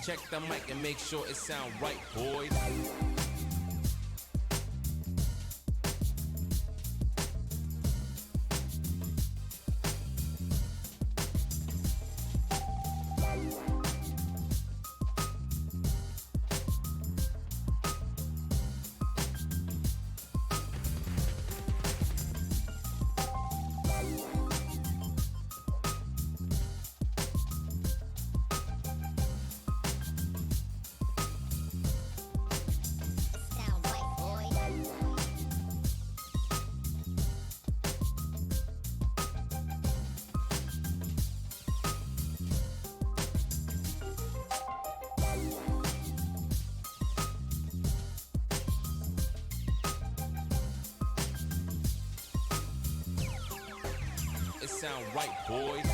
Check the mic and make sure it sound right, boys. It sound right, boys.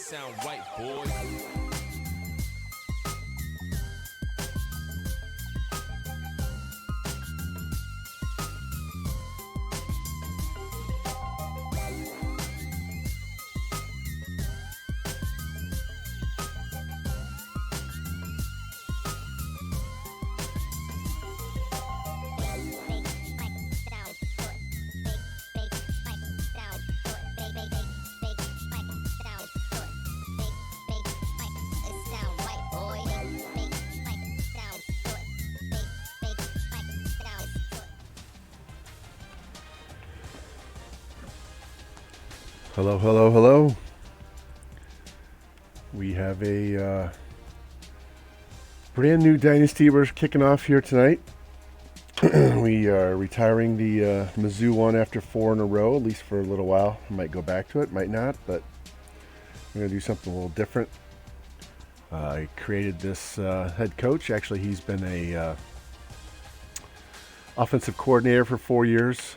Sound right, boys. Hello, hello, hello. We have a brand new Dynasty we're kicking off here tonight. We are retiring the Mizzou one after 4 in a row, at least for a little while. I might go back to it, might not, but we're going to do something a little different. I created this head coach. Actually, he's been a offensive coordinator for 4 years.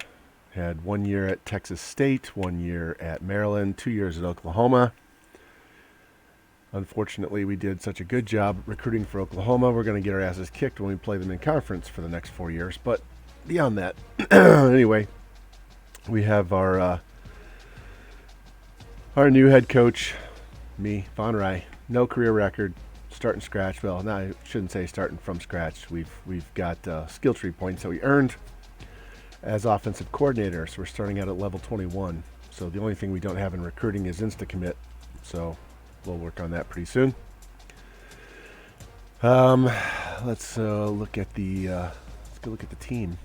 Had 1 year at Texas State, 1 year at Maryland, 2 years at Oklahoma. Unfortunately, we did such a good job recruiting for Oklahoma. We're going to get our asses kicked when we play them in conference for the next 4 years. But beyond that, anyway, we have our new head coach, me, Von Rye. No career record, starting scratch. Well, no, I shouldn't say starting from scratch. We've got skill tree points that we earned as offensive coordinator, so we're starting out at level 21. So the only thing we don't have in recruiting is insta-commit, so we'll work on that pretty soon. Let's look at the let's go look at the team.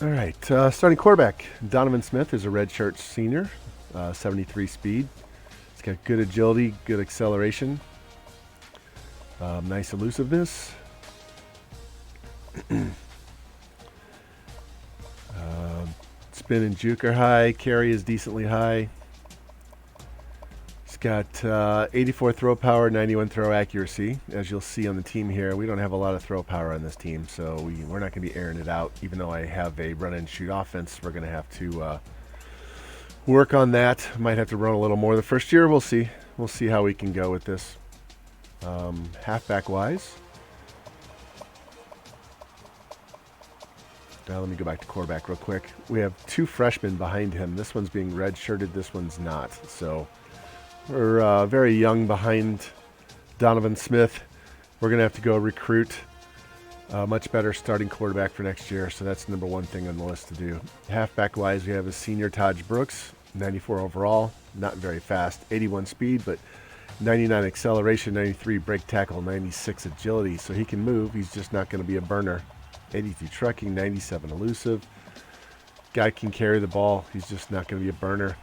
All right, starting quarterback Donovan Smith is a redshirt senior, 73 speed. It's got good agility, good acceleration, nice elusiveness. Spin and juke are high. Carry is decently high. It's got 84 throw power, 91 throw accuracy. As you'll see on the team here, we don't have a lot of throw power on this team, so we're not going to be airing it out. Even though I have a run and shoot offense, we're going to have to work on that. Might have to run a little more the first year. We'll see. We'll see how we can go with this. Halfback wise. Now let me go back to quarterback real quick. We have 2 freshmen behind him. This one's being red-shirted. This one's not. So we're very young behind Donovan Smith. We're going to have to go recruit Much better starting quarterback for next year, so that's number one thing on the list to do. Halfback-wise, we have a senior Taj Brooks, 94 overall, not very fast, 81 speed, but 99 acceleration, 93 break tackle, 96 agility, so he can move. He's just not going to be a burner. 82 trucking, 97 elusive. Guy can carry the ball. He's just not going to be a burner.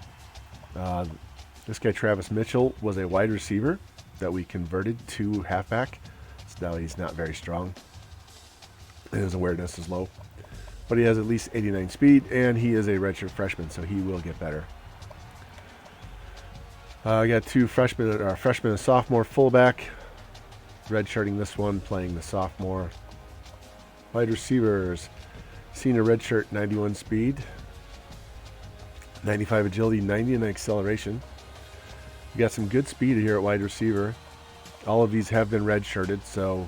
This guy, Travis Mitchell, was a wide receiver that we converted to halfback. So now he's not very strong. And his awareness is low. But he has at least 89 speed, and he is a redshirt freshman, so he will get better. I got two freshman and sophomore fullback. Redshirting this one, playing the sophomore. Wide receivers, senior redshirt, 91 speed, 95 agility, 90 in acceleration. We got some good speed here at wide receiver. All of these have been redshirted, so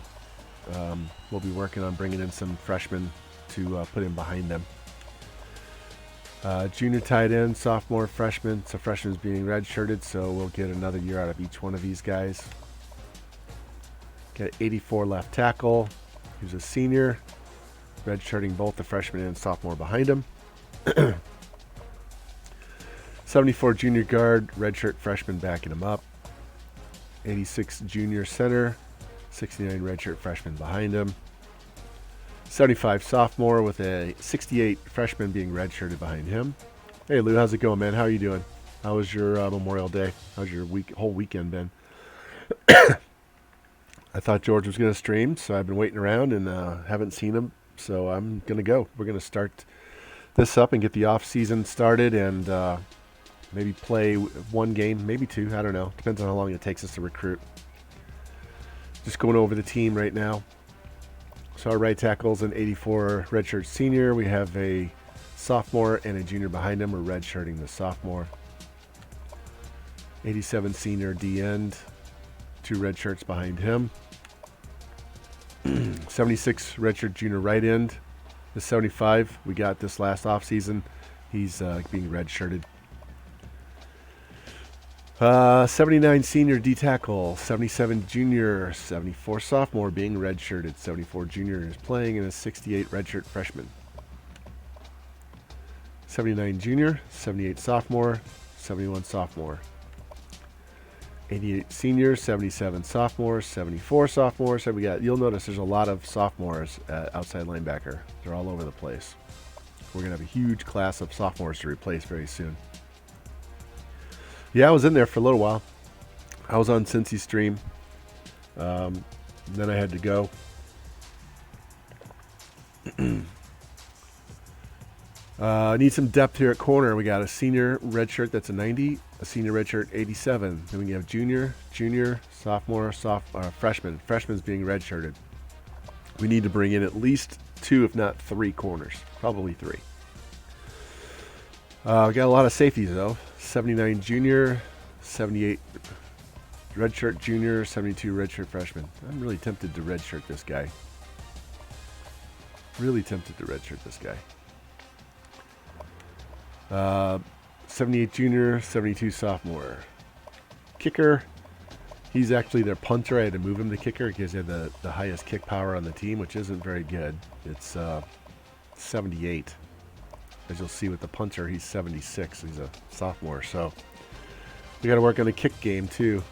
we'll be working on bringing in some freshmen to put in behind them. Junior tight end, sophomore, freshman. So freshman's being redshirted, so we'll get another year out of each one of these guys. Got 84 left tackle. He's a senior, redshirting both the freshman and sophomore behind him. 74 junior guard, redshirt freshman backing him up. 86 junior center, 69 redshirt freshman behind him. 75 sophomore with a 68 freshman being redshirted behind him. Hey Lou, how's it going, man? How are you doing? How was your Memorial Day? How's your whole weekend been? I thought George was going to stream, so I've been waiting around and haven't seen him. So I'm going to go. We're going to start this up and get the off season started, and maybe play one game, maybe two. I don't know. Depends on how long it takes us to recruit. Just going over the team right now. So our right tackle's an 84 redshirt senior. We have a sophomore and a junior behind him. We're redshirting the sophomore. 87 senior D end. Two red shirts behind him. 76 redshirt junior right end. The 75 we got this last off season. He's being redshirted. 79 senior D tackle, 77 junior, 74 sophomore being redshirted, 74 junior is playing, and a 68 redshirt freshman. 79 junior, 78 sophomore, 71 sophomore. 88 senior, 77 sophomore, 74 sophomore. So you'll notice there's a lot of sophomores at outside linebacker. They're all over the place. We're going to have a huge class of sophomores to replace very soon. Yeah, I was in there for a little while. I was on Cincy's stream. Then I had to go. I need some depth here at corner. We got a senior red shirt that's a 90, a senior red shirt 87. Then we have junior, sophomore, freshman. Freshman's being redshirted. We need to bring in at least two, if not three corners. Probably three. We got a lot of safeties though. 79 junior, 78 redshirt junior, 72 redshirt freshman. I'm really tempted to redshirt this guy. 78 junior, 72 sophomore. Kicker. He's actually their punter. I had to move him to kicker because he had the highest kick power on the team, which isn't very good. It's 78. As you'll see with the punter, he's 76. He's a sophomore, so we got to work on the kick game too.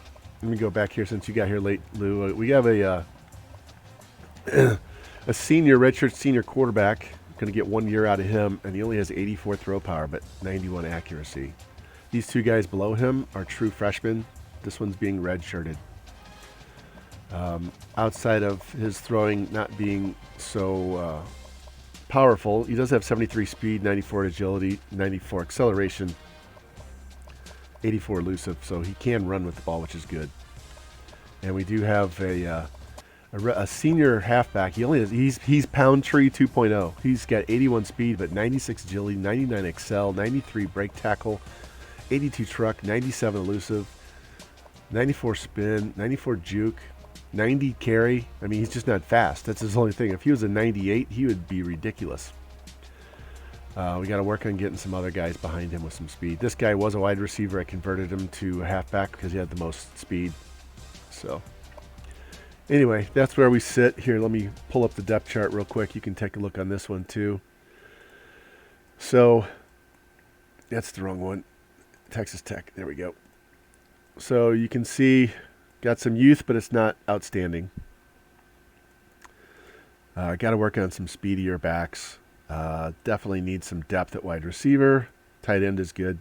Let me go back here since you got here late, Lou. We have a a senior redshirt senior quarterback. Going to get 1 year out of him, and he only has 84 throw power, but 91 accuracy. These two guys below him are true freshmen. This one's being redshirted. Outside of his throwing not being so powerful, he does have 73 speed, 94 agility, 94 acceleration, 84 elusive, so he can run with the ball, which is good. And we do have a senior halfback. He's Pound Tree 2.0. He's got 81 speed, but 96 agility, 99 excel, 93 break tackle, 82 truck, 97 elusive, 94 spin, 94 juke, 90 carry. I mean, he's just not fast. That's his only thing. If he was a 98, he would be ridiculous. We got to work on getting some other guys behind him with some speed. This guy was a wide receiver. I converted him to a halfback because he had the most speed. So Anyway, that's where we sit. Here, let me pull up the depth chart real quick. You can take a look on this one too. So, that's the wrong one. Texas Tech. There we go. So you can see, got some youth, but it's not outstanding. Got to work on some speedier backs. Definitely need some depth at wide receiver. Tight end is good.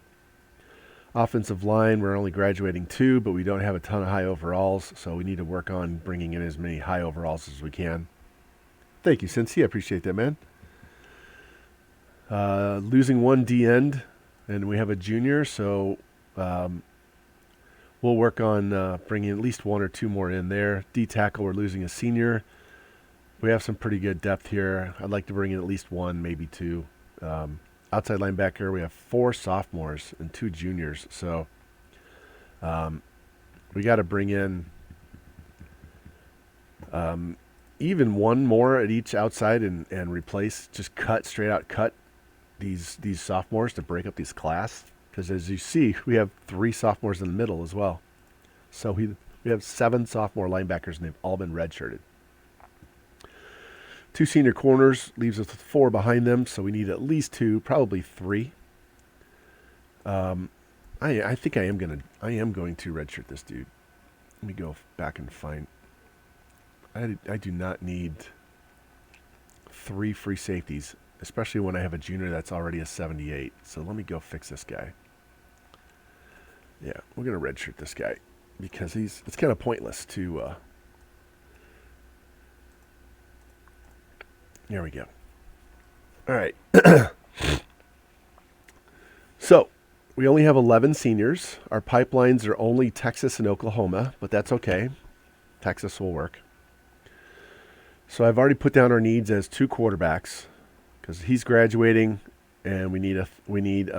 Offensive line, we're only graduating 2, but we don't have a ton of high overalls, so we need to work on bringing in as many high overalls as we can. Thank you, Cincy. I appreciate that, man. Losing 1 D end, and we have a junior, so we'll work on bringing at least 1 or 2 more in there. D tackle, we're losing a senior. We have some pretty good depth here. I'd like to bring in at least 1, maybe 2. Outside linebacker, we have 4 sophomores and 2 juniors. So we got to bring in even 1 more at each outside and replace, just straight out cut these sophomores to break up these class. Because as you see, we have 3 sophomores in the middle as well. So we have 7 sophomore linebackers, and they've all been redshirted. 2 senior corners leaves us with 4 behind them, so we need at least 2, probably 3. I think I am going to redshirt this dude. Let me go back and find. I do not need 3 free safeties, especially when I have a junior that's already a 78. So let me go fix this guy. Yeah, we're going to redshirt this guy because it's kind of pointless to. There we go. All right. So we only have 11 seniors. Our pipelines are only Texas and Oklahoma, but that's okay. Texas will work. So I've already put down our needs as 2 quarterbacks because he's graduating, and we need a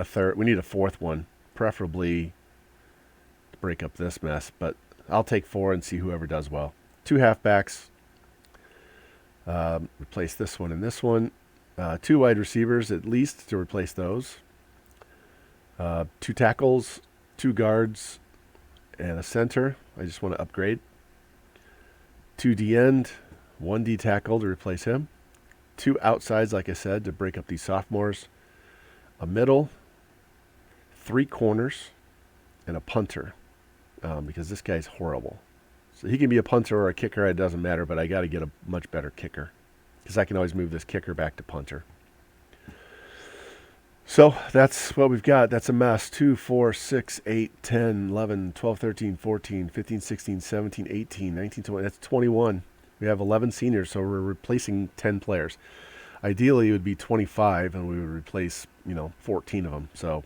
4th one, preferably to break up this mess. But I'll take 4 and see whoever does well. 2 halfbacks. Replace this one and this one. 2 wide receivers at least to replace those. 2 tackles, 2 guards, and a center. I just want to upgrade. 2 D end, 1 D tackle to replace him. 2 outsides, like I said, to break up these sophomores. A middle, 3 corners, and a punter because this guy's horrible. So he can be a punter or a kicker, it doesn't matter, but I got to get a much better kicker because I can always move this kicker back to punter. So that's what we've got. That's a mess. 2, 4, 6, 8, 10, 11, 12, 13, 14, 15, 16, 17, 18, 19, 20. That's 21. We have 11 seniors, so we're replacing 10 players. Ideally, it would be 25, and we would replace 14 of them. So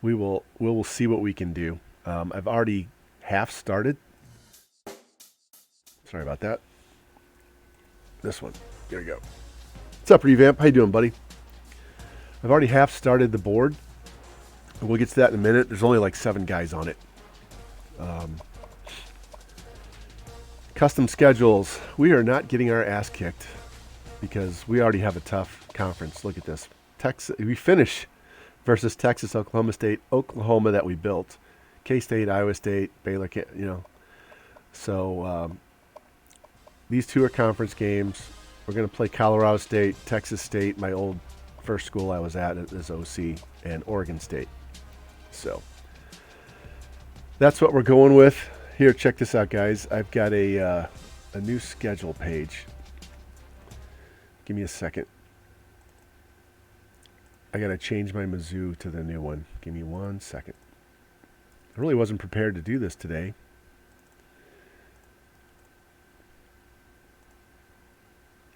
we will see what we can do. I've already half started. Sorry about that. This one. There you go. What's up, Revamp? How you doing, buddy? I've already half started the board. We'll get to that in a minute. There's only like 7 guys on it. Custom schedules. We are not getting our ass kicked because we already have a tough conference. Look at this. We finish versus Texas, Oklahoma State, Oklahoma that we built, K-State, Iowa State, Baylor. So these 2 are conference games. We're going to play Colorado State, Texas State, my old first school I was at as OC, and Oregon State. So that's what we're going with. Here, check this out, guys. I've got a new schedule page. Give me a second. I got to change my Mizzou to the new one. Give me 1 second. I really wasn't prepared to do this today.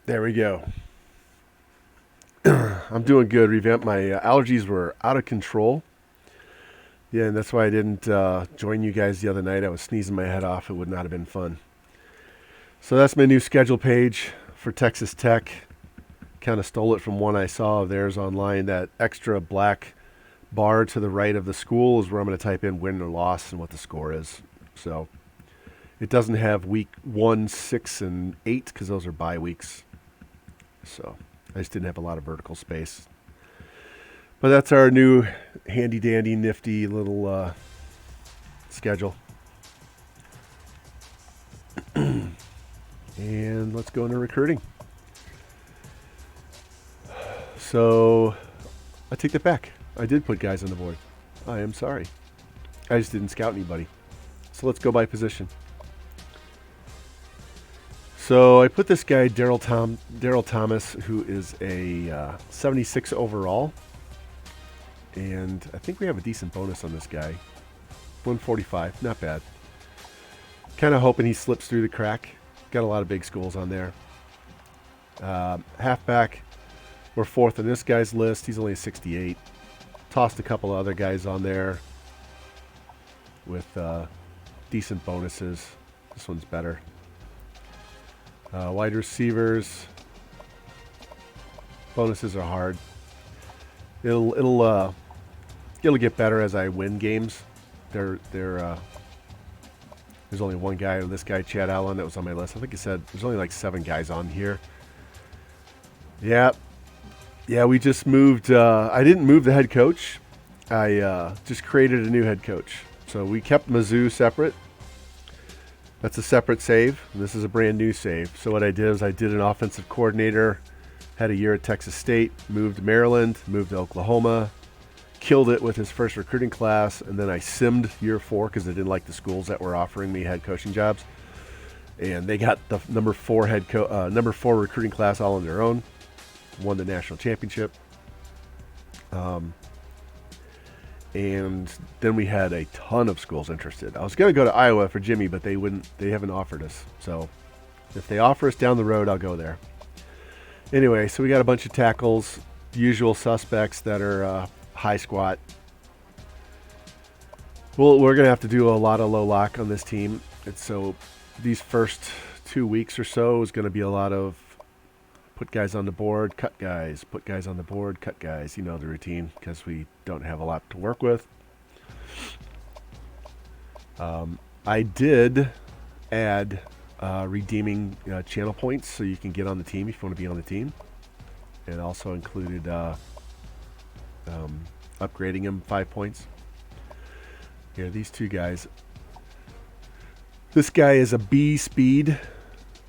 There we go. I'm doing good, Revamp. My allergies were out of control. Yeah, and that's why I didn't join you guys the other night. I was sneezing my head off. It would not have been fun. So that's my new schedule page for Texas Tech. Kind of stole it from one I saw of theirs online. That extra black bar to the right of the school is where I'm going to type in win or loss and what the score is. So it doesn't have week 1, 6, and 8 because those are bye weeks. So I just didn't have a lot of vertical space. But that's our new handy-dandy, nifty little schedule. And let's go into recruiting. So I take that back. I did put guys on the board. I am sorry. I just didn't scout anybody. So let's go by position. So I put this guy, Daryl Thomas, who is a 76 overall. And I think we have a decent bonus on this guy. 145, not bad. Kind of hoping he slips through the crack. Got a lot of big schools on there. Halfback, we're fourth in this guy's list. He's only a 68. Tossed a couple of other guys on there with decent bonuses. This one's better. Wide receivers, bonuses are hard. It'll get better as I win games. There's only one guy, this guy Chad Allen, that was on my list. I think he said there's only like 7 guys on here. Yeah, we just moved. I didn't move the head coach. I just created a new head coach. So we kept Mizzou separate. That's a separate save. This is a brand new save. So what I did is I did an offensive coordinator, had a year at Texas State, moved to Maryland, moved to Oklahoma, killed it with his first recruiting class, and then I simmed year 4 because I didn't like the schools that were offering me head coaching jobs. And they got the number 4 recruiting class all on their own. Won the national championship. And then we had a ton of schools interested. I was going to go to Iowa for Jimmy, but they haven't offered us. So if they offer us down the road, I'll go there. Anyway, so we got a bunch of tackles, usual suspects that are high squat. Well, we're going to have to do a lot of low lock on this team. And so these first 2 weeks or so is going to be a lot of put guys on the board, cut guys, put guys on the board, cut guys. You know the routine because we don't have a lot to work with. I did add redeeming channel points so you can get on the team if you want to be on the team. And also included upgrading him 5 points. Here, these 2 guys. This guy is a B speed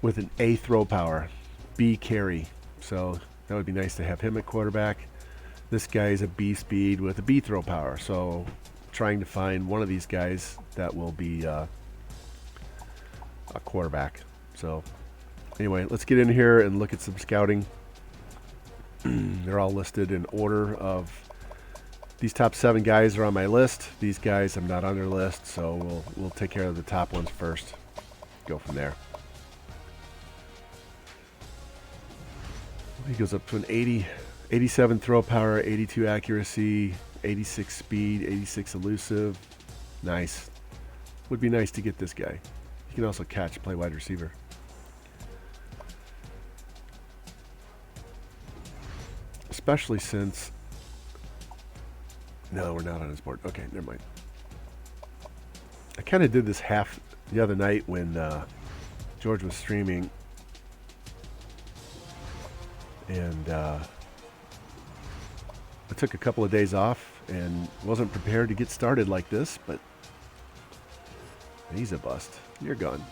with an A throw power. B carry. So that would be nice to have him at quarterback. This guy is a B speed with a B throw power. So trying to find one of these guys that will be a quarterback. So anyway, let's get in here and look at some scouting. They're all listed in order of these top 7 guys are on my list. These guys I'm not on their list, so we'll take care of the top ones first. Go from there. He goes up to an 87 throw power, 82 accuracy, 86 speed, 86 elusive. Nice. Would be nice to get this guy. He can also catch, play wide receiver. Especially since... No, we're not on his board. Okay, never mind. I kind of did this half the other night when George was streaming. And I took a couple of days off and wasn't prepared to get started like this, but he's a bust. You're gone.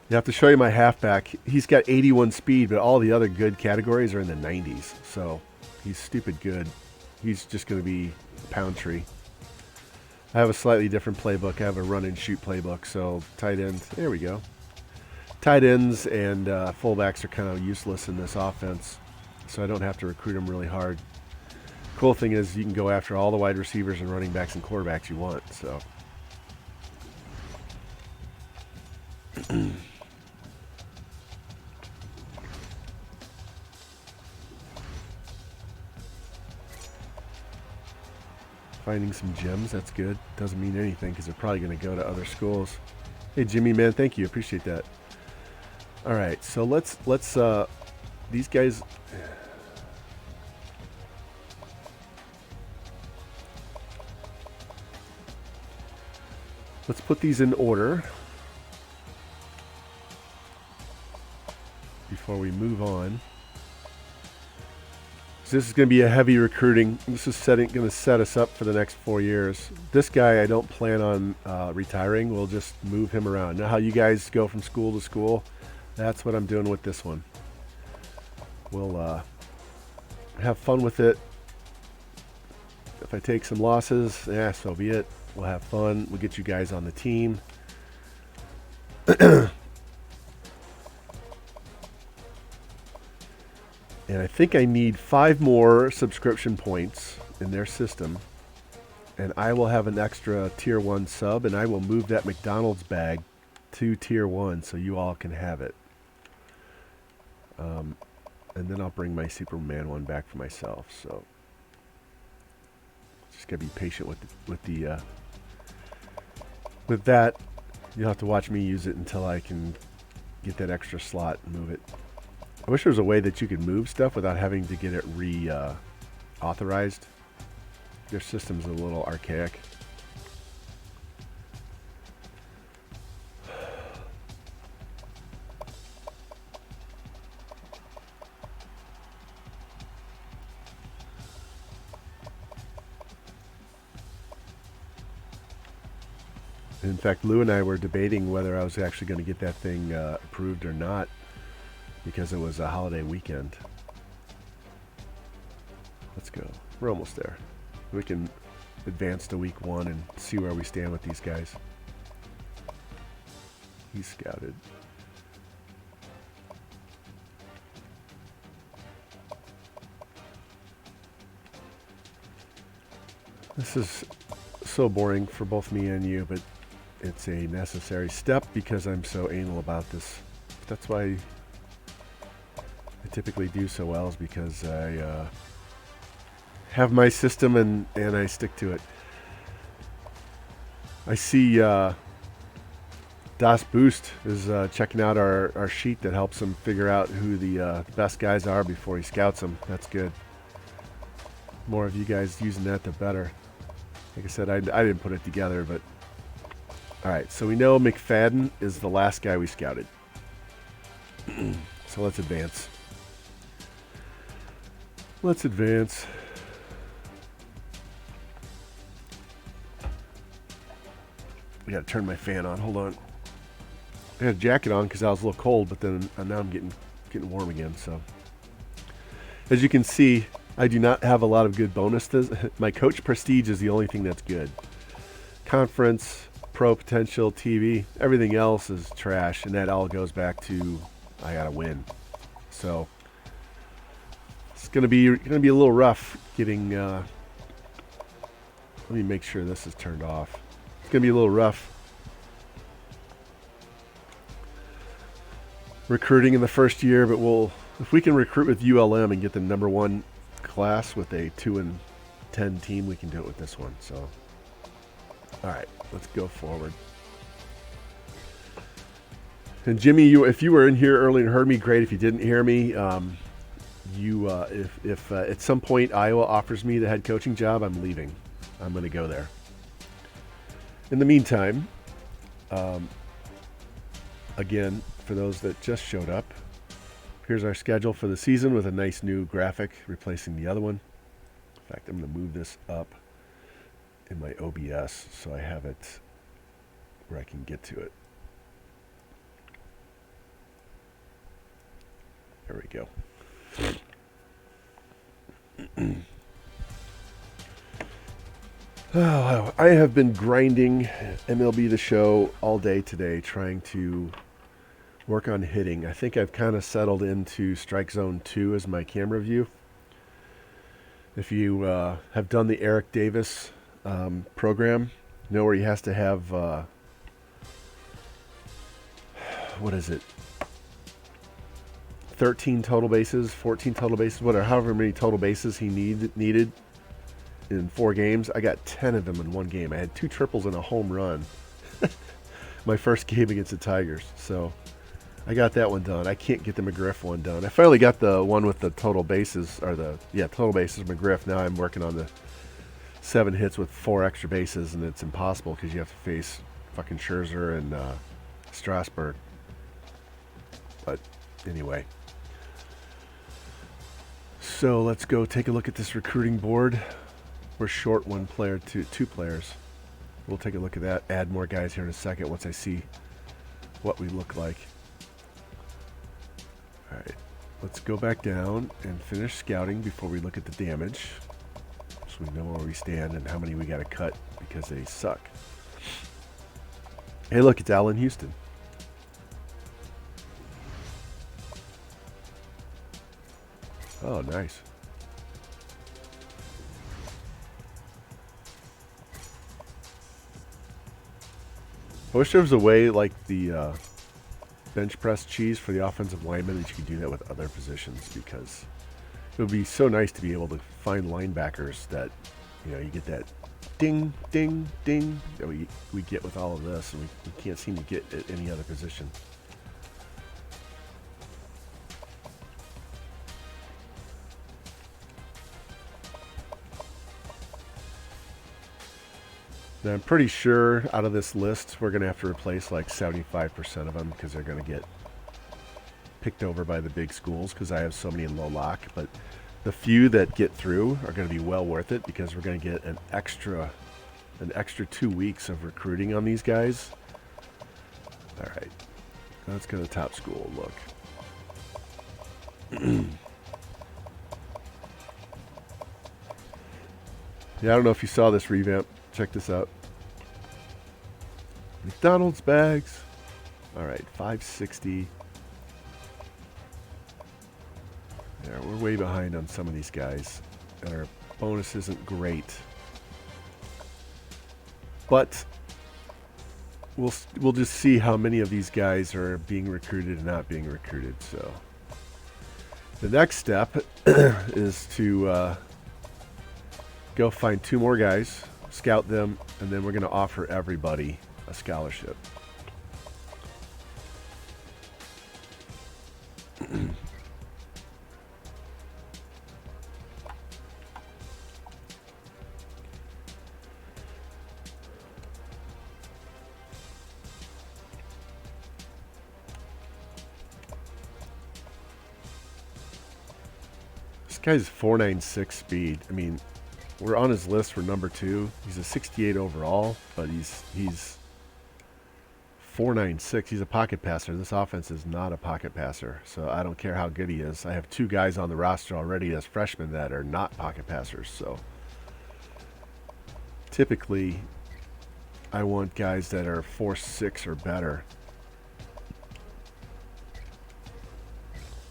You have to show you my halfback. He's got 81 speed, but all the other good categories are in the 90s. So he's stupid good. He's just going to be a pound tree. I have a slightly different playbook. I have a run and shoot playbook. So tight end, there we go. Tight ends and fullbacks are kind of useless in this offense, so I don't have to recruit them really hard. Cool thing is you can go after all the wide receivers and running backs and quarterbacks you want. So finding some gems, that's good. Doesn't mean anything because they're probably going to go to other schools. Hey Jimmy, man, thank you. Appreciate that. All right, so let's these guys. Let's put these in order before we move on. So this is going to be a heavy recruiting. This is going to set us up for the next 4 years. This guy, I don't plan on retiring. We'll just move him around. Now how you guys go from school to school, that's what I'm doing with this one. We'll have fun with it. If I take some losses, so be it. We'll have fun. We'll get you guys on the team. And I think I need 5 more subscription points in their system. And I will have an extra Tier 1 sub, and I will move that McDonald's bag to Tier 1 so you all can have it. And then I'll bring my Superman one back for myself. So just gotta be patient with that. You'll have to watch me use it until I can get that extra slot and move it. I wish there was a way that you could move stuff without having to get it authorized. Their system's a little archaic. In fact, Lou and I were debating whether I was actually going to get that thing approved or not, because it was a holiday weekend. Let's go. We're almost there. We can advance to week 1 and see where we stand with these guys. He's scouted. This is so boring for both me and you, but it's a necessary step because I'm so anal about this. That's why I typically do so well, is because I have my system and I stick to it. I see Das Boost is checking out our sheet that helps him figure out who the best guys are before he scouts them. That's good. More of you guys using that, the better. Like I said, I didn't put it together, but all right. So we know McFadden is the last guy we scouted. So let's advance. Let's advance. I gotta turn my fan on. Hold on. I had a jacket on because I was a little cold, but then now I'm getting warm again. So as you can see, I do not have a lot of good bonuses. My coach prestige is the only thing that's good. Conference, pro potential, TV, everything else is trash, and that all goes back to I gotta win. So it's gonna be a little rough getting. Let me make sure this is turned off. It's gonna be a little rough recruiting in the first year, but if we can recruit with ULM and get the #1 class with a 2-10 team, we can do it with this one. So, all right, let's go forward. And Jimmy, if you were in here early and heard me, great. If you didn't hear me, if at some point Iowa offers me the head coaching job, I'm leaving. I'm going to go there. In the meantime, again, for those that just showed up, here's our schedule for the season with a nice new graphic replacing the other one. In fact, I'm going to move this up in my OBS so I have it where I can get to it. There we go. Oh, I have been grinding MLB The Show all day today, trying to work on hitting. I think I've kind of settled into Strike Zone 2 as my camera view. If you have done the Eric Davis program, you know where he has to have, what is it, 13 total bases, 14 total bases, whatever, however many total bases he needed in 4 games. I got 10 of them in one game. I had 2 triples and a home run my first game against the Tigers. So I got that one done. I can't get the McGriff one done. I finally got the one with the total bases, or total bases McGriff. Now I'm working on the 7 hits with 4 extra bases, and it's impossible because you have to face fucking Scherzer and Strasburg. But anyway. So let's go take a look at this recruiting board. We're short one player, two players. We'll take a look at that, add more guys here in a second once I see what we look like. All right, let's go back down and finish scouting before we look at the damage, so we know where we stand and how many we got to cut because they suck. Hey, look, it's Allen Houston. Oh, nice. I wish there was a way like the bench press cheese for the offensive lineman that you could do that with other positions, because it would be so nice to be able to find linebackers that, you know, you get that ding, ding, ding that we get with all of this, and we can't seem to get at any other position. Now, I'm pretty sure out of this list, we're going to have to replace like 75% of them because they're going to get picked over by the big schools because I have so many in low lock. But the few that get through are going to be well worth it because we're going to get an extra 2 weeks of recruiting on these guys. All right, let's go to the top school and look. Yeah, I don't know if you saw this revamp. Check this out. McDonald's bags. All right, 560. Yeah, we're way behind on some of these guys, and our bonus isn't great. But we'll just see how many of these guys are being recruited and not being recruited. So the next step is to go find 2 more guys, scout them, and then we're going to offer everybody a scholarship. This guy's 496 speed. I mean, we're on his list for number 2. He's a 68 overall, but he's 496. He's a pocket passer. This offense is not a pocket passer, so I don't care how good he is. I have 2 guys on the roster already as freshmen that are not pocket passers, so typically I want guys that are 4.6 or better.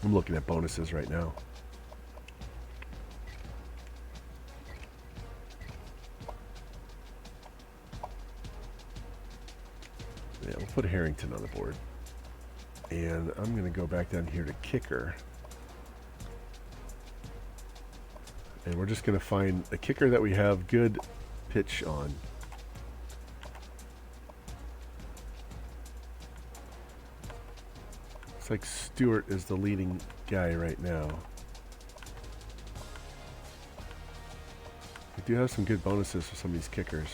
I'm looking at bonuses right now. Yeah, we'll put Harrington on the board. And I'm going to go back down here to kicker. And we're just going to find a kicker that we have good pitch on. Looks like Stewart is the leading guy right now. We do have some good bonuses for some of these kickers.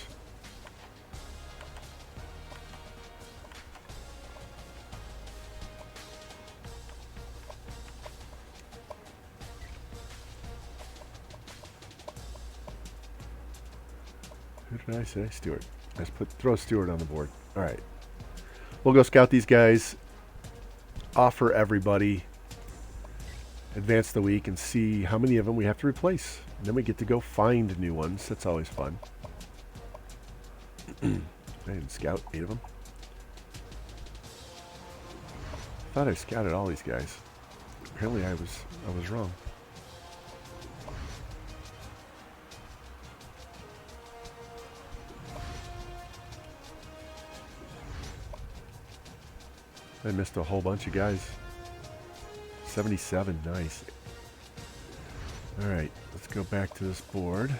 Who did I say? Stewart. Let's throw Stewart on the board. All right. We'll go scout these guys, offer everybody, advance the week, and see how many of them we have to replace. And then we get to go find new ones. That's always fun. I didn't scout 8 of them. I thought I scouted all these guys. Apparently I was wrong. I missed a whole bunch of guys. 77, nice. All right, let's go back to this board.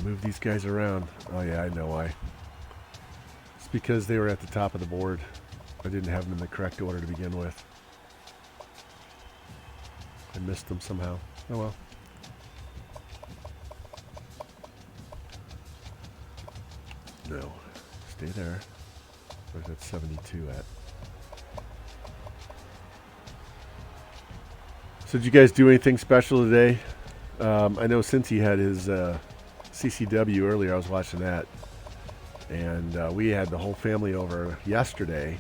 Move these guys around. Oh yeah, I know why. It's because they were at the top of the board. I didn't have them in the correct order to begin with. I missed them somehow. Oh well. No. Stay there. Where's that 72 at? So did you guys do anything special today? I know since he had his CCW earlier, I was watching that. And we had the whole family over yesterday.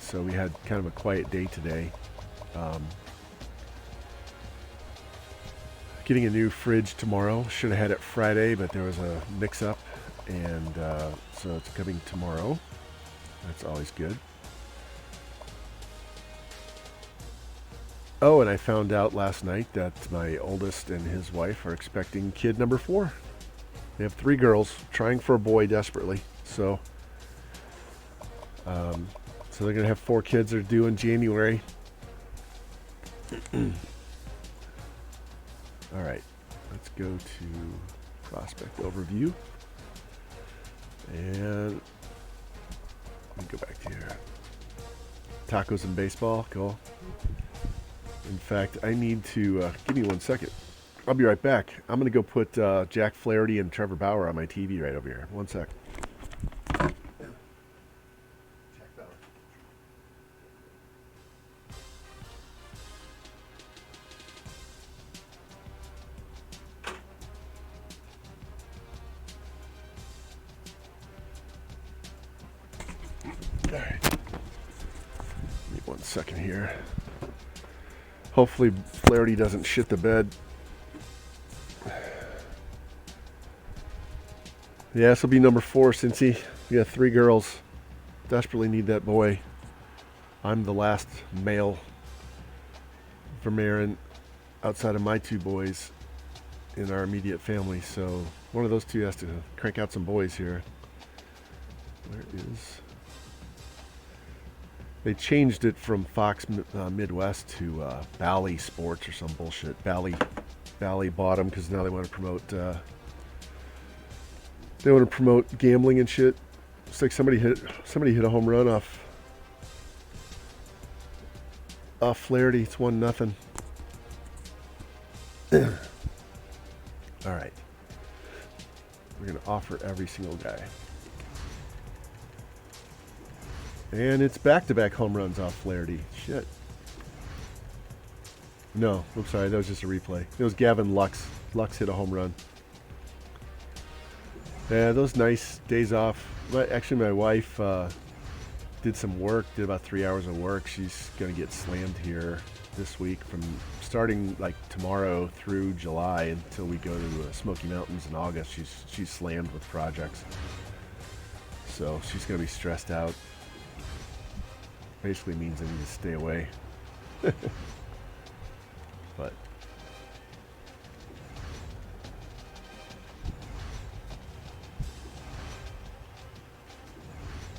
So we had kind of a quiet day today. Getting a new fridge tomorrow. Should have had it Friday, but there was a mix-up. And so it's coming tomorrow. That's always good. Oh, and I found out last night that my oldest and his wife are expecting kid number 4. They have 3 girls, trying for a boy desperately. So they're going to have 4 kids that are due in January. All right, let's go to prospect overview. And let me go back to here. Tacos and baseball, cool. In fact, I need to, give me 1 second. I'll be right back. I'm going to go put Jack Flaherty and Trevor Bauer on my TV right over here. 1 sec. All right. Give me 1 second here. Hopefully Flaherty doesn't shit the bed. Yeah, this will be number 4, Cincy. We got 3 girls. Desperately need that boy. I'm the last male Vermeeren outside of my 2 boys in our immediate family. So one of those 2 has to crank out some boys here. Where is... They changed it from Fox Midwest to Bally Sports or some bullshit. Bally bought them because now they want to promote. They want to promote gambling and shit. It's like somebody hit a home run off Flaherty. It's 1-0. All right, we're gonna offer every single guy. And it's back-to-back home runs off Flaherty. Shit. No, I'm sorry. That was just a replay. It was Gavin Lux. Lux hit a home run. Yeah, those nice days off. Actually, my wife did some work, did about 3 hours of work. She's going to get slammed here this week from starting like tomorrow through July until we go to Smoky Mountains in August. She's slammed with projects. So she's going to be stressed out. Basically means I need to stay away. But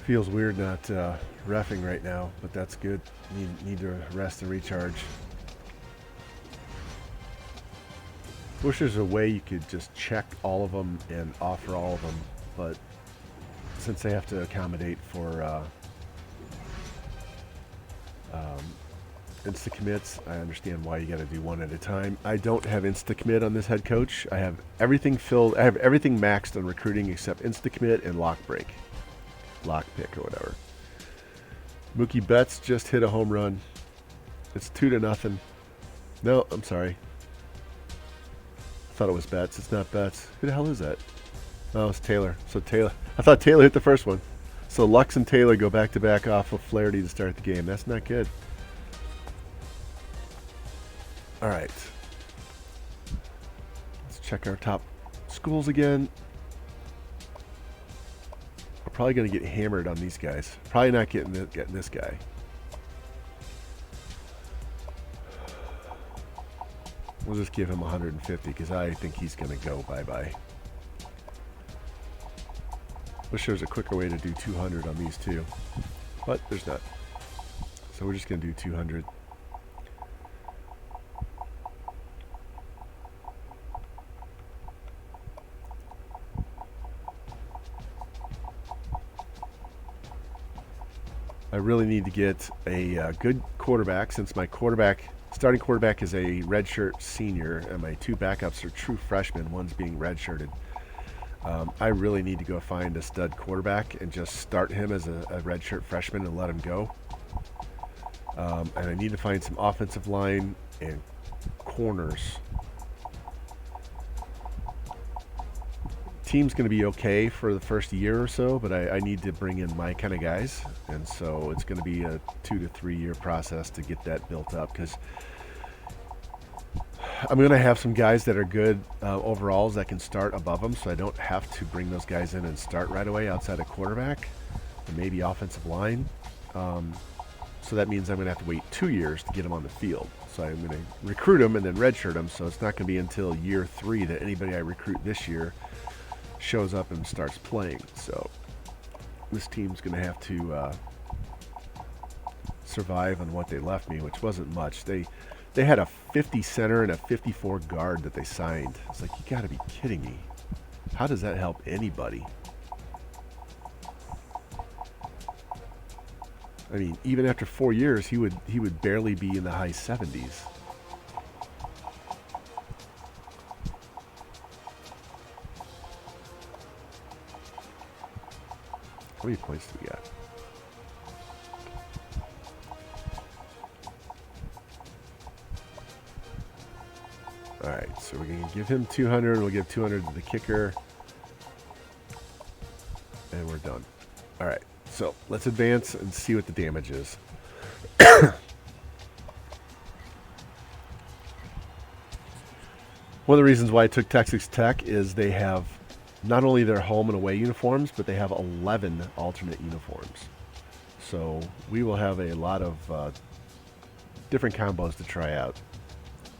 feels weird not reffing right now, but that's good. Need to rest and recharge. Wish there's a way you could just check all of them and offer all of them, but since they have to accommodate for insta-commits, I understand why you got to do one at a time. I don't have insta-commit on this head coach. I have everything filled. I have everything maxed on recruiting except insta-commit and lock break, lock pick or whatever. Mookie Betts just hit a home run. It's 2-0. No, I'm sorry. I thought it was Betts. It's not Betts. Who the hell is that? Oh, it's Taylor. So Taylor. I thought Taylor hit the first one. So Lux and Taylor go back-to-back off of Flaherty to start the game. That's not good. All right. Let's check our top schools again. We're probably going to get hammered on these guys. Probably not getting this guy. We'll just give him 150 because I think he's going to go bye-bye. Wish there was a quicker way to do 200 on these 2, but there's not. So we're just going to do 200. I really need to get a good quarterback since my starting quarterback is a redshirt senior and my 2 backups are true freshmen, one's being redshirted. I really need to go find a stud quarterback and just start him as a redshirt freshman and let him go. And I need to find some offensive line and corners. Team's going to be okay for the first year or so, but I need to bring in my kind of guys. And so it's going to be a 2 to 3 year process to get that built up, because I'm going to have some guys that are good overalls that can start above them, so I don't have to bring those guys in and start right away outside of quarterback and maybe offensive line. So that means I'm going to have to wait 2 years to get them on the field. So I'm going to recruit them and then redshirt them, so it's not going to be until year 3 that anybody I recruit this year shows up and starts playing. So this team's going to have to survive on what they left me, which wasn't much. They had a 50 center and a 54 guard that they signed. It's like, you got to be kidding me. How does that help anybody? I mean, even after 4 years, he would barely be in the high 70s. How many points do we got? All right, so we're going to give him 200. We'll give 200 to the kicker. And we're done. All right, so let's advance and see what the damage is. One of the reasons why I took Texas Tech is they have not only their home and away uniforms, but they have 11 alternate uniforms. So we will have a lot of different combos to try out.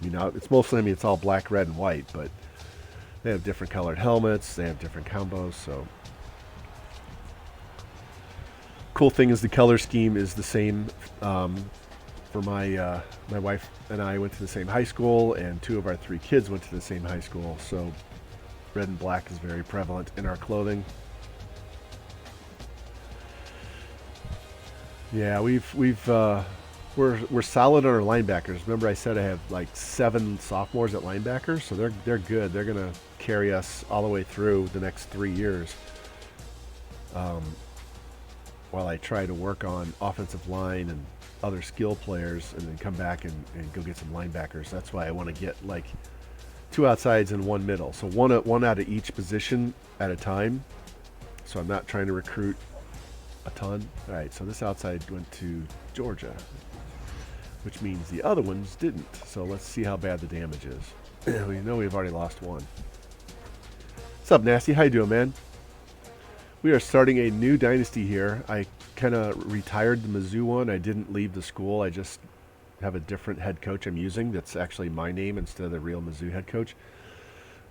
You know, it's mostly, I mean, it's all black, red, and white, but they have different colored helmets. They have different combos. So cool thing is the color scheme is the same. For my wife and I went to the same high school, and 2 of our 3 kids went to the same high school. So red and black is very prevalent in our clothing. Yeah, we're solid on our linebackers. Remember, I said I have like 7 sophomores at linebackers, so they're good. They're gonna carry us all the way through the next 3 years. While I try to work on offensive line and other skill players, and then come back and go get some linebackers. That's why I want to get like 2 outsides and 1 middle. So one out of each position at a time. So I'm not trying to recruit a ton. All right, so this outside went to Georgia, which means the other ones didn't. So let's see how bad the damage is. We know we've already lost 1. What's up, Nasty? How you doing, man? We are starting a new dynasty here. I kind of retired the Mizzou one. I didn't leave the school. I just have a different head coach I'm using. That's actually my name instead of the real Mizzou head coach.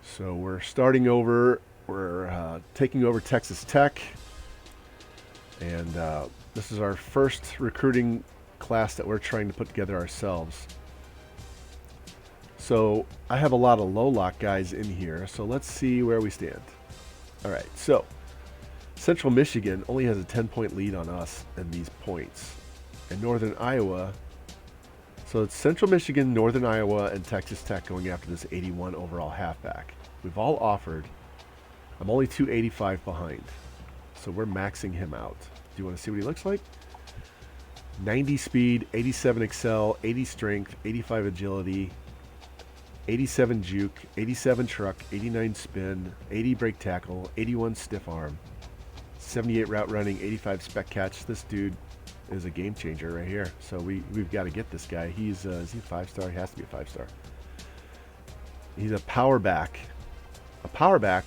So we're starting over. We're taking over Texas Tech. And this is our first recruiting class that we're trying to put together ourselves. So I have a lot of low lock guys in here. So let's see where we stand. All right, so Central Michigan only has a 10-point lead on us in these points. And Northern Iowa, so it's Central Michigan, Northern Iowa, and Texas Tech going after this 81 overall halfback. We've all offered. I'm only 285 behind. So we're maxing him out. Do you want to see what he looks like? 90 speed, 87 excel, 80 strength, 85 agility, 87 juke, 87 truck, 89 spin, 80 break tackle, 81 stiff arm, 78 route running, 85 spec catch. This dude is a game changer right here. So we've got to get this guy. Is he a 5-star? He has to be a 5-star. He's a power back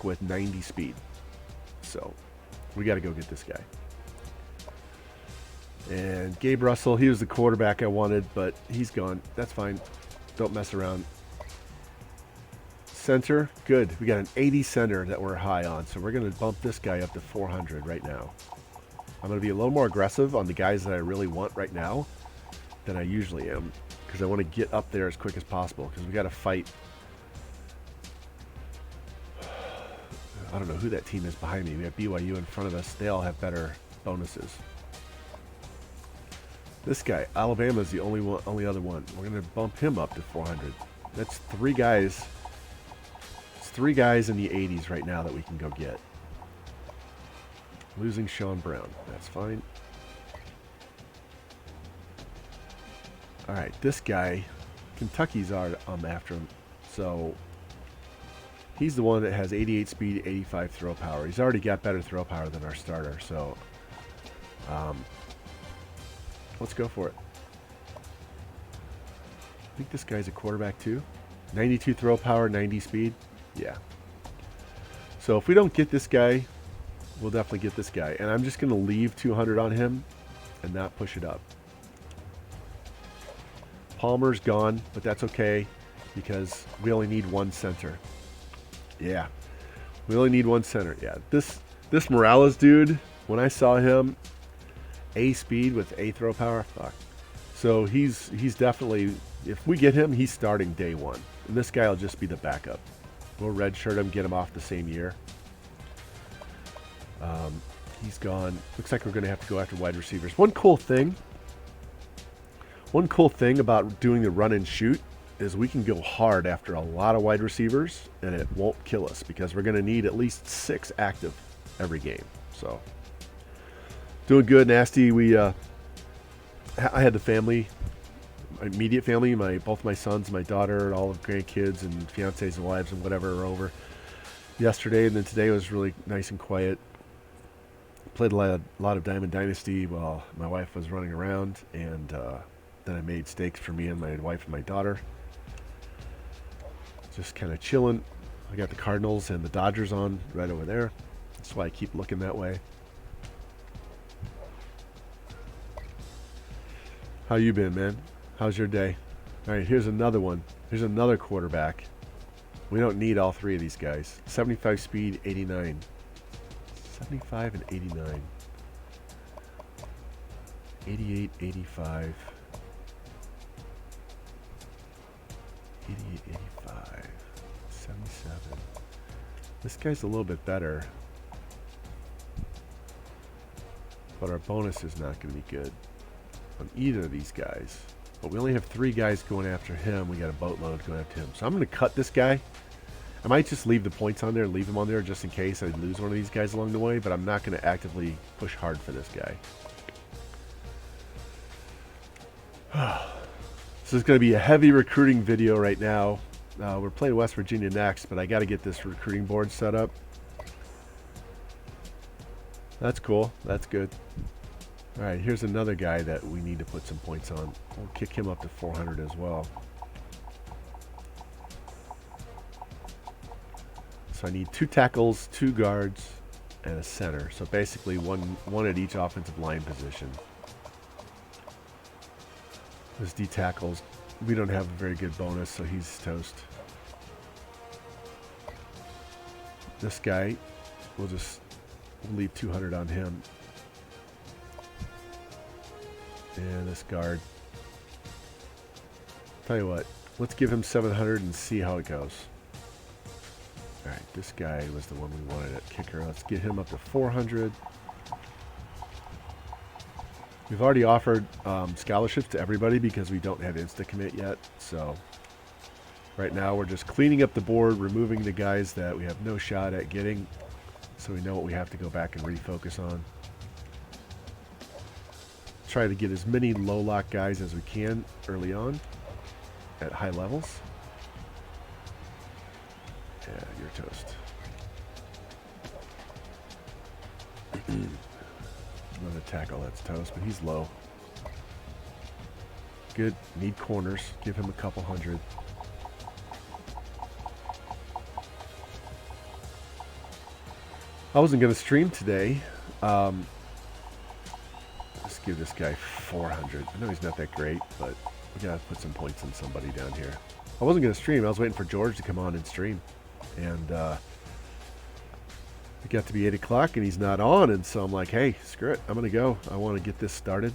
with 90 speed. So we got to go get this guy. And Gabe Russell, he was the quarterback I wanted, but he's gone. That's fine. Don't mess around. Center, good. We got an 80 center that we're high on, so we're going to bump this guy up to 400 right now. I'm going to be a little more aggressive on the guys that I really want right now than I usually am, because I want to get up there as quick as possible, because we got to fight. I don't know who that team is behind me. We have BYU in front of us. They all have better bonuses. This guy, Alabama, is the only other one. We're going to bump him up to 400. That's 3 guys. It's 3 guys in the 80s right now that we can go get. Losing Sean Brown. That's fine. All right, this guy, Kentucky's I'm after him. So he's the one that has 88 speed, 85 throw power. He's already got better throw power than our starter. So let's go for it. I think this guy's a quarterback too. 92 throw power, 90 speed. Yeah. So if we don't get this guy, we'll definitely get this guy. And I'm just going to leave 200 on him and not push it up. Palmer's gone, but that's okay because we only need one center. Yeah. We only need one center. Yeah. This Morales dude, when I saw him, A speed with A throw power, fuck. So he's definitely, if we get him, he's starting day one. And this guy will just be the backup. We'll redshirt him, get him off the same year. He's gone. Looks like we're going to have to go after wide receivers. One cool thing about doing the run and shoot is we can go hard after a lot of wide receivers, and it won't kill us because we're going to need at least 6 active every game. So, doing good, Nasty. I had the family, my immediate family, both my sons, my daughter, all the grandkids and fiancés and wives and whatever are over yesterday, and then today was really nice and quiet. Played a lot of Diamond Dynasty while my wife was running around, and then I made steaks for me and my wife and my daughter. Just kind of chilling. I got the Cardinals and the Dodgers on right over there. That's why I keep looking that way. How you been, man? How's your day? All right, here's another one. Here's another quarterback. We don't need all 3 of these guys. 75 speed, 89. 75 and 89. 88, 85. 88, 85. 77. This guy's a little bit better. But our bonus is not going to be good on either of these guys. But we only have 3 guys going after him. We got a boatload going after him. So I'm going to cut this guy. I might just leave the points on there and leave him on there just in case I lose one of these guys along the way, but I'm not going to actively push hard for this guy. This is going to be a heavy recruiting video right now. We're playing West Virginia next, but I got to get this recruiting board set up. That's cool. That's good. All right, here's another guy that we need to put some points on. We'll kick him up to 400 as well. So I need 2 tackles, 2 guards, and a center. So basically one at each offensive line position. This D tackles, we don't have a very good bonus, so he's toast. This guy, we'll leave 200 on him. And this guard. Tell you what, let's give him 700 and see how it goes. Alright, this guy was the one we wanted at kicker. Let's get him up to 400. We've already offered scholarships to everybody because we don't have insta-commit yet. So right now we're just cleaning up the board, removing the guys that we have no shot at getting, so we know what we have to go back and refocus on. Try to get as many low lock guys as we can early on at high levels. Yeah, you're toast. Another tackle, that's toast, but he's low. Good. Need corners. Give him a couple hundred. I wasn't going to stream today. Let's give this guy 400. I know he's not that great, but we got to put some points on somebody down here. I wasn't going to stream. I was waiting for George to come on and stream. And it got to be 8 o'clock and he's not on, and so I'm like, hey, screw it, I'm gonna go. I want to get this started.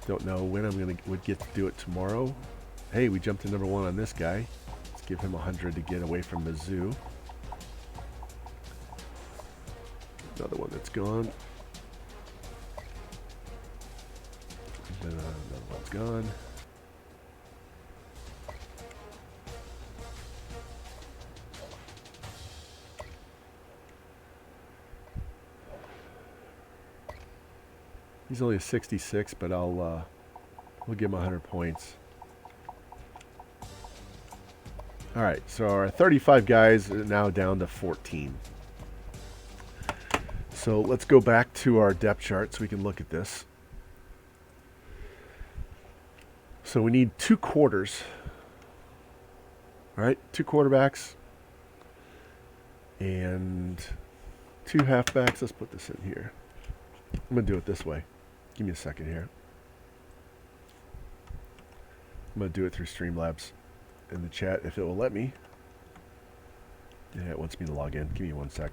Don't know when would get to do it tomorrow. Hey, we jumped to number 1 on this guy. Let's give him 100 to get away from Mizzou. Another one that's gone. And then another one's gone. He's only a 66, but I'll We'll give him 100 points. All right, so our 35 guys are now down to 14. So let's go back to our depth chart so we can look at this. So we need 2 quarters. All right, 2 quarterbacks and 2 halfbacks. Let's put this in here. I'm going to do it this way. Give me a second here. I'm going to do it through Streamlabs in the chat if it will let me. Yeah, it wants me to log in. Give me 1 sec.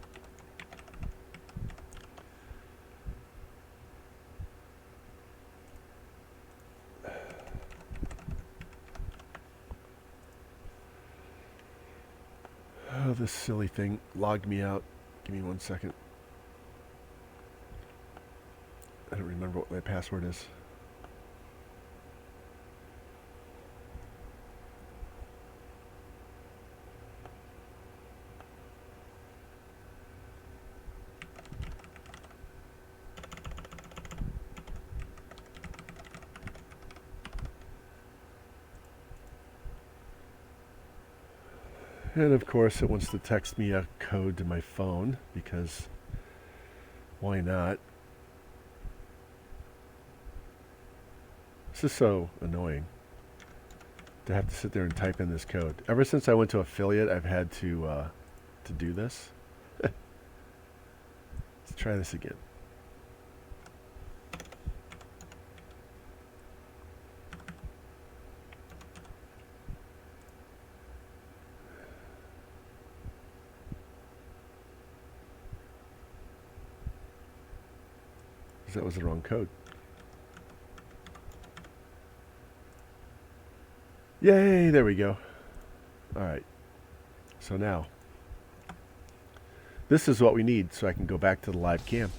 Oh, this silly thing logged me out. Give me 1 second. I don't remember what my password is. And of course it wants to text me a code to my phone because why not? This is so annoying to have to sit there and type in this code. Ever since I went to affiliate, I've had to do this. Let's try this again. That was the wrong code. Yay, there we go. All right. So now, this is what we need so I can go back to the live cam.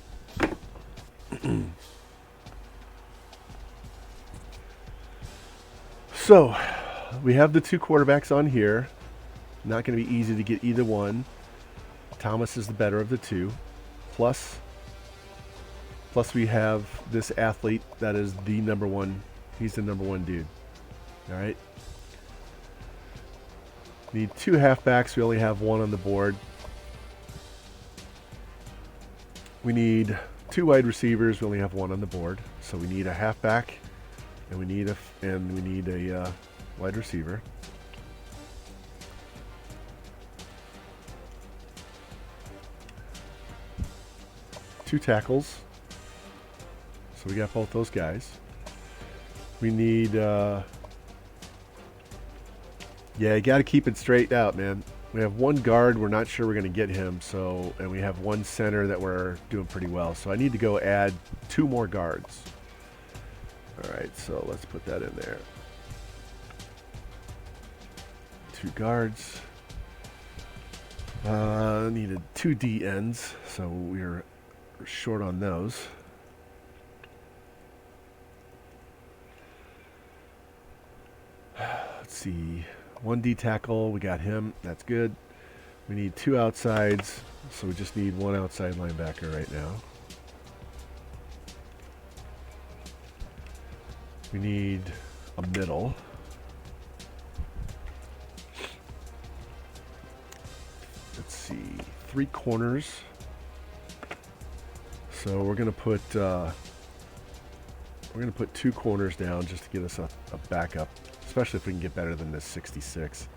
So, we have the 2 quarterbacks on here. Not going to be easy to get either one. Thomas is the better of the 2. Plus we have this athlete that is the number 1. He's the number 1 dude. All right. Need 2 halfbacks. We only have 1 on the board. We need 2 wide receivers. We only have 1 on the board. So we need a halfback, and we need a wide receiver. Two tackles. So we got both those guys. We need, yeah, you got to keep it straight out, man. We have 1 guard. We're not sure we're going to get him. So, and we have 1 center that we're doing pretty well. So I need to go add 2 more guards. All right, so let's put that in there. 2 guards. Needed 2 D ends, so we're short on those. Let's see, 1 D tackle, we got him, that's good. We need 2 outsides, so we just need 1 outside linebacker right now. We need a middle. Let's see, 3 corners. So we're gonna put 2 corners down just to get us a backup. Especially if we can get better than this 66.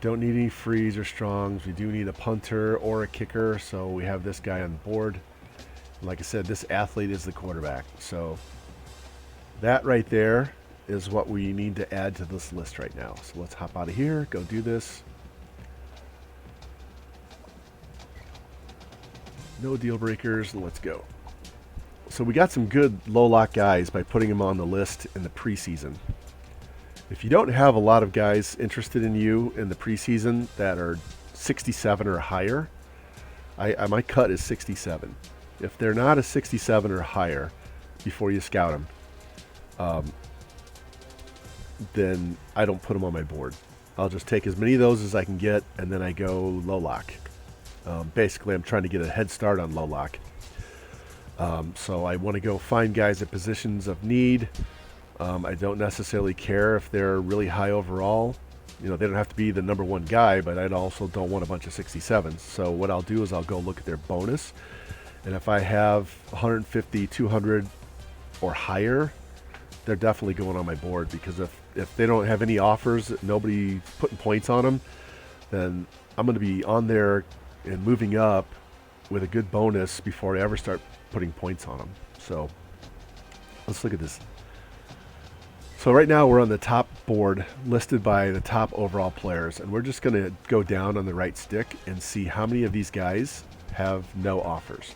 Don't need any frees or strongs. We do need a punter or a kicker, so we have this guy on the board. Like I said, this athlete is the quarterback. So that right there is what we need to add to this list right now. So let's hop out of here, go do this. No deal breakers, let's go. So we got some good low lock guys by putting them on the list in the preseason. If you don't have a lot of guys interested in you in the preseason that are 67 or higher, my cut is 67. If they're not a 67 or higher before you scout them, then I don't put them on my board. I'll just take as many of those as I can get, and then I go low lock. Basically, I'm trying to get a head start on low lock. So I want to go find guys at positions of need I don't necessarily care if they're really high overall. You know, they don't have to be the number one guy, but I also don't want a bunch of 67s. So what I'll do is I'll go look at their bonus. And if I have 150, 200 or higher, they're definitely going on my board, because if they don't have any offers, nobody putting points on them, then I'm going to be on there and moving up with a good bonus before I ever start putting points on them. So let's look at this. So right now we're on the top board listed by the top overall players, and we're just going to go down on the right stick and see how many of these guys have no offers.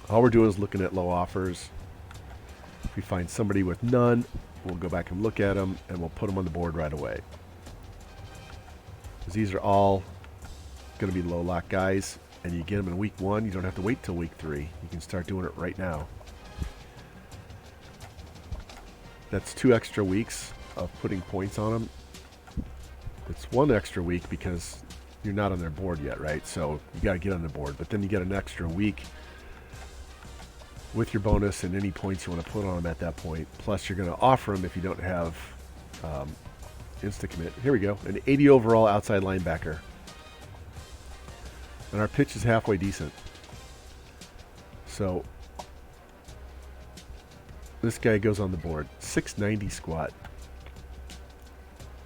All we're doing is looking at low offers. If we find somebody with none, we'll go back and look at them, and we'll put them on the board right away. Because these are all going to be low lock guys, and you get them in week 1. You don't have to wait till week 3. You can start doing it right now. That's 2 extra weeks of putting points on them. It's 1 extra week because you're not on their board yet, right? So you got to get on the board, but then you get an extra week with your bonus and any points you want to put on them at that point. Plus you're going to offer them if you don't have insta-commit. Here we go, an 80 overall outside linebacker. And our pitch is halfway decent. So this guy goes on the board. 690 squat.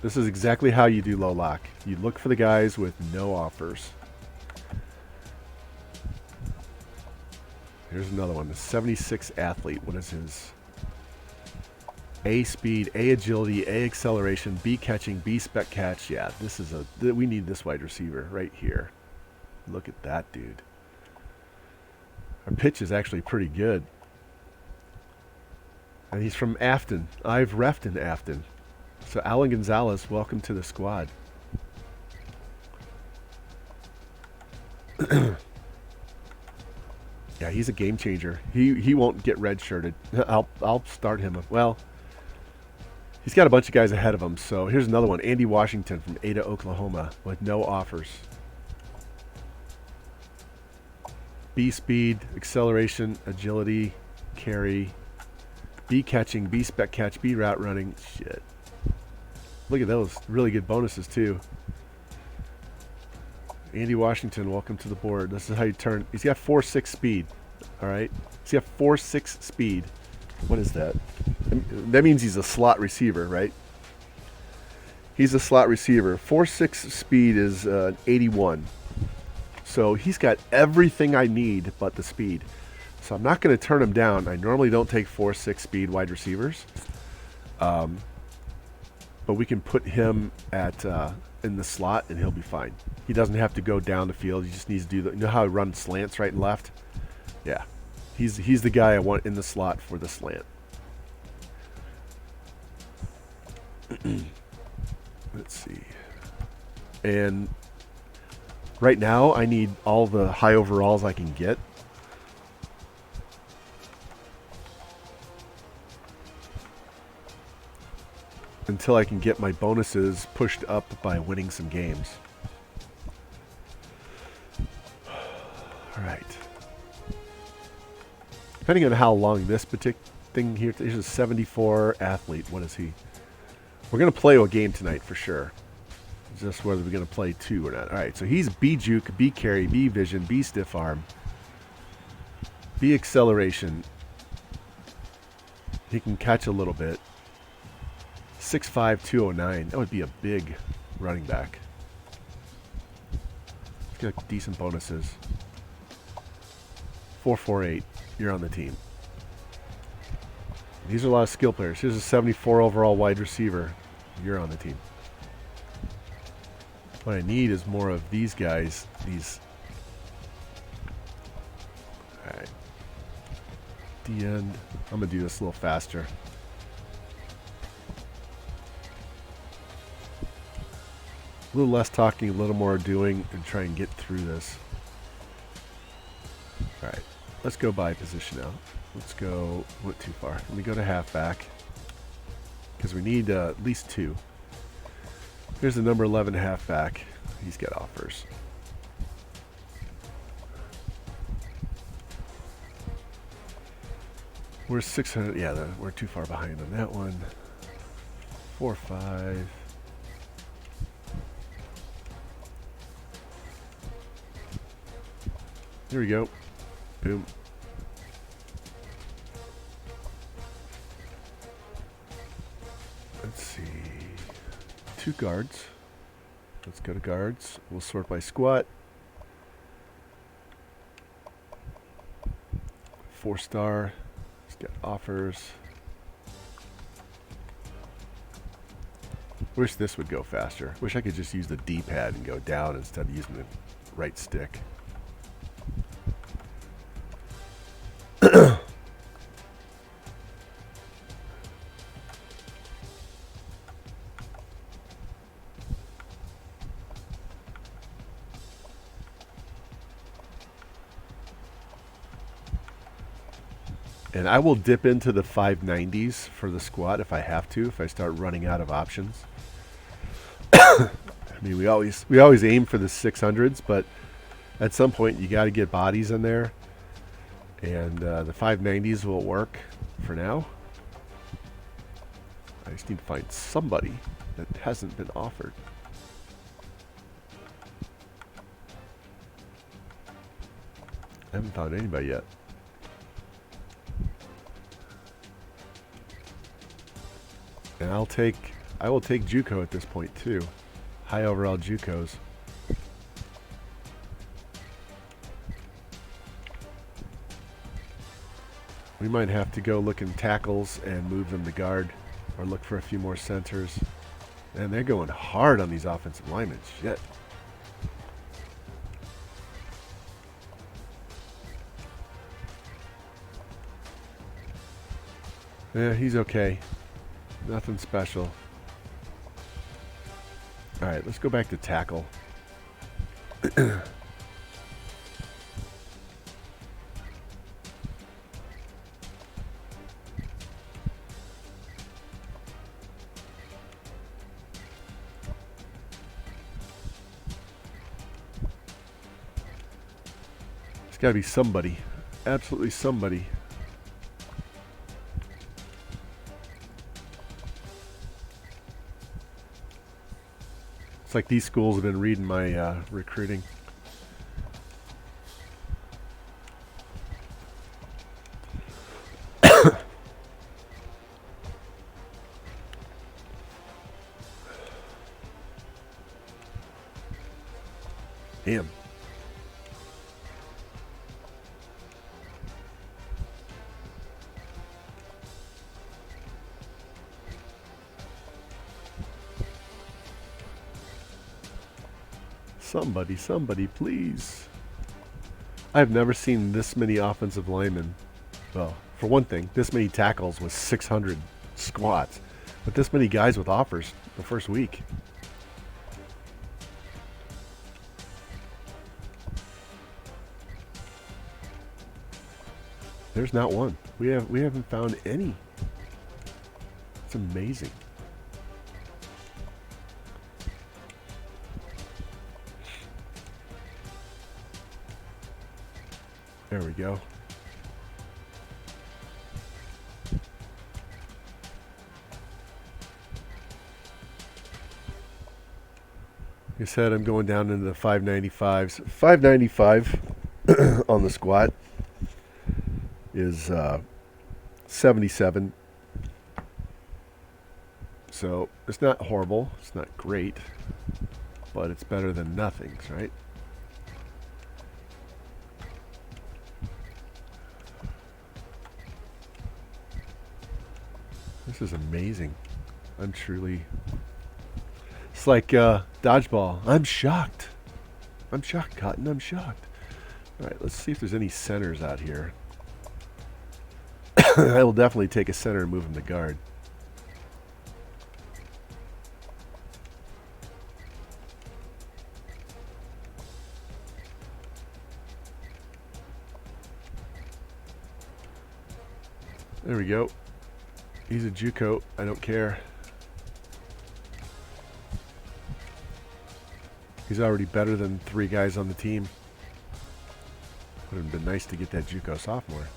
This is exactly how you do low lock. You look for the guys with no offers. Here's another one. The 76 athlete. What is his? A speed, A agility, A acceleration, B catching, B spec catch. Yeah, this is we need this wide receiver right here. Look at that dude. Our pitch is actually pretty good. And he's from Afton. I've refed in Afton. So Alan Gonzalez, welcome to the squad. Yeah, he's a game changer. He won't get red-shirted. I'll start him. Well, he's got a bunch of guys ahead of him. So here's another one. Andy Washington from Ada, Oklahoma, with no offers. B speed, acceleration, agility, carry, B catching, B spec catch, B route running. Shit. Look at those. Really good bonuses too. Andy Washington, welcome to the board. This is how you turn. He's got 4.6 speed. All right. He's got 4.6 speed. What is that? That means he's a slot receiver, right? He's a slot receiver. 4.6 speed is 81. So he's got everything I need but the speed. So I'm not going to turn him down. I normally don't take 4.6 speed wide receivers. But we can put him at in the slot and he'll be fine. He doesn't have to go down the field. He just needs to do you know how he runs slants right and left? Yeah. He's the guy I want in the slot for the slant. Let's see. And right now I need all the high overalls I can get. Until I can get my bonuses pushed up by winning some games. All right. Depending on how long this particular thing here, there's a 74 athlete. What is he? We're going to play a game tonight for sure. It's just whether we're going to play 2 or not. All right, so he's B juke, B carry, B vision, B stiff arm, B acceleration. He can catch a little bit. 6'5", 209. That would be a big running back. He's got decent bonuses. 4.48. You're on the team. These are a lot of skill players. Here's a 74 overall wide receiver. You're on the team. What I need is more of these guys. These. All right. The end. I'm gonna do this a little faster. A little less talking, a little more doing, and try and get through this. All right, let's go by position now. Let's go, went too far. Let me go to halfback, because we need at least 2. Here's the number 11 halfback. He's got offers. We're 600. Yeah, we're too far behind on that one. 4, 5. Here we go. Boom. Let's see. 2 guards. Let's go to guards. We'll sort by squat. 4-star. Let's get offers. Wish this would go faster. Wish I could just use the D-pad and go down instead of using the right stick. And I will dip into the 590s for the squat if I have to, if I start running out of options. I mean, we always aim for the 600s, but at some point you got to get bodies in there. And the 590s will work for now. I just need to find somebody that hasn't been offered. I haven't found anybody yet. And I will take JUCO at this point too. High overall JUCOs. We might have to go look in tackles and move them to guard, or look for a few more centers. And they're going hard on these offensive linemen. Shit. Yeah, he's okay. Nothing special. Alright, let's go back to tackle. There's got to be somebody. Absolutely somebody. It's like these schools have been reading my recruiting. Damn. Somebody, please. I've never seen this many offensive linemen. Well, for one thing, this many tackles with 600 squats. But this many guys with offers the first week. There's not one. We haven't found any. It's amazing. There we go. Like I said, I'm going down into the 595s. 595 on the squat is 77. So it's not horrible. It's not great. But it's better than nothing, right? This is amazing. I'm truly... It's like dodgeball. I'm shocked. I'm shocked, Cotton. I'm shocked. Alright, let's see if there's any centers out here. I will definitely take a center and move him to guard. There we go. He's a JUCO. I don't care. He's already better than 3 guys on the team. Would have been nice to get that JUCO sophomore.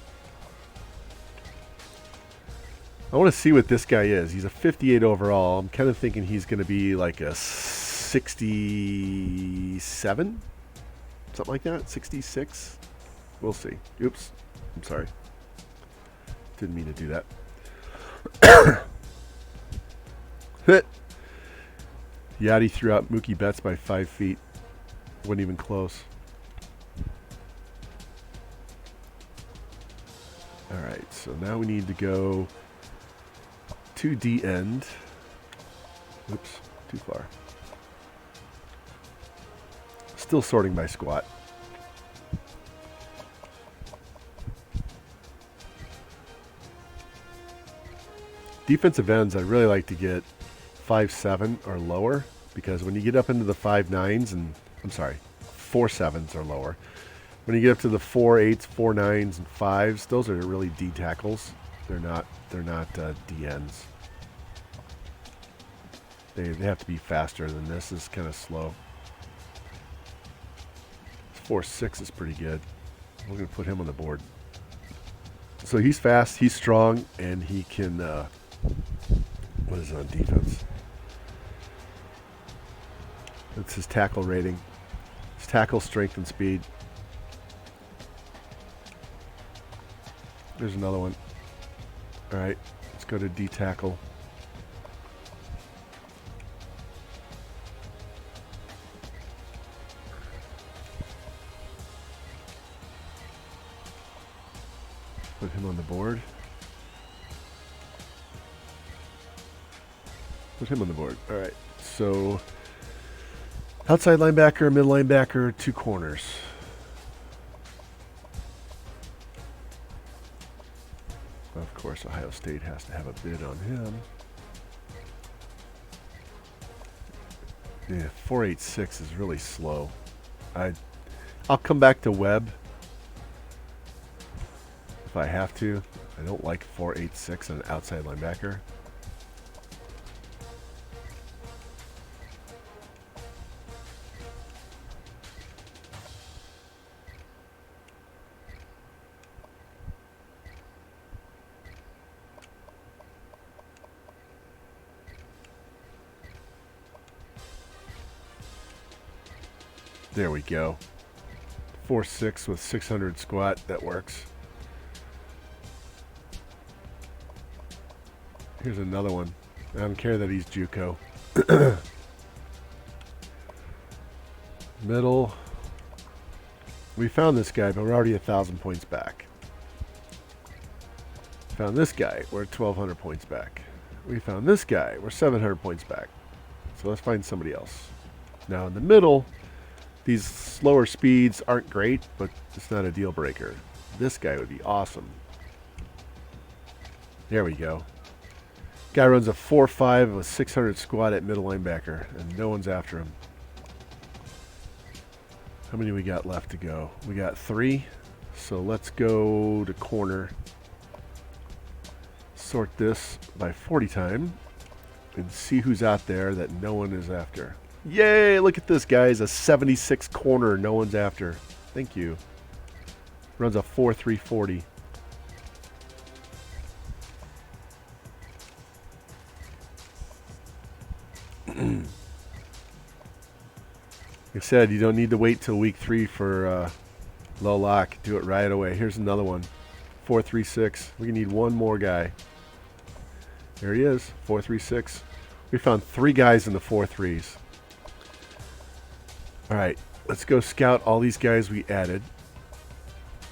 I want to see what this guy is. He's a 58 overall. I'm kind of thinking he's going to be like a 67? Something like that? 66? We'll see. Oops. I'm sorry. Didn't mean to do that. Hit. Yachty threw out Mookie Betts by 5 feet. Wasn't even close. Alright, so now we need to go to D end. Oops, too far. Still sorting by squat. Defensive ends, I really like to get 5'7" or lower, because when you get up into the 5'9s and I'm sorry, 4'7s or lower. When you get up to the 4'8s, 4'9s, and 5s, those are really D tackles. They're not D ends. They have to be faster than this. This is kind of slow. 4'6" is pretty good. We're going to put him on the board. So he's fast, he's strong, and he can... what is it on defense? That's his tackle rating. His tackle strength and speed. There's another one. All right, let's go to D tackle. Put him on the board. Put him on the board. All right, so outside linebacker, mid linebacker, 2 corners. Of course, Ohio State has to have a bid on him. Yeah, 4.86 is really slow. I'll come back to Webb if I have to. I don't like 4.86 on an outside linebacker. There we go. 4'6" with 600 squat. That works. Here's another one. I don't care that he's JUCO. Middle. We found this guy, but we're already 1,000 points back. Found this guy. We're 1,200 points back. We found this guy. We're 700 points back. So let's find somebody else. Now in the middle... These slower speeds aren't great, but it's not a deal breaker. This guy would be awesome. There we go. Guy runs a 4.5 with 600 squat at middle linebacker, and no one's after him. How many we got left to go? We got 3. So let's go to corner. Sort this by 40 time and see who's out there that no one is after. Yay, look at this, guys. A 76 corner no one's after. Thank you. Runs a 4.340. Like I said, you don't need to wait till week 3 for low lock. Do it right away. Here's another one. 4.36. We need one more guy. There he is. 4.36. We found 3 guys in the 4.3s. All right, let's go scout all these guys we added.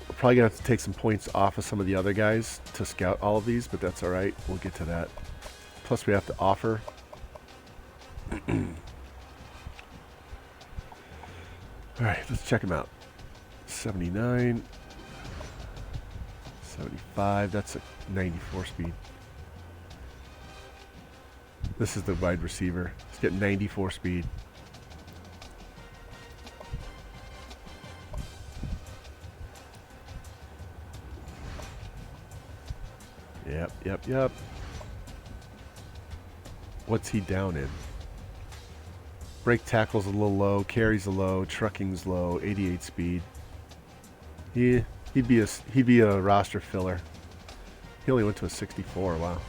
We're probably going to have to take some points off of some of the other guys to scout all of these, but that's all right. We'll get to that. Plus, we have to offer. All right, let's check them out. 79. 75. That's a 94 speed. This is the wide receiver. Let's get 94 speed. Yep. What's he down in? Break tackle's a little low, carries a low, trucking's low, 88 speed. He'd be a roster filler. He only went to a 64. Wow.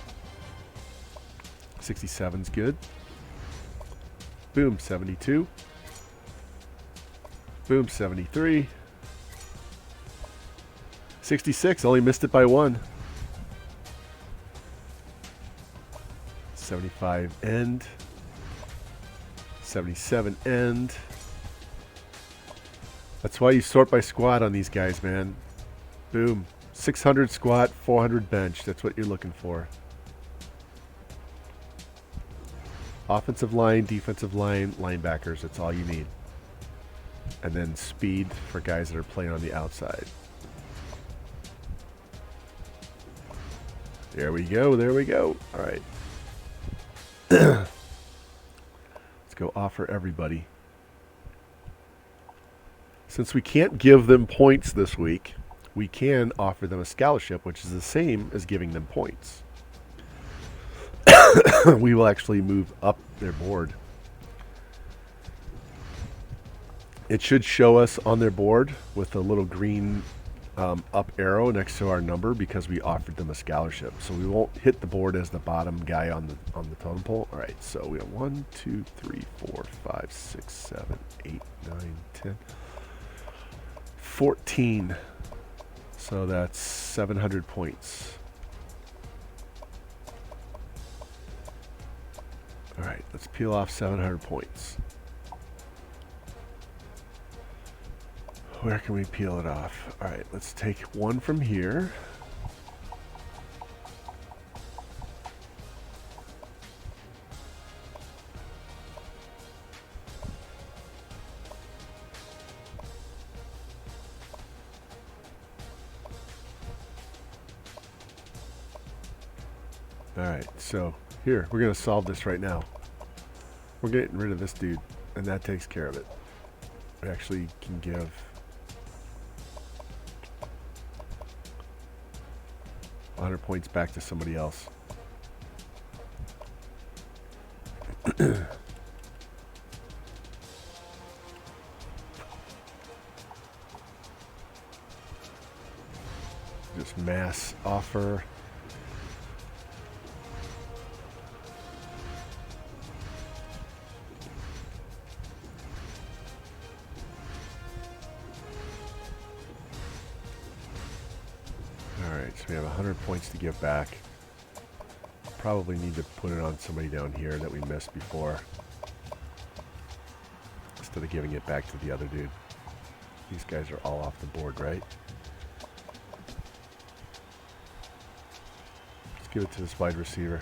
67's good. Boom, 72. Boom, 73. 66, only missed it by 1. 75 end. 77 end. That's why you sort by squat on these guys, man. Boom. 600 squat, 400 bench. That's what you're looking for. Offensive line, defensive line, linebackers. That's all you need. And then speed for guys that are playing on the outside. There we go. There we go. All right. Let's go offer everybody. Since we can't give them points this week, we can offer them a scholarship, which is the same as giving them points. We will actually move up their board. It should show us on their board with a little green up arrow next to our number because we offered them a scholarship. So we won't hit the board as the bottom guy on the totem pole. All right, so we have 1, 2, 3, 4, 5, 6, 7, 8, 9, 10, 14. So that's 700 points. All right, let's peel off 700 points. Where can we peel it off? All right, let's take one from here. All right, so here, we're going to solve this right now. We're getting rid of this dude, and that takes care of it. We actually can give $100 points back to somebody else. Just mass offer. Alright, so we have 100 points to give back. Probably need to put it on somebody down here that we missed before, instead of giving it back to the other dude. These guys are all off the board, right? Let's give it to this wide receiver.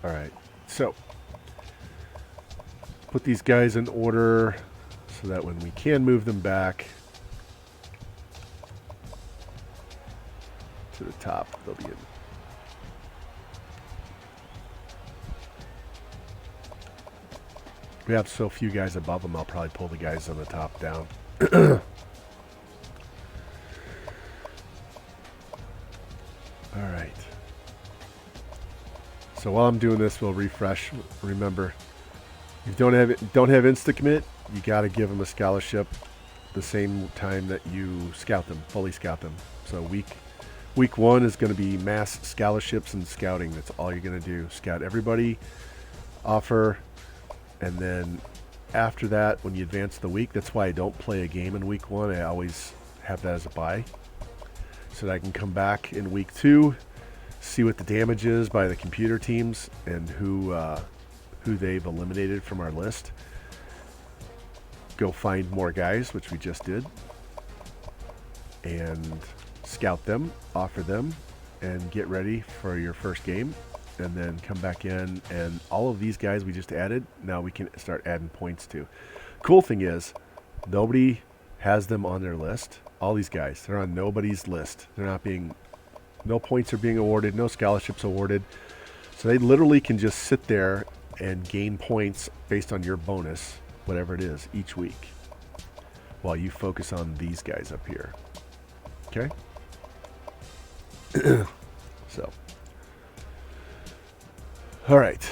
Alright, so put these guys in order so that when we can move them back to the top, they'll be in. We have so few guys above them, I'll probably pull the guys on the top down. Alright. So while I'm doing this, we'll refresh. Remember, if you don't have insta-commit, you got to give them a scholarship the same time that you scout them, fully scout them. So week 1 is going to be mass scholarships and scouting. That's all you're going to do. Scout everybody, offer, and then after that, when you advance the week, that's why I don't play a game in week 1. I always have that as a bye, so that I can come back in week 2, see what the damage is by the computer teams and who they've eliminated from our list. Go find more guys, which we just did, and scout them, offer them, and get ready for your first game. And then come back in, and all of these guys we just added, now we can start adding points to. Cool thing is, nobody has them on their list. All these guys, they're on nobody's list. They're not being, no points are being awarded, no scholarships awarded. So they literally can just sit there and gain points based on your bonus, whatever it is, each week, while you focus on these guys up here. Okay? So. All right,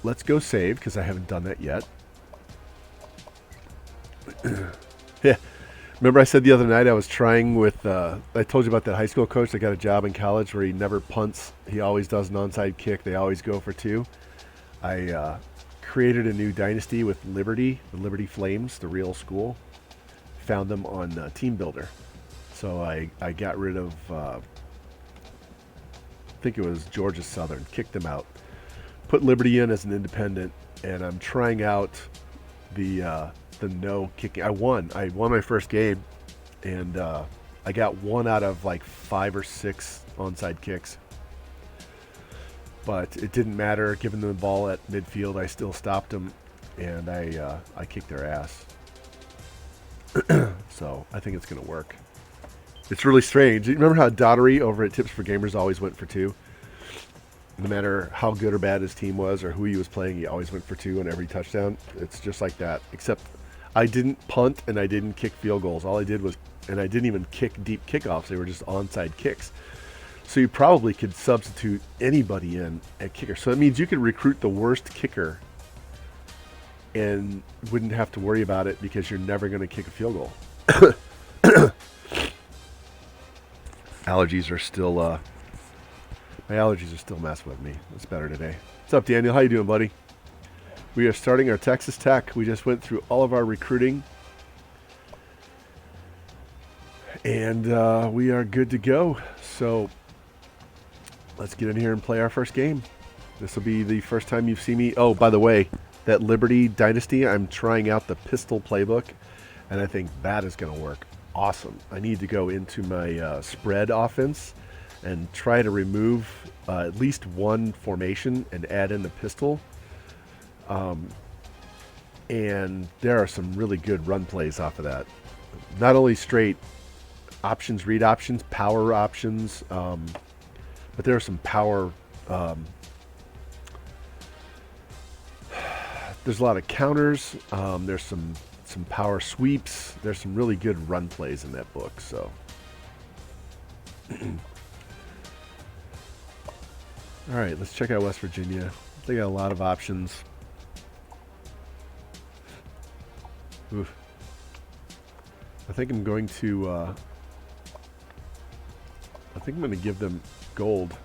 let's go save, because I haven't done that yet. Yeah, remember I said the other night I was trying with, I told you about that high school coach that got a job in college where he never punts. He always does an onside kick. They always go for 2. I created a new dynasty with Liberty, the Liberty Flames, the real school. Found them on Team Builder. So I got rid of, I think it was Georgia Southern, kicked them out. Put Liberty in as an independent, and I'm trying out the no kicking. I won my first game, and I got 1 out of like 5 or 6 onside kicks. But it didn't matter. Given the ball at midfield, I still stopped them, and I kicked their ass. So I think it's going to work. It's really strange. You remember how Daughtery over at Tips for Gamers always went for 2? No matter how good or bad his team was or who he was playing, he always went for 2 on every touchdown. It's just like that, except I didn't punt and I didn't kick field goals. All I did was, and I didn't even kick deep kickoffs. They were just onside kicks. So you probably could substitute anybody in at kicker. So that means you could recruit the worst kicker and wouldn't have to worry about it because you're never going to kick a field goal. Allergies are still, my allergies are still messing with me. It's better today. What's up, Daniel? How you doing, buddy? We are starting our Texas Tech. We just went through all of our recruiting. And we are good to go. So let's get in here and play our first game. This will be the first time you've seen me. Oh, by the way, that Liberty Dynasty, I'm trying out the pistol playbook, and I think that is going to work awesome. I need to go into my spread offense and try to remove at least one formation and add in the pistol. And there are some really good run plays off of that. Not only straight options, read options, power options, but there are some power. There's a lot of counters. There's some power sweeps. There's some really good run plays in that book. So, all right, let's check out West Virginia. They got a lot of options. Oof. I think I'm going to. I think I'm going to give them gold.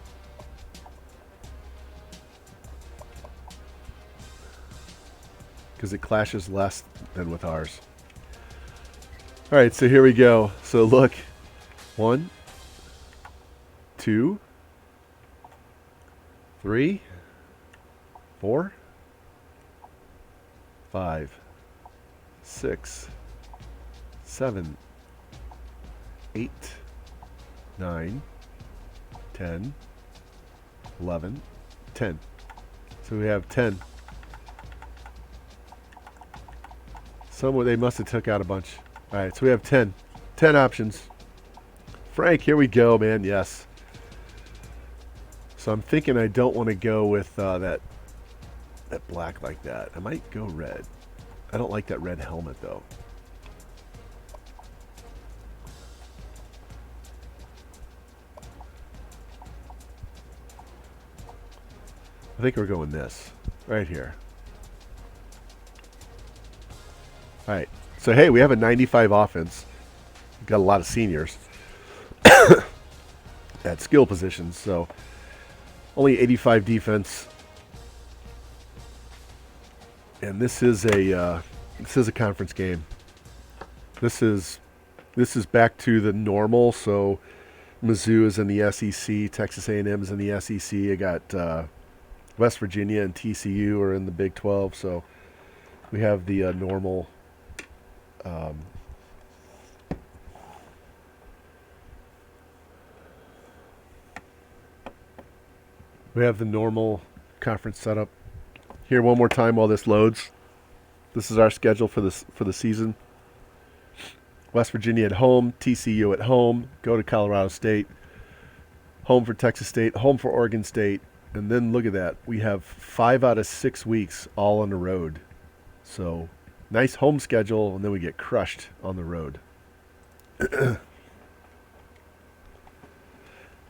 Because it clashes less than with ours. All right, so here we go. So look, 1, 2, 3, 4, 5, 6, 7, 8, 9, 10, 11, 10. So we have 10. They must have took out a bunch. All right, so we have 10 options. Frank, here we go, man. Yes. So I'm thinking I don't want to go with that black like that. I might go red. I don't like that red helmet, though. I think we're going this right here. All right, so hey, we have a 95 offense. We've got a lot of seniors at skill positions, so only 85 defense. And this is a conference game. This is back to the normal. So Mizzou is in the SEC, Texas A&M is in the SEC. I got West Virginia and TCU are in the Big 12. So we have the normal. We have the normal conference setup. Here one more time while this loads. This is our schedule for the season. West Virginia at home, TCU at home, go to Colorado State, home for Texas State, home for Oregon State, and then look at that. We have 5 out of 6 weeks all on the road. So nice home schedule, and then we get crushed on the road.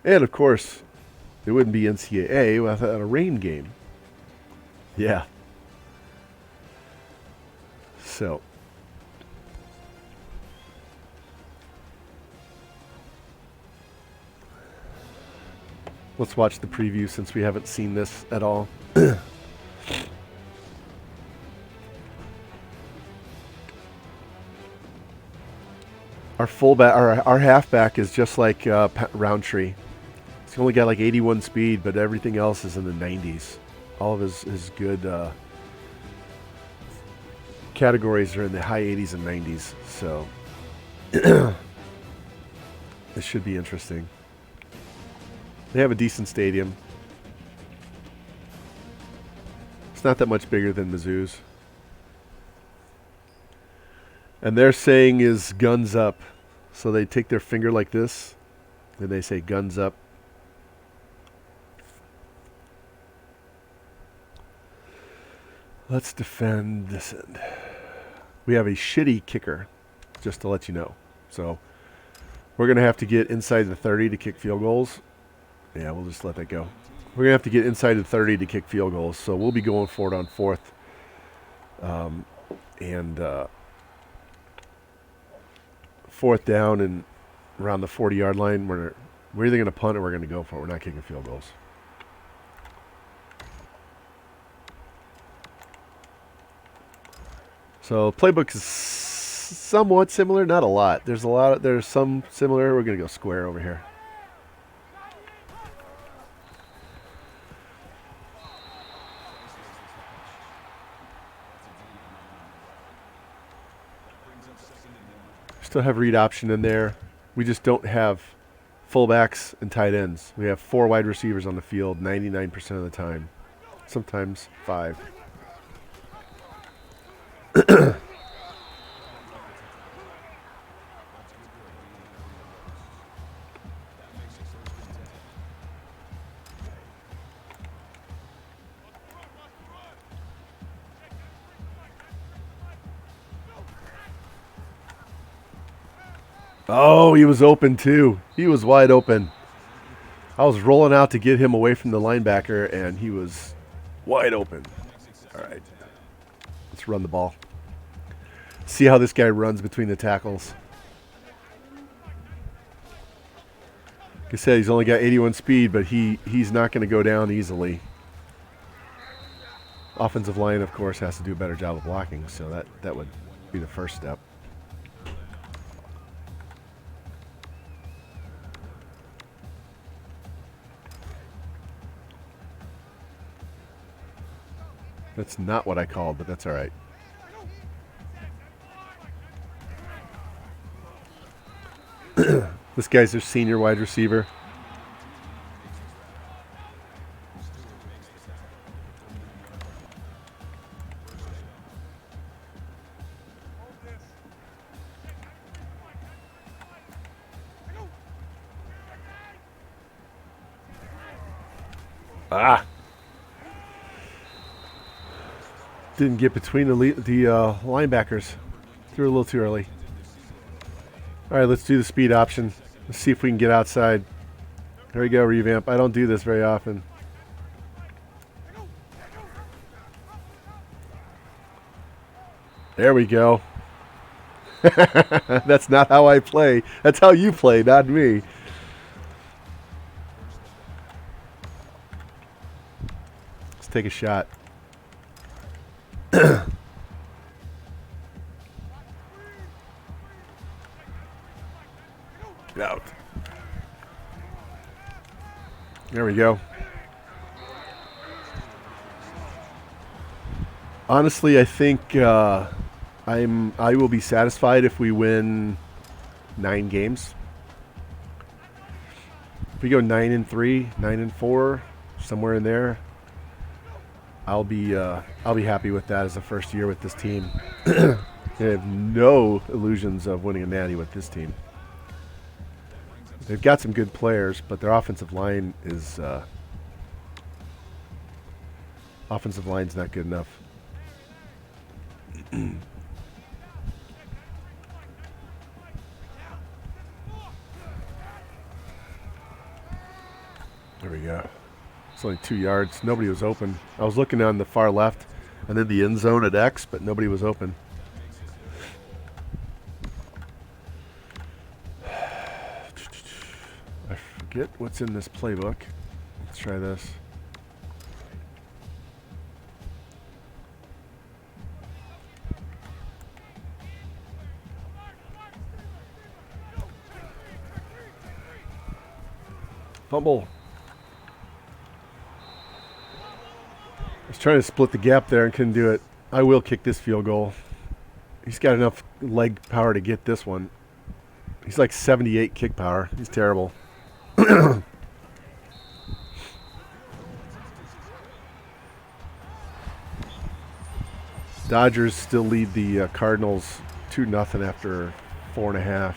And, of course, it wouldn't be NCAA without a rain game. Yeah. So. Let's watch the preview since we haven't seen this at all. Our fullback, our halfback is just like Roundtree. He's only got like 81 speed, but everything else is in the 90s. All of his good categories are in the high 80s and 90s. So this should be interesting. They have a decent stadium. It's not that much bigger than Mizzou's. And their saying is guns up. So they take their finger like this, and they say guns up. Let's defend this end. We have a shitty kicker, just to let you know. So we're going to have to get inside the 30 to kick field goals. Yeah, we'll just let that go. We're going to have to get inside the 30 to kick field goals. So we'll be going for it on fourth. Fourth down and around the 40-yard line. We're either going to punt or we're going to go for it. We're not kicking field goals. So playbook is somewhat similar, not a lot. There's some similar. We're going to go square over here. Still have read option in there. We just don't have fullbacks and tight ends. We have 4 wide receivers on the field 99% of the time. Sometimes 5. Oh, he was open too. He was wide open. I was rolling out to get him away from the linebacker, and he was wide open. All right. Let's run the ball. See how this guy runs between the tackles. Like I said, he's only got 81 speed, but he's not going to go down easily. Offensive line, of course, has to do a better job of blocking, so that would be the first step. That's not what I called, but that's all right. This guy's their senior wide receiver. Ah! Didn't get between the linebackers. Threw a little too early. All right, let's do the speed option. Let's see if we can get outside. There we go, Revamp. I don't do this very often. There we go. That's not how I play. That's how you play, not me. Let's take a shot. Out. There we go. Honestly, I think I will be satisfied if we win 9 games. If we go 9-3, 9-4, somewhere in there, I'll be happy with that as the first year with this team. I have no illusions of winning a natty with this team. They've got some good players, but their offensive line is line's not good enough. There we go. It's only 2 yards. Nobody was open. I was looking on the far left and then the end zone at X, but nobody was open. I forget what's in this playbook. Let's try this. Fumble. I was trying to split the gap there and couldn't do it. I will kick this field goal. He's got enough leg power to get this one. He's like 78 kick power. He's terrible. Dodgers still lead the Cardinals 2-0 after 4.5.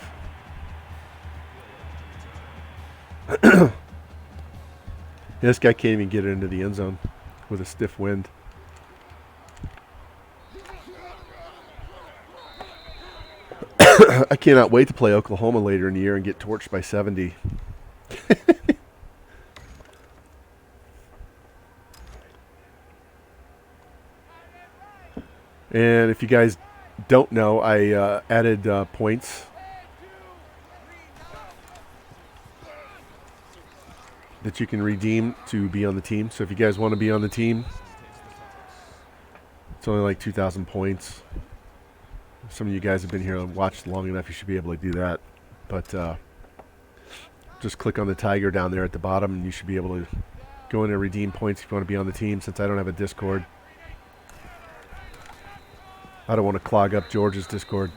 This guy can't even get it into the end zone with a stiff wind. I cannot wait to play Oklahoma later in the year and get torched by 70. And if you guys don't know, I added points that you can redeem to be on the team. So if you guys want to be on the team, it's only like 2,000 points. Some of you guys have been here and watched long enough, you should be able to do that. But just click on the tiger down there at the bottom, and you should be able to go in and redeem points if you want to be on the team, since I don't have a Discord. I don't want to clog up George's Discord.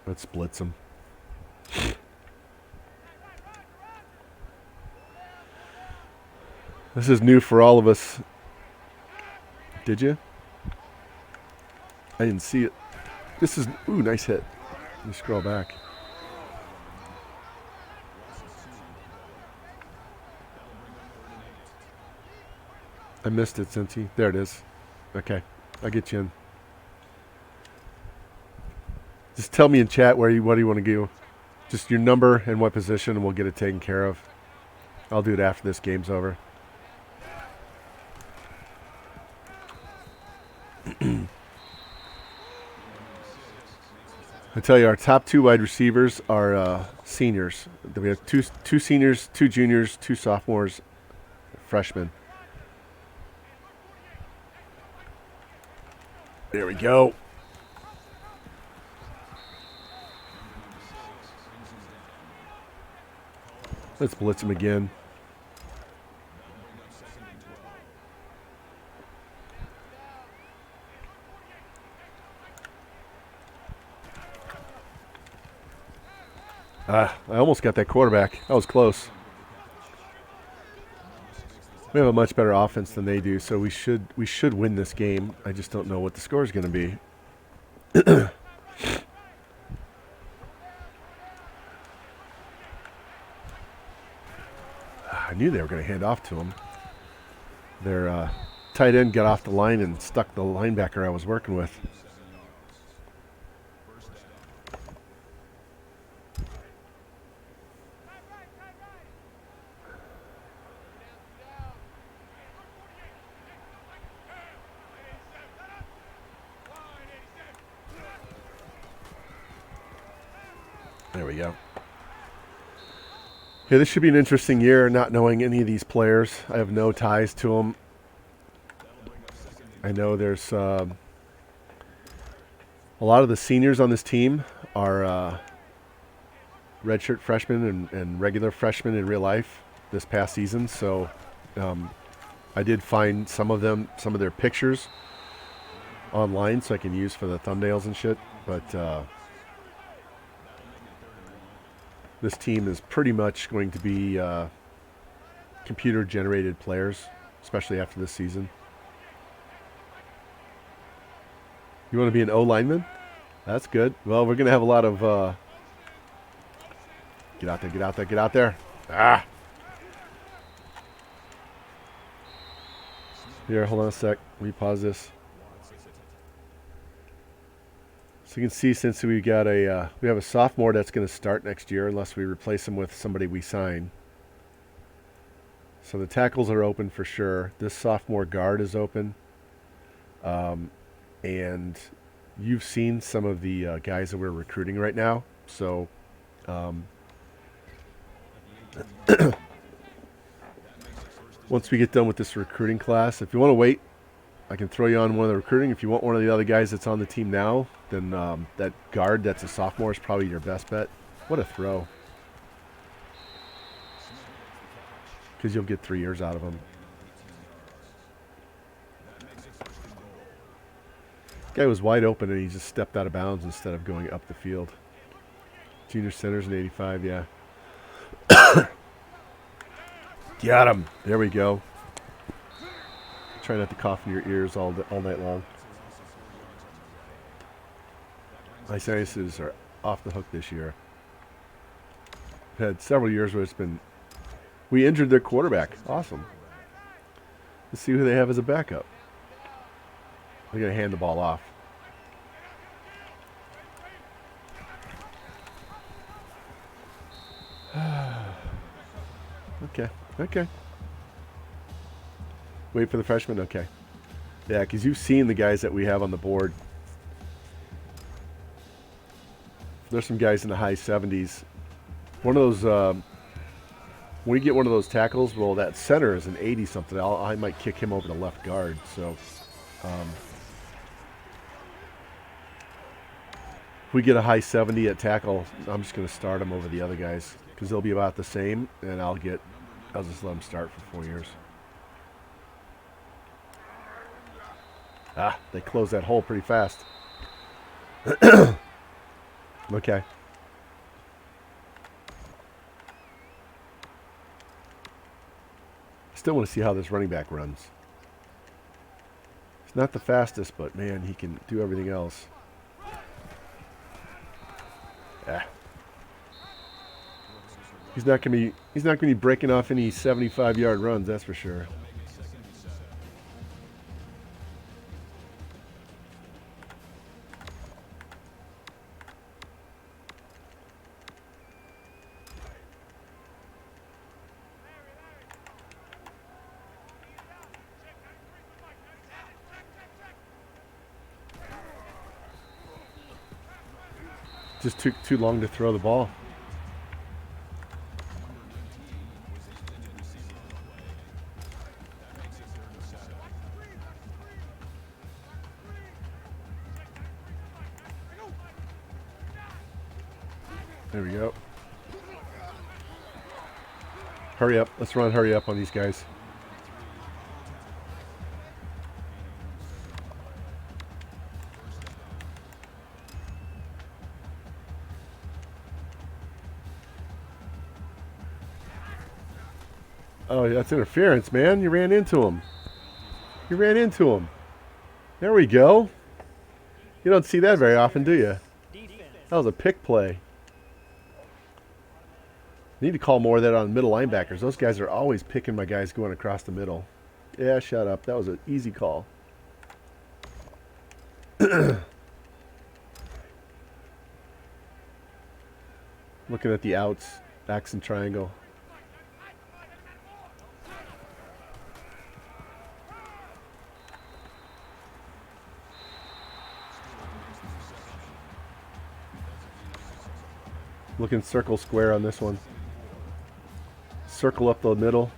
Let's blitz him. This is new for all of us. Did you? I didn't see it. This is... Ooh, nice hit. Let me scroll back. I missed it, Cincy. There it is. Okay. I'll get you in. Just tell me in chat what do you want to do. Just your number and what position, and we'll get it taken care of. I'll do it after this game's over. I tell you, our top 2 wide receivers are seniors. We have two seniors, 2 juniors, 2 sophomores, freshmen. There we go. Let's blitz him again. I almost got that quarterback. That was close. We have a much better offense than they do, so we should win this game. I just don't know what the score is going to be. I knew they were going to hand off to him. Their tight end got off the line and stuck the linebacker I was working with. There we go. Yeah, this should be an interesting year, not knowing any of these players. I have no ties to them. I know there's a lot of the seniors on this team are redshirt freshmen and regular freshmen in real life this past season. So I did find some of their pictures online so I can use for the thumbnails and shit. But this team is pretty much going to be computer-generated players, especially after this season. You want to be an O-lineman? That's good. Well, we're going to have a lot of... Get out there, get out there, get out there. Ah! Here, hold on a sec. Let me pause this. So you can see, since we got we have a sophomore that's going to start next year unless we replace him with somebody we sign. So the tackles are open for sure. This sophomore guard is open. And you've seen some of the guys that we're recruiting right now. So once we get done with this recruiting class, if you want to wait I can throw you on one of the recruiting. If you want one of the other guys that's on the team now, then that guard that's a sophomore is probably your best bet. What a throw. Because you'll get 3 years out of him. Guy was wide open and he just stepped out of bounds instead of going up the field. Junior center's an 85, yeah. Got him. There we go. Try not to cough in your ears all night long. My sinuses are off the hook this year. I've had several years where it's been... We injured their quarterback. Awesome. Let's see who they have as a backup. They're going to hand the ball off. Okay. Wait for the freshman? Okay. Yeah, because you've seen the guys that we have on the board. There's some guys in the high 70s. One of those... when you get one of those tackles, well, that center is an 80-something. I might kick him over to left guard. So, if we get a high 70 at tackle, I'm just going to start him over the other guys because they'll be about the same, and I'll just let them start for 4 years. They close that hole pretty fast. Okay. Still want to see how this running back runs. He's not the fastest, but man, he can do everything else. He's not going to be breaking off any 75-yard runs, that's for sure. Just took too long to throw the ball. There we go. Hurry up. Let's run hurry up on these guys. Oh, that's interference, man. You ran into him. There we go. You don't see that very often, do you? That was a pick play. Need to call more of that on middle linebackers. Those guys are always picking my guys going across the middle. Yeah, shut up. That was an easy call. Looking at the outs, accent triangle. Looking circle square on this one. Circle up the middle.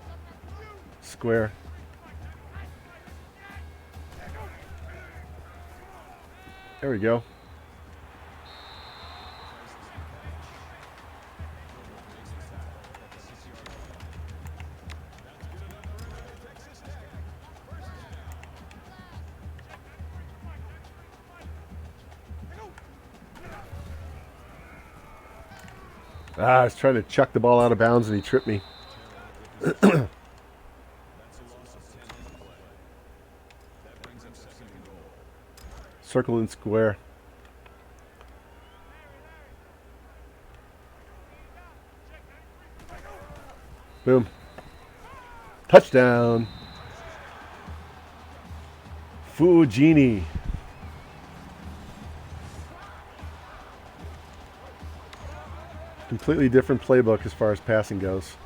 Square. There we go. I was trying to chuck the ball out of bounds and he tripped me. Circle and square. Boom. Touchdown. Fujini. Completely different playbook as far as passing goes.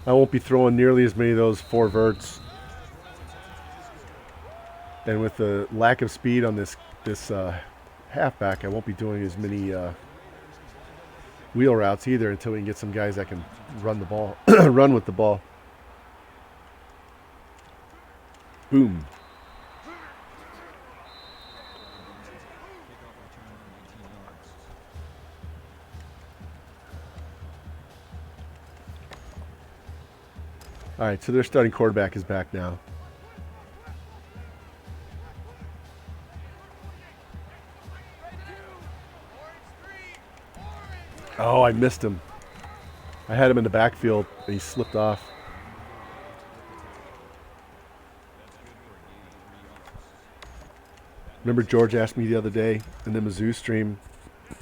I won't be throwing nearly as many of those 4 verts. And with the lack of speed on this halfback, I won't be doing as many wheel routes either until we can get some guys that can run the ball, run with the ball. Boom. All right, so their starting quarterback is back now. Oh, I missed him. I had him in the backfield, and he slipped off. Remember George asked me the other day in the Mizzou stream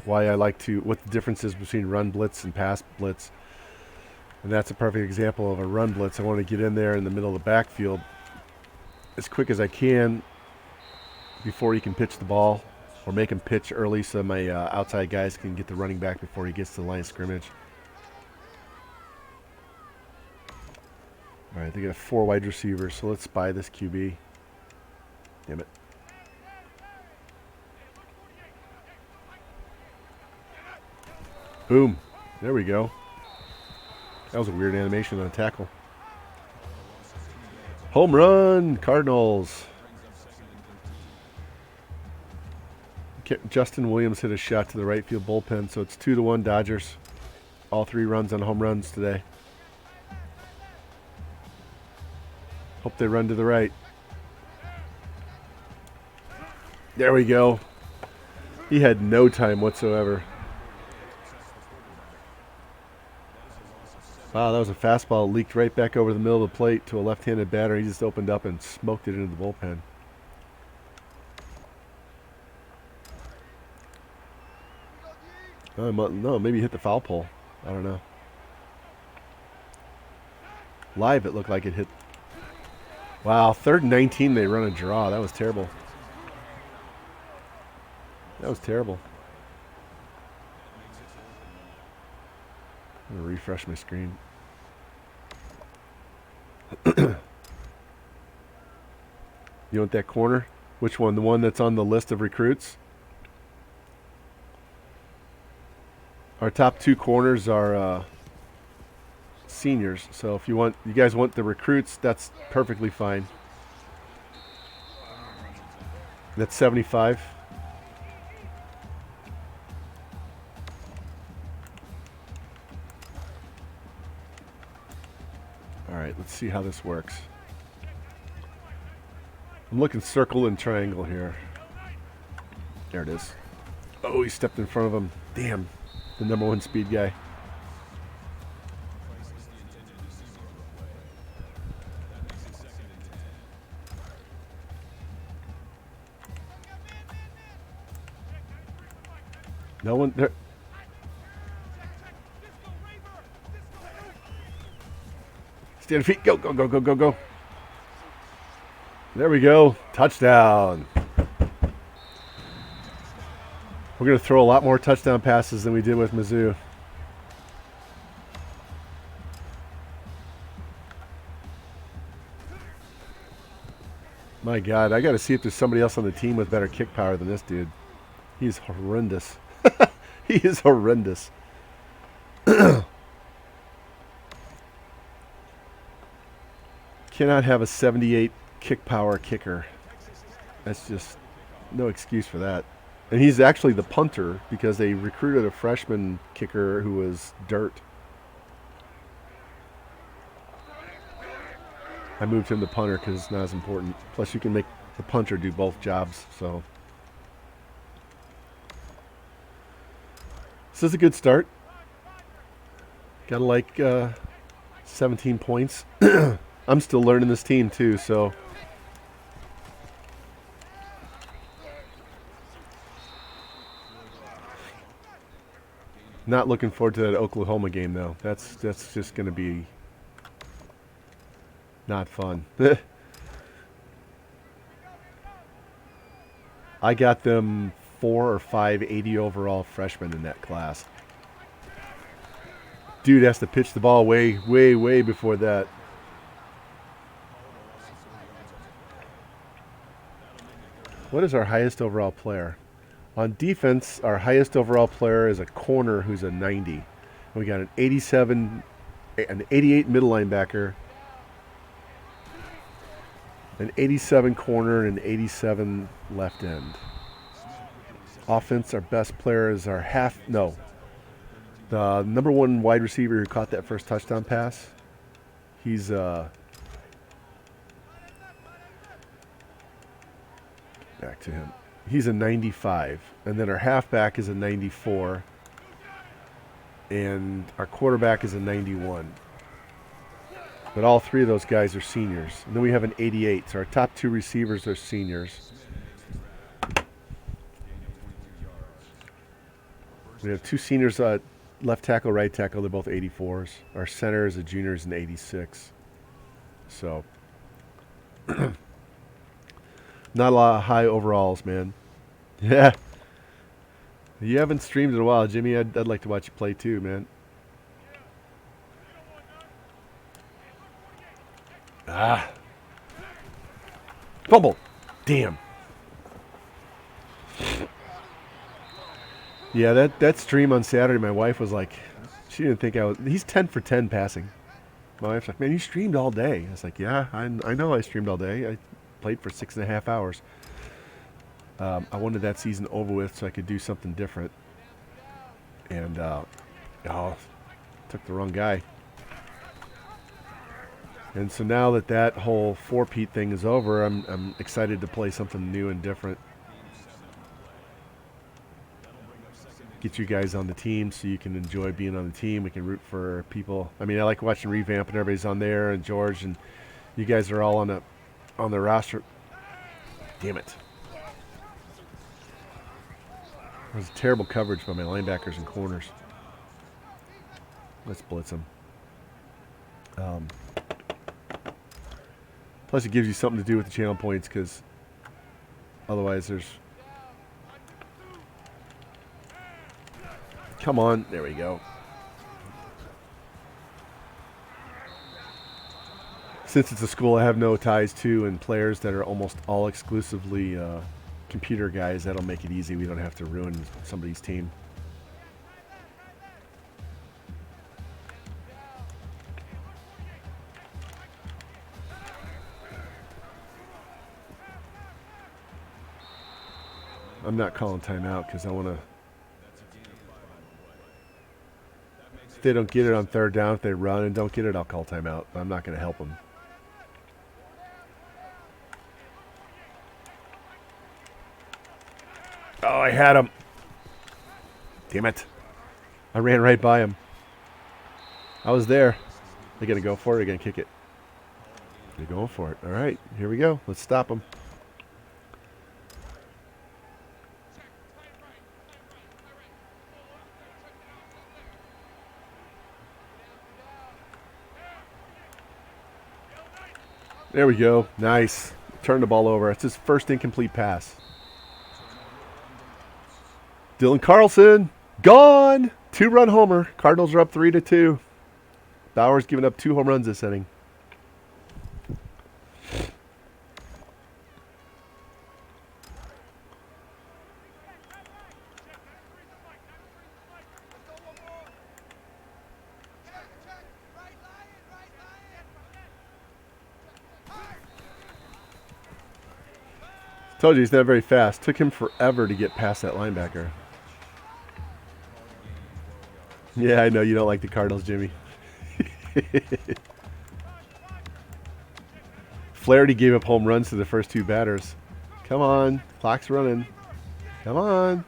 what the difference is between run blitz and pass blitz. And that's a perfect example of a run blitz. I want to get in there in the middle of the backfield as quick as I can before he can pitch the ball, or make him pitch early so my outside guys can get the running back before he gets to the line of scrimmage. All right, they got 4 wide receivers, so let's spy this QB. Damn it. Boom. There we go. That was a weird animation on a tackle. Home run, Cardinals. Justin Williams hit a shot to the right field bullpen, so it's 2-1 Dodgers. All 3 runs on home runs today. Hope they run to the right. There we go. He had no time whatsoever. Wow, that was a fastball. Leaked right back over the middle of the plate to a left-handed batter. He just opened up and smoked it into the bullpen. No, maybe he hit the foul pole. I don't know. Live, it looked like it hit. Wow, 3rd and 19, they run a draw. That was terrible. That was terrible. I'm going to refresh my screen. You want that corner? Which one? The one that's on the list of recruits? Our top 2 corners are seniors. So if you guys want the recruits, that's perfectly fine. That's 75. All right, let's see how this works. I'm looking circle and triangle here. There it is. Oh, he stepped in front of him. Damn, the #1 speed guy. No one there. Stand feet. Go, go, go, go, go, go. There we go. Touchdown. We're going to throw a lot more touchdown passes than we did with Mizzou. My God, I got to see if there's somebody else on the team with better kick power than this dude. He's horrendous. He is horrendous. Cannot have a 78 kick power kicker. That's just no excuse for that. And he's actually the punter because they recruited a freshman kicker who was dirt. I moved him to punter because it's not as important. Plus, you can make the punter do both jobs. So this is a good start. Gotta like 17 points. I'm still learning this team too, so not looking forward to that Oklahoma game though. That's just going to be not fun. I got them 4 or 5 80 overall freshmen in that class. Dude has to pitch the ball way, way, way before that. What is our highest overall player? On defense, our highest overall player is a corner who's a 90. We got an 87, an 88 middle linebacker, An 87 corner and an 87 left end. Offense, our best player is our the number one wide receiver who caught that first touchdown pass. He's back to him. He's a 95, and then our halfback is a 94, and our quarterback is a 91. But all three of those guys are seniors. And then we have an 88, so our top two receivers are seniors. We have two seniors, left tackle, right tackle. They're both 84s. Our center is a junior, is an 86. So, not a lot of high overalls, man. Yeah. You haven't streamed in a while, Jimmy. I'd like to watch you play too, man. Ah. Fumble. Damn. Yeah, that stream on Saturday, my wife was like, she didn't think I was. He's 10 for 10 passing. My wife's like, man, you streamed all day. I was like, yeah, I know I streamed all day. I played for 6.5 hours. I wanted that season over with so I could do something different. And, took the wrong guy. And so now that whole four-peat thing is over, I'm excited to play something new and different. Get you guys on the team so you can enjoy being on the team. We can root for people. I mean, I like watching Revamped and everybody's on there, and George, and you guys are all on the roster. Damn it. It was terrible coverage by my linebackers and corners. Let's blitz them. Plus, it gives you something to do with the channel points, because otherwise there's... Come on. There we go. Since it's a school I have no ties to and players that are almost all exclusively computer guys, that'll make it easy. We don't have to ruin somebody's team. I'm not calling timeout because I want to... If they don't get it on third down, if they run and don't get it, I'll call timeout. I'm not going to help them. Oh, I had him. Damn it. I ran right by him. I was there. They're going to go for it. They're going to kick it. They're going for it. All right, here we go. Let's stop them. There we go. Nice. Turn the ball over. It's his first incomplete pass. Dylan Carlson. Gone. 2-run homer. Cardinals are up 3-2. Bauer's giving up 2 home runs this inning. Told you he's not very fast. Took him forever to get past that linebacker. Yeah, I know you don't like the Cardinals, Jimmy. Flaherty gave up home runs to the first 2 batters. Come on. Clock's running. Come on.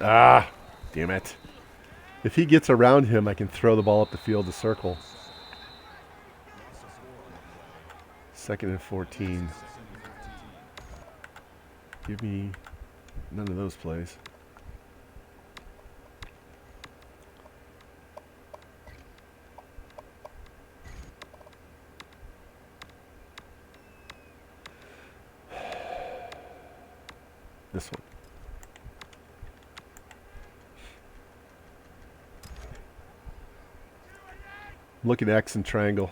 Ah, damn it. If he gets around him, I can throw the ball up the field to circle. 2nd and 14. Give me none of those plays. This one. Look at X and triangle.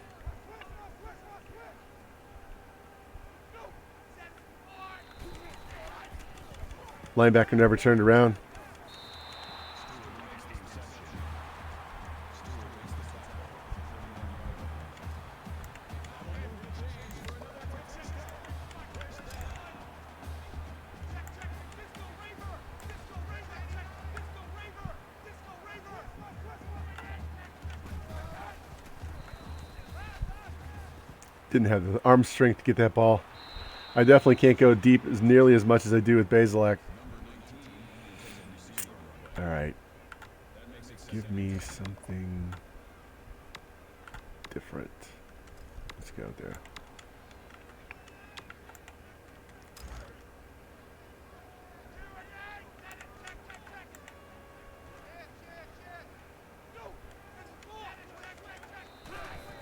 Linebacker never turned around. Didn't have the arm strength to get that ball. I definitely can't go deep as nearly as much as I do with Basilak. All right. Give me something different. Let's go there.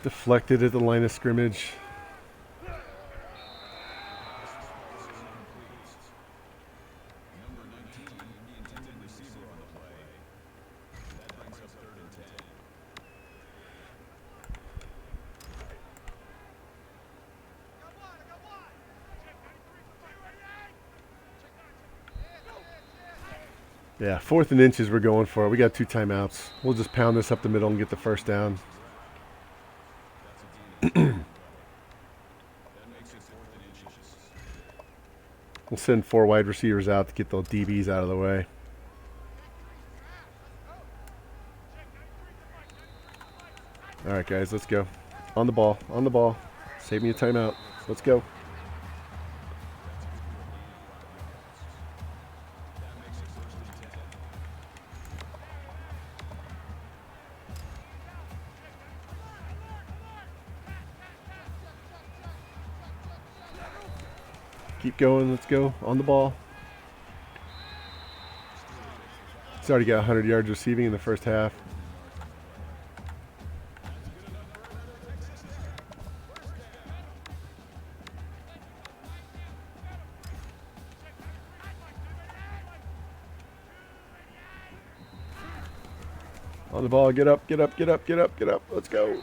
Deflected at the line of scrimmage. Yeah, 4th and inches we're going for. We got 2 timeouts. We'll just pound this up the middle and get the first down. We'll send 4 wide receivers out to get those DBs out of the way. All right, guys, let's go. On the ball, on the ball. Save me a timeout. Let's go. Keep going. Let's go. On the ball. He's already got 100 yards receiving in the first half. On the ball. Get up, get up, get up, get up, get up. Let's go.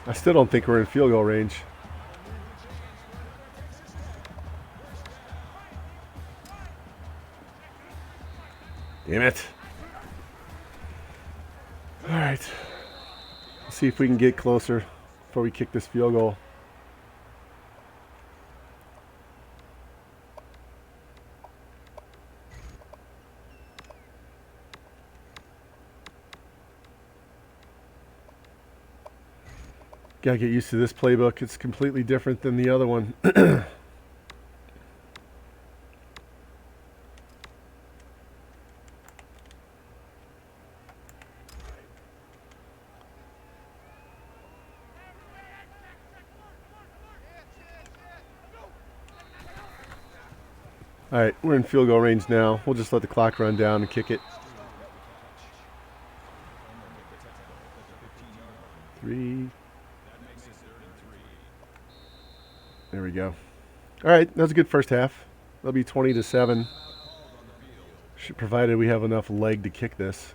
I still don't think we're in field goal range. Damn it. All right. Let's see if we can get closer before we kick this field goal. Gotta get used to this playbook. It's completely different than the other one. All right, we're in field goal range now. We'll just let the clock run down and kick it. 3. There we go. All right, that was a good first half. That'll be 20-7. Provided we have enough leg to kick this.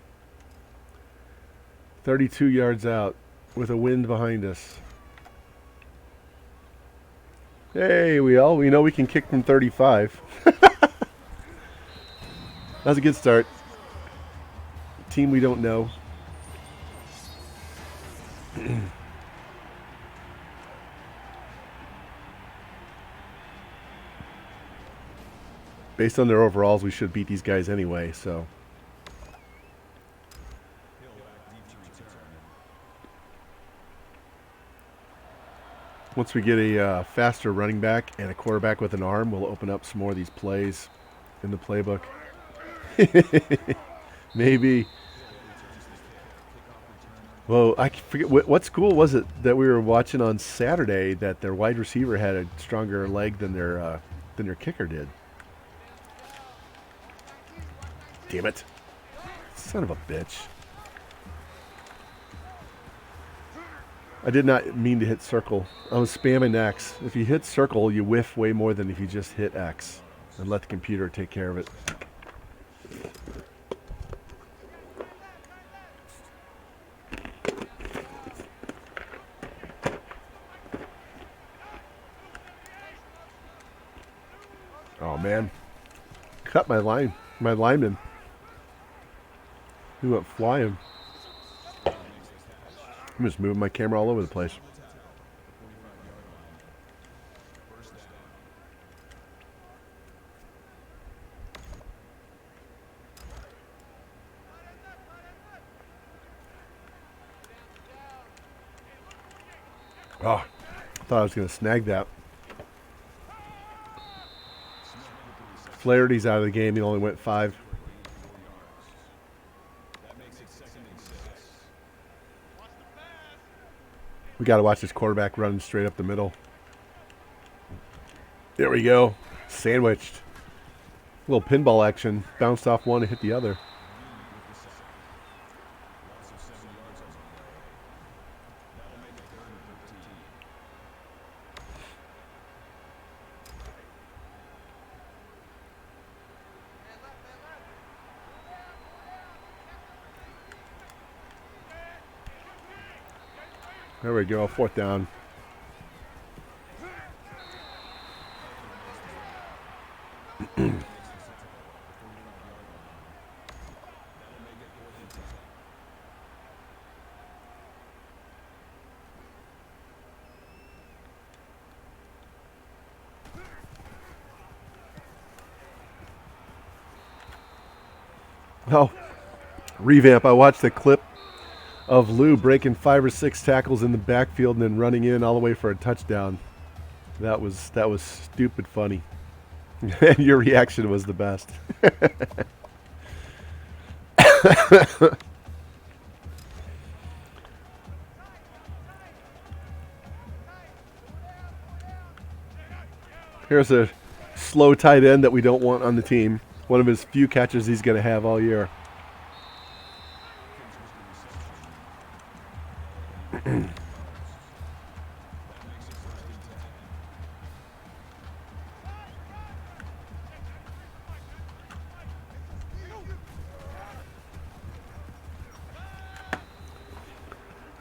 32 yards out with a wind behind us. Hey, we know we can kick from 35. That's a good start. Team we don't know. Based on their overalls, we should beat these guys anyway, so. Once we get a faster running back and a quarterback with an arm, we'll open up some more of these plays in the playbook. Maybe. Well, I forget what school was it that we were watching on Saturday that their wide receiver had a stronger leg than their kicker did. Damn it. Son of a bitch. I did not mean to hit circle. I was spamming X. If you hit circle, you whiff way more than if you just hit X and let the computer take care of it. Oh, man. Cut my lineman. He went flying. I'm just moving my camera all over the place. Oh, I thought I was going to snag that. Flaherty's out of the game. He only went 5. We got to watch this quarterback run straight up the middle. There we go. Sandwiched. A little pinball action. Bounced off one and hit the other. There we go. 4th down. Oh, revamp. I watched the clip of Lou breaking 5 or 6 tackles in the backfield and then running in all the way for a touchdown. That was stupid funny. And your reaction was the best. Here's a slow tight end that we don't want on the team. One of his few catches he's going to have all year.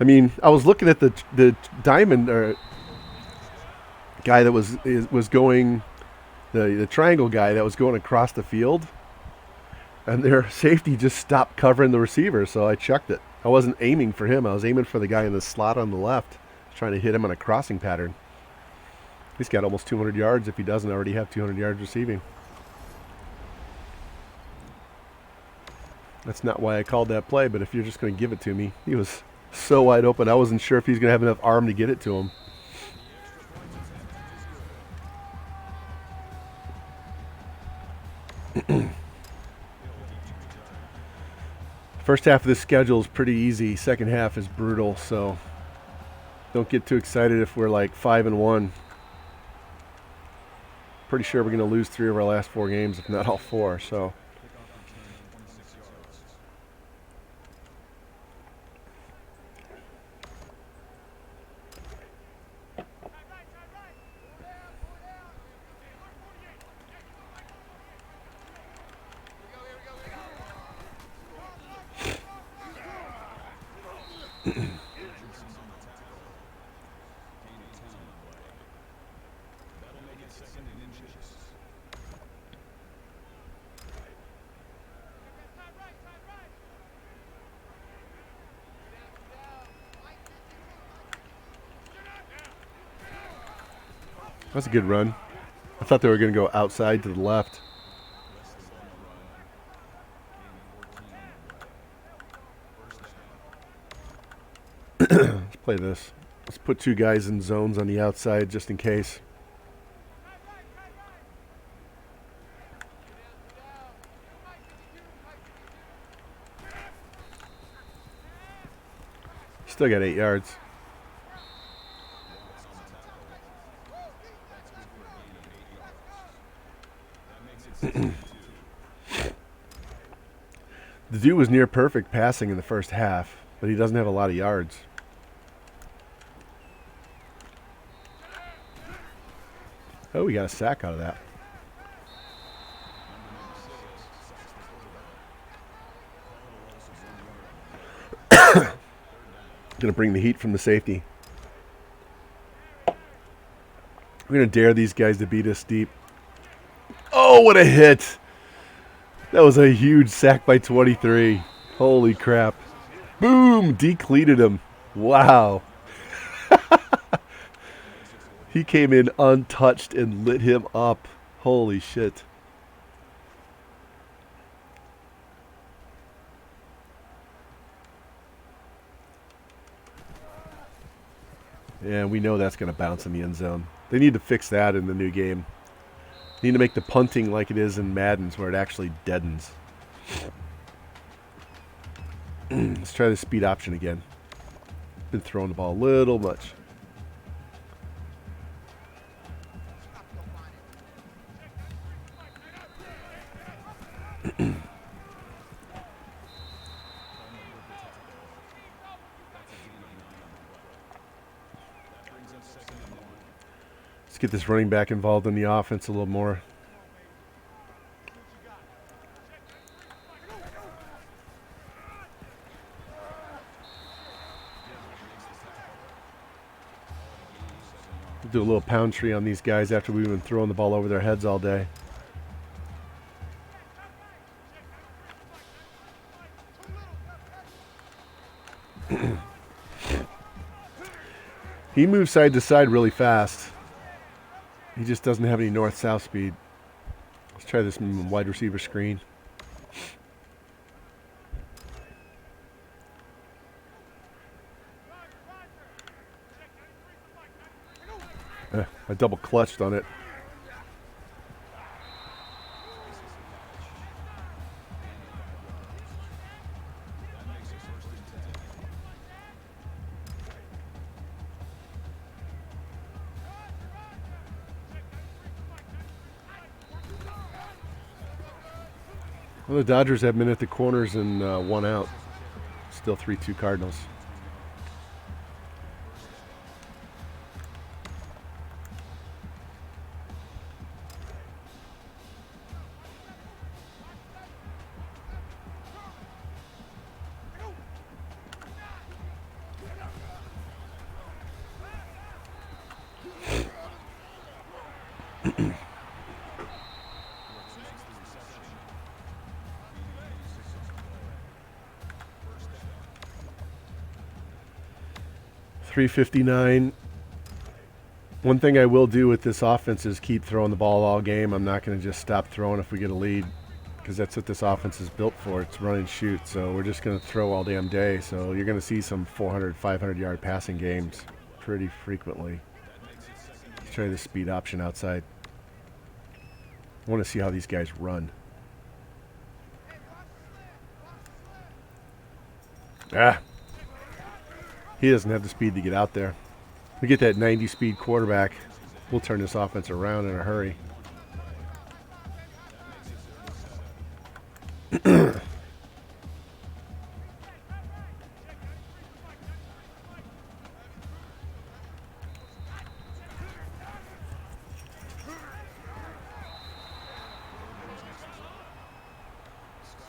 I mean, I was looking at the diamond guy that was going, the triangle guy that was going across the field, and their safety just stopped covering the receiver, so I chucked it. I wasn't aiming for him. I was aiming for the guy in the slot on the left, trying to hit him on a crossing pattern. He's got almost 200 yards if he doesn't already have 200 yards receiving. That's not why I called that play, but if you're just going to give it to me, he was so wide open. I wasn't sure if he's going to have enough arm to get it to him. First half of this schedule is pretty easy. Second half is brutal, so don't get too excited if we're like 5-1. Pretty sure we're going to lose 3 of our last 4 games, if not all 4. So. That's a good run. I thought they were going to go outside to the left. Let's play this. Let's put 2 guys in zones on the outside just in case. Still got 8 yards. The dude was near perfect passing in the first half, but he doesn't have a lot of yards. Oh, we got a sack out of that. Gonna bring the heat from the safety. We're gonna dare these guys to beat us deep. Oh, what a hit! That was a huge sack by 23. Holy crap. Boom! Decleated him. Wow. He came in untouched and lit him up. Holy shit. And we know that's going to bounce in the end zone. They need to fix that in the new game. They need to make the punting like it is in Madden's, where it actually deadens. Let's try the speed option again. Been throwing the ball a little much. Let's get this running back involved in the offense a little more. We'll do a little pound tree on these guys after we've been throwing the ball over their heads all day. He moves side to side really fast. He just doesn't have any north-south speed. Let's try this wide receiver screen. I double clutched on it. Well, the Dodgers have been at the corners and one out. Still 3-2 Cardinals. .359. One thing I will do with this offense is keep throwing the ball all game. I'm not going to just stop throwing if we get a lead, because that's what this offense is built for. It's run and shoot, so we're just going to throw all damn day. So you're going to see some 400, 500-yard passing games pretty frequently. Let's try the speed option outside. I want to see how these guys run. He doesn't have the speed to get out there. We get that 90-speed quarterback, we'll turn this offense around in a hurry.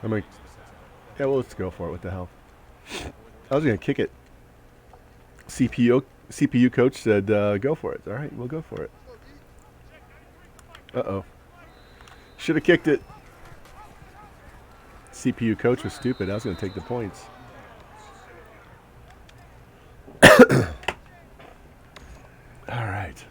I'm like, yeah, well, let's go for it. What the hell? I was going to kick it. CPU coach said, go for it. All right, we'll go for it. Uh-oh. Should have kicked it. CPU coach was stupid. I was going to take the points. All right.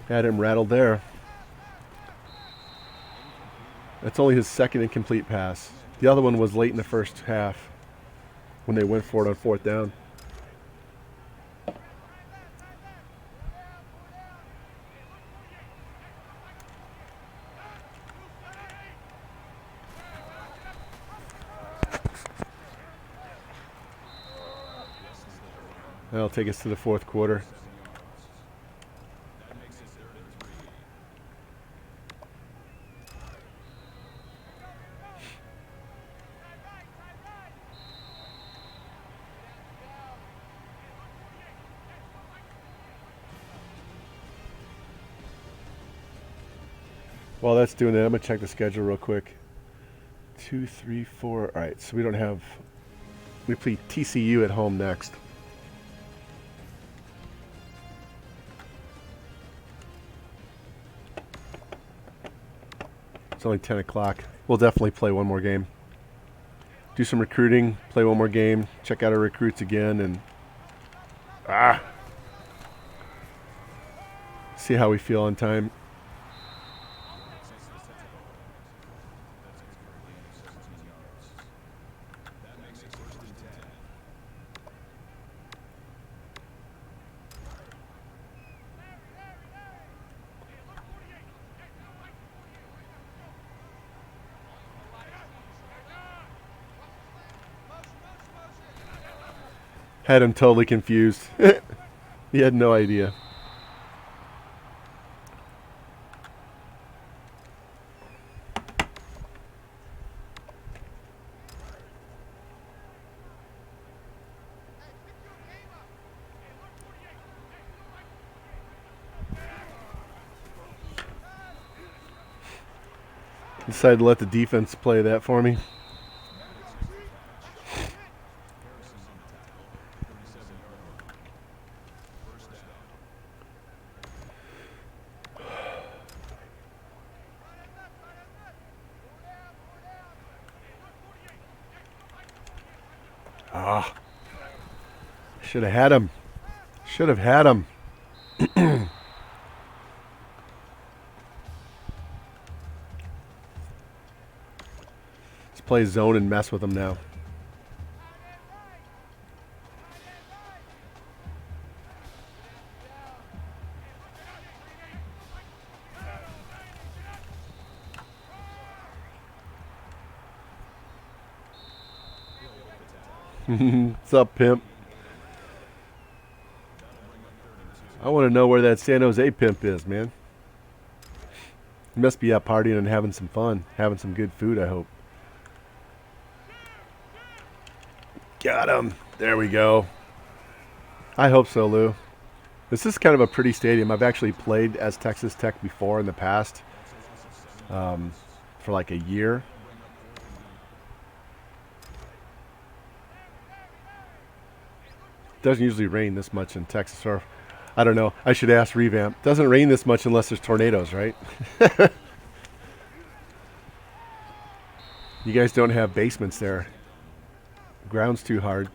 Had him rattled there. That's only his second incomplete pass. The other one was late in the first half when they went for it on fourth down. That'll take us to the fourth quarter. While that's doing that, I'm going to check the schedule real quick. 2, 3, 4. All right, so we don't have... We play TCU at home next. It's only 10 o'clock. We'll definitely play one more game. Do some recruiting, play one more game, check out our recruits again, and... see how we feel on time. Had him totally confused. He had no idea. Decided to let the defense play that for me. Ah, should have had him. Should have had him. Let's play zone and mess with him now. What's up, pimp? I want to know where that San Jose pimp is, man. He must be out partying and having some fun. Having some good food, I hope. Got him. There we go. I hope so, Lou. This is kind of a pretty stadium. I've actually played as Texas Tech before in the past. For like a year. Doesn't usually rain this much in Texas, or I don't know. I should ask Revamped. Doesn't rain this much unless there's tornadoes, right? You guys don't have basements there. Ground's too hard.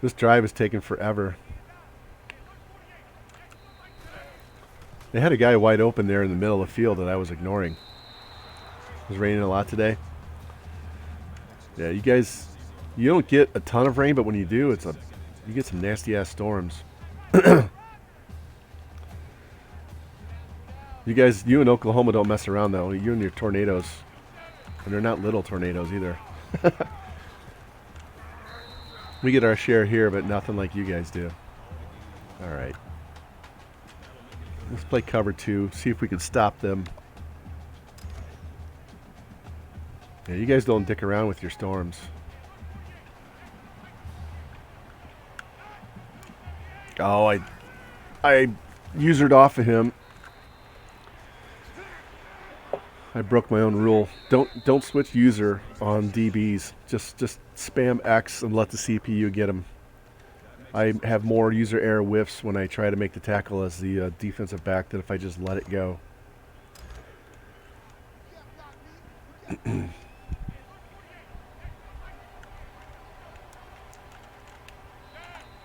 This drive is taking forever. They had a guy wide open there in the middle of the field that I was ignoring. It was raining a lot today. Yeah, you guys, you don't get a ton of rain, but when you do, you get some nasty ass storms. You in Oklahoma don't mess around though. You and your tornadoes, and they're not little tornadoes either. We get our share here, but nothing like you guys do. All right. Let's play cover 2, see if we can stop them. Yeah, you guys don't dick around with your storms. Oh, I usered off of him. I broke my own rule. Don't switch user on DBs. Just spam X and let the CPU get them. I have more user error whiffs when I try to make the tackle as the defensive back than if I just let it go.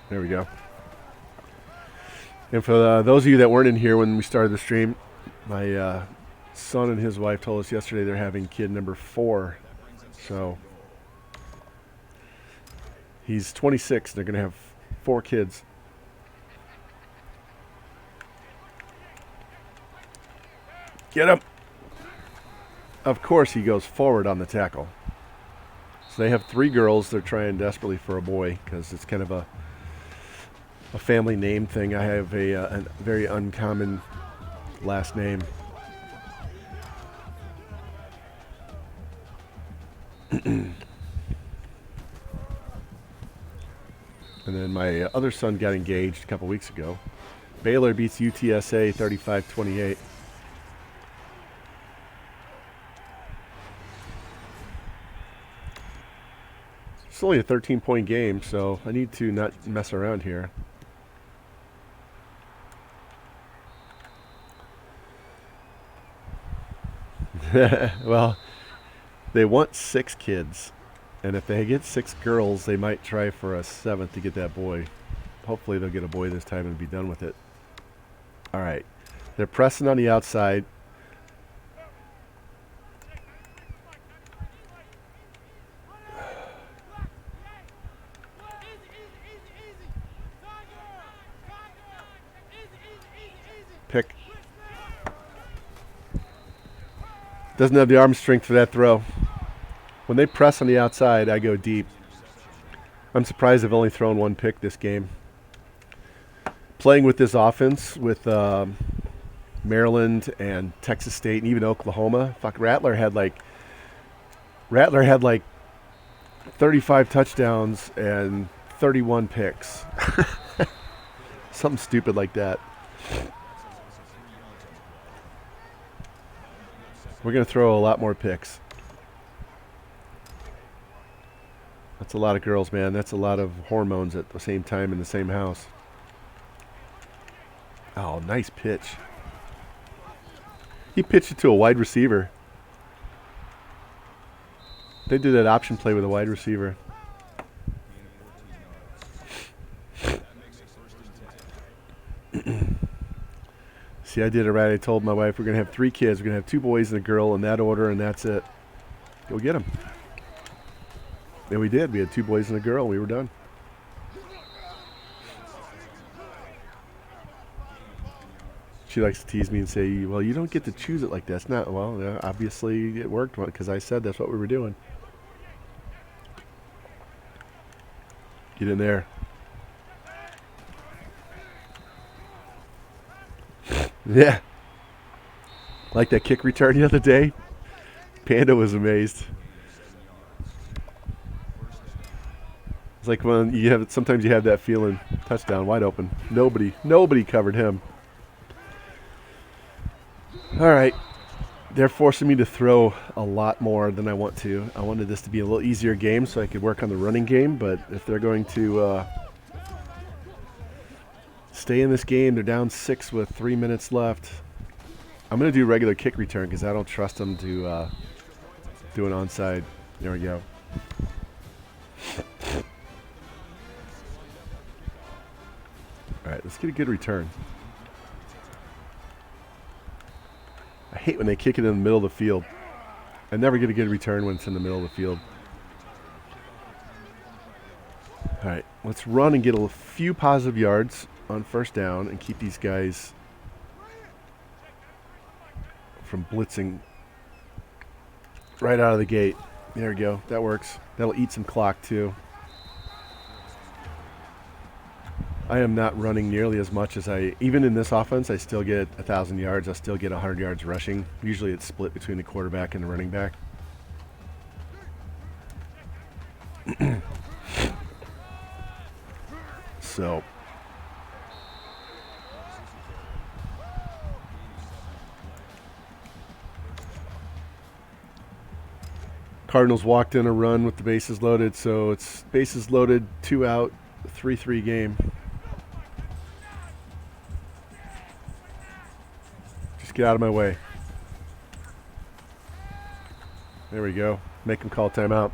There we go. And for those of you that weren't in here when we started the stream, my son and his wife told us yesterday they're having kid number 4. So he's 26. They're going to have 4 kids. Get him. Of course he goes forward on the tackle. So they have 3 girls. They're trying desperately for a boy because it's kind of a family name thing. I have a very uncommon last name. And then my other son got engaged a couple weeks ago. Baylor beats UTSA 35-28. It's only a 13-point game, so I need to not mess around here. Well, they want 6 kids. And if they get 6 girls, they might try for a 7th to get that boy. Hopefully they'll get a boy this time and be done with it. All right. They're pressing on the outside. Pick. Doesn't have the arm strength for that throw. When they press on the outside, I go deep. I'm surprised I've only thrown one pick this game. Playing with this offense with Maryland and Texas State and even Oklahoma, Rattler had like 35 touchdowns and 31 picks. Something stupid like that. We're going to throw a lot more picks. That's a lot of girls, man. That's a lot of hormones at the same time in the same house. Oh, nice pitch. He pitched it to a wide receiver. They did that option play with a wide receiver. See, I did it right. I told my wife we're going to have 3 kids. We're going to have 2 boys and a girl in that order, and that's it. Go get them. And we did. We had 2 boys and a girl. We were done. She likes to tease me and say, well, you don't get to choose it like that. It's not, well, yeah, obviously it worked because I said that's what we were doing. Get in there. Yeah. Like that kick return the other day. Panda was amazed. It's like when you have, sometimes you have that feeling, touchdown, wide open. Nobody covered him. All right. They're forcing me to throw a lot more than I want to. I wanted this to be a little easier game so I could work on the running game, but if they're going to stay in this game, they're down 6 with 3 minutes left. I'm going to do regular kick return because I don't trust them to do an onside. There we go. All right, let's get a good return. I hate when they kick it in the middle of the field. I never get a good return when it's in the middle of the field. All right, let's run and get a few positive yards on first down and keep these guys from blitzing right out of the gate. There we go. That works. That'll eat some clock too. I am not running nearly as much as even in this offense, I still get 1,000 yards. I still get 100 yards rushing. Usually it's split between the quarterback and the running back. So. Cardinals walked in a run with the bases loaded, so it's bases loaded, 2 out, 3-3 game. Just get out of my way. There we go. Make them call timeout.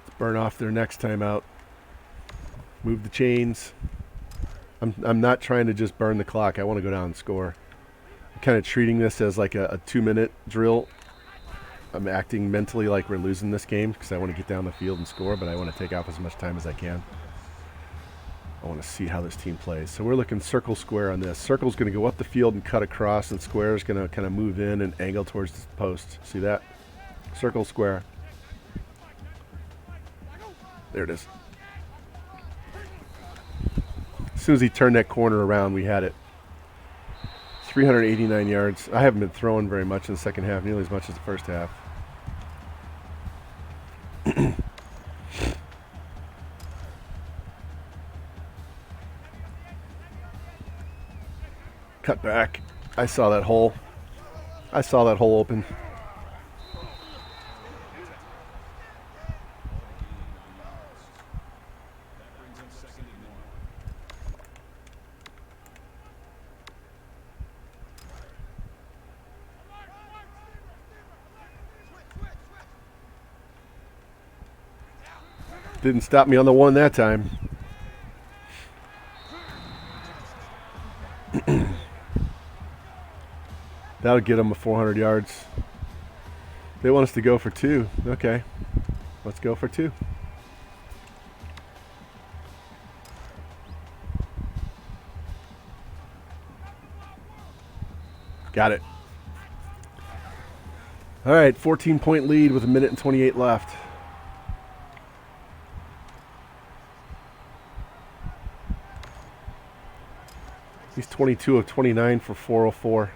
Let's burn off their next timeout. Move the chains. I'm not trying to just burn the clock. I want to go down and score. I'm kind of treating this as like a 2-minute drill. I'm acting mentally like we're losing this game because I want to get down the field and score, but I want to take off as much time as I can. I want to see how this team plays. So we're looking circle square on this. Circle's going to go up the field and cut across, and square is going to kind of move in and angle towards the post. See that? Circle square. There it is. As soon as he turned that corner around, we had it. 389 yards. I haven't been throwing very much in the second half, nearly as much as the first half. Cut back. I saw that hole. I saw that hole open. Didn't stop me on the one that time. That'll get them 400 yards. They want us to go for 2. Okay. Let's go for 2. Got it. All right, 14-point lead with 1:28 left. He's 22 of 29 for 404.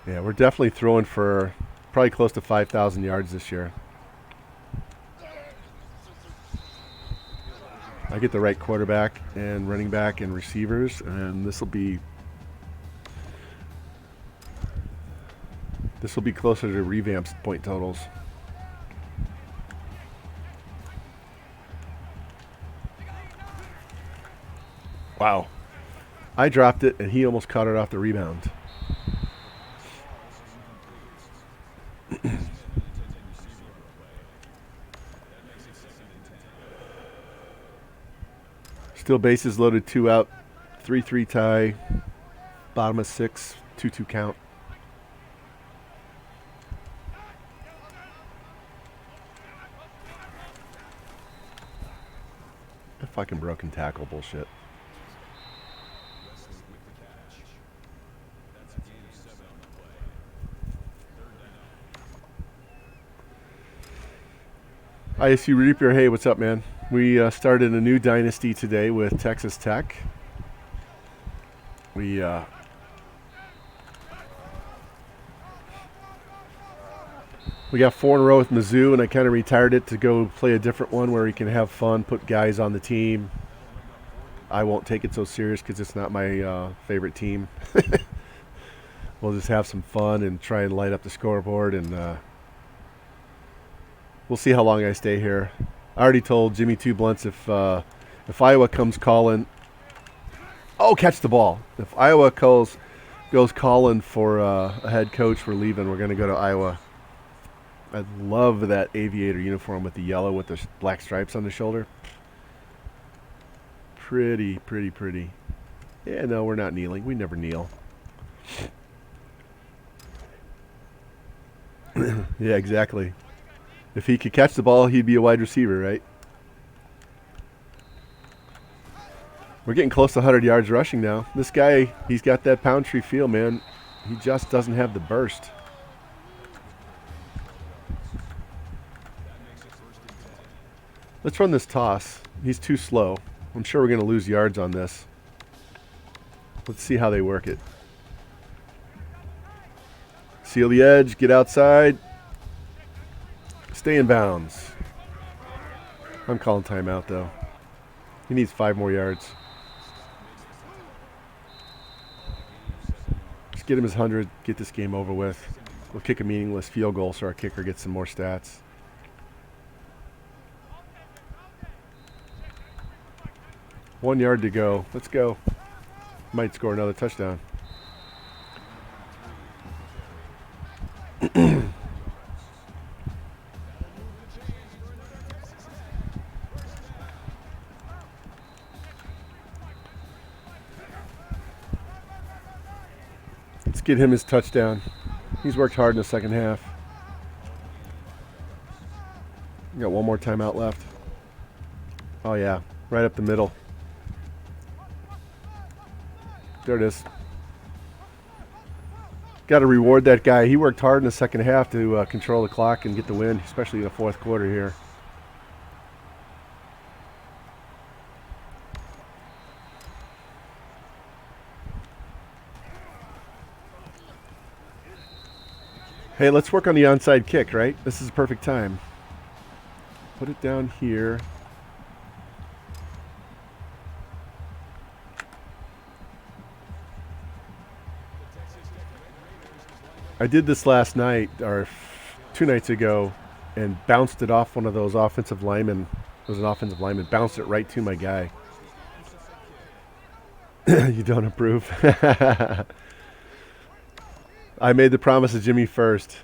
Yeah, we're definitely throwing for probably close to 5,000 yards this year. I get the right quarterback and running back and receivers, and this will be closer to Revamped's point totals. Wow. I dropped it, and he almost caught it off the rebound. Still bases loaded, 2 out, 3-3 tie, bottom of 6, 2-2 count. That fucking broken tackle bullshit. ISU Reaper, hey, what's up, man? We started a new Dynasty today with Texas Tech. We got 4 in a row with Mizzou, and I kind of retired it to go play a different one where we can have fun, put guys on the team. I won't take it so serious because it's not my favorite team. We'll just have some fun and try and light up the scoreboard, and we'll see how long I stay here. I already told Jimmy Two Blunts if Iowa comes calling, catch the ball. If Iowa goes calling for a head coach, we're leaving. We're going to go to Iowa. I love that aviator uniform with the yellow with the black stripes on the shoulder. Pretty, pretty, pretty. Yeah, no, we're not kneeling. We never kneel. Yeah, exactly. If he could catch the ball, he'd be a wide receiver, right? We're getting close to 100 yards rushing now. This guy, he's got that pound tree feel, man. He just doesn't have the burst. Let's run this toss. He's too slow. I'm sure we're going to lose yards on this. Let's see how they work it. Seal the edge, get outside. Stay in bounds. I'm calling timeout, though. He needs 5 more yards. Just get him his 100, get this game over with. We'll kick a meaningless field goal so our kicker gets some more stats. One yard to go. Let's go. Might score another touchdown. Let's get him his touchdown. He's worked hard in the second half. We got one more timeout left. Oh, yeah. Right up the middle. There it is. Got to reward that guy. He worked hard in the second half to control the clock and get the win, especially in the fourth quarter here. Hey, let's work on the onside kick, right? This is a perfect time. Put it down here. I did this last night, or 2 nights ago, and bounced it off one of those offensive linemen. It was an offensive lineman. Bounced it right to my guy. You don't approve? I made the promise to Jimmy first.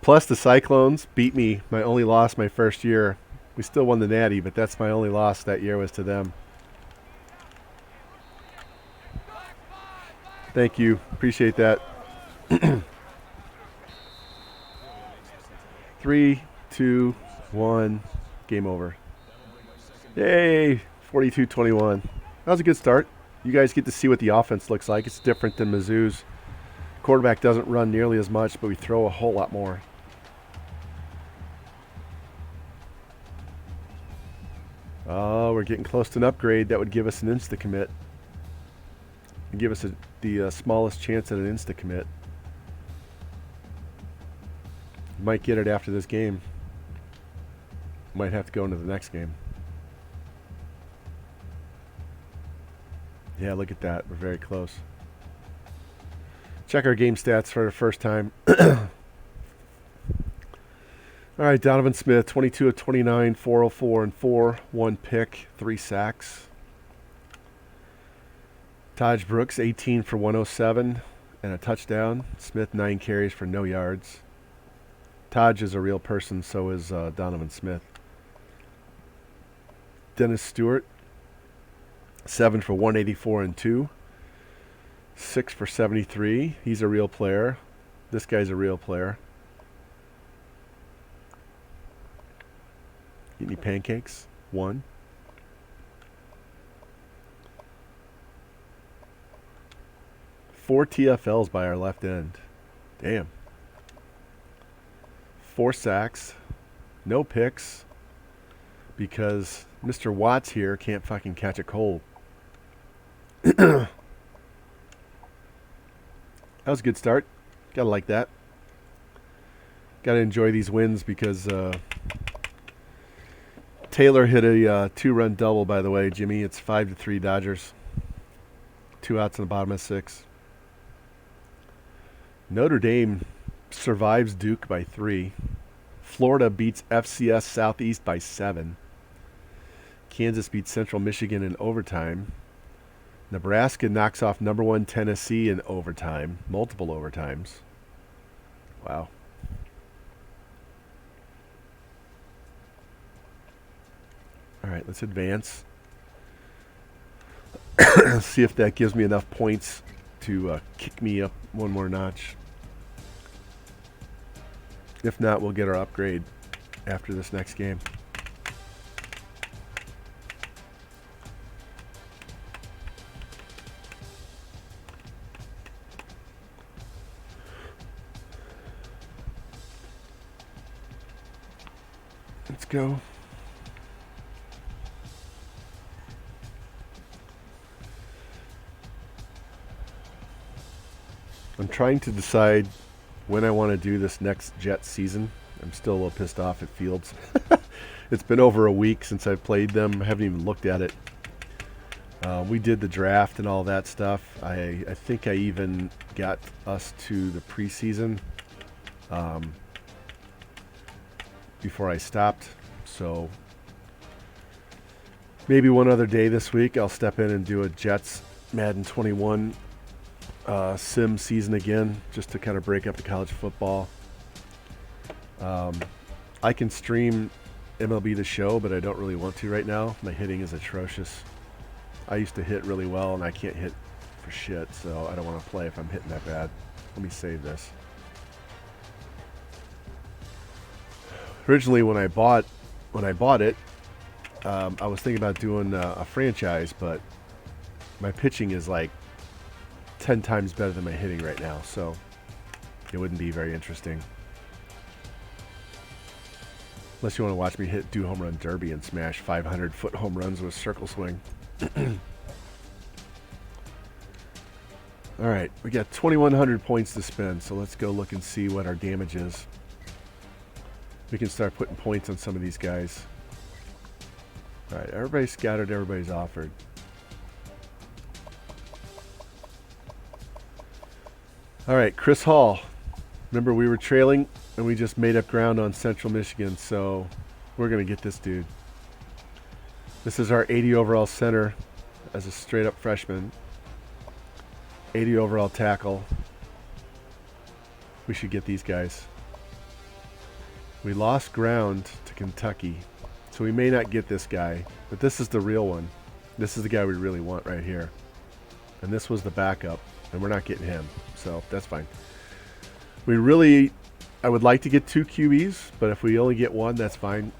Plus, the Cyclones beat me. My only loss my first year. We still won the Natty, but that's my only loss that year was to them. Thank you. Appreciate that. 3, 2, 1, game over. Yay, 42-21. That was a good start. You guys get to see what the offense looks like. It's different than Mizzou's. Quarterback doesn't run nearly as much, but we throw a whole lot more. Oh, we're getting close to an upgrade. That would give us an insta-commit. And give us the smallest chance at an insta-commit. Might get it after this game. Might have to go into the next game. Yeah, look at that. We're very close. Check our game stats for the first time. All right, Donovan Smith, 22 of 29, 404 and 4, 1 pick, 3 sacks. Taj Brooks, 18 for 107 and a touchdown. Smith, 9 carries for no yards. Taj is a real person, so is Donovan Smith. Dennis Stewart, 7 for 184 and 2. 6 for 73. He's a real player. This guy's a real player. Eat any pancakes? 1. Four TFLs by our left end. Damn. 4 sacks. No picks. Because Mr. Watts here can't fucking catch a cold. That was a good start. Gotta like that. Gotta enjoy these wins because Taylor hit a 2-run double, by the way, Jimmy. It's 5-3 Dodgers. 2 outs in the bottom of 6. Notre Dame survives Duke by 3. Florida beats FCS Southeast by 7. Kansas beats Central Michigan in overtime. Nebraska knocks off number 1 Tennessee in overtime. Multiple overtimes. Wow. All right, let's advance. See if that gives me enough points to kick me up one more notch. If not, we'll get our upgrade after this next game. Let's go. I'm trying to decide when I want to do this next Jets season. I'm still a little pissed off at Fields. It's been over a week since I've played them. I haven't even looked at it. We did the draft and all that stuff. I think I even got us to the preseason before I stopped. So maybe one other day this week I'll step in and do a Jets Madden 21 sim season again, just to kind of break up the college football. I can stream MLB The Show, but I don't really want to right now. My hitting is atrocious. I used to hit really well, and I can't hit for shit, so I don't want to play if I'm hitting that bad. Let me save this. Originally, when I bought it, I was thinking about doing a franchise, but my pitching is like 10 times better than my hitting right now, so it wouldn't be very interesting. Unless you want to watch me do home run derby and smash 500-foot home runs with circle swing. All right, we got 2,100 points to spend, so let's go look and see what our damage is. We can start putting points on some of these guys. All right, everybody's scattered, everybody's offered. All right, Chris Hall. Remember, we were trailing, and we just made up ground on Central Michigan, so we're going to get this dude. This is our 80 overall center as a straight-up freshman. 80 overall tackle. We should get these guys. We lost ground to Kentucky, so we may not get this guy, but this is the real one. This is the guy we really want right here. And this was the backup, and we're not getting him, so that's fine. I would like to get 2 QBs, but if we only get 1, that's fine.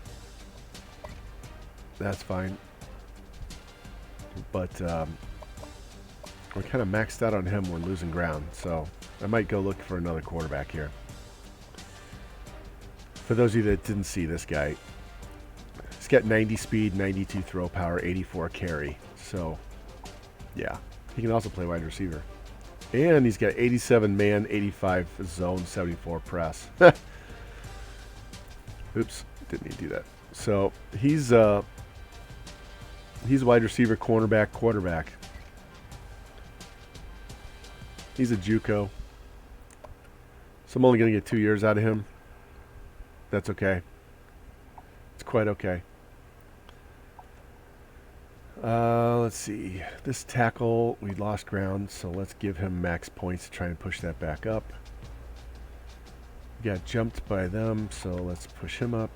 That's fine. But We're kind of maxed out on him. We're losing ground. So I might go look for another quarterback here. For those of you that didn't see this guy, he's got 90 speed, 92 throw power, 84 carry. So, yeah. He can also play wide receiver. And he's got 87 man, 85 zone, 74 press. Oops, didn't need to do that. So he's wide receiver, cornerback, quarterback. He's a JUCO. So I'm only going to get 2 years out of him. That's okay. It's quite okay. Let's see. This tackle, we lost ground, so let's give him max points to try and push that back up. We got jumped by them, so let's push him up.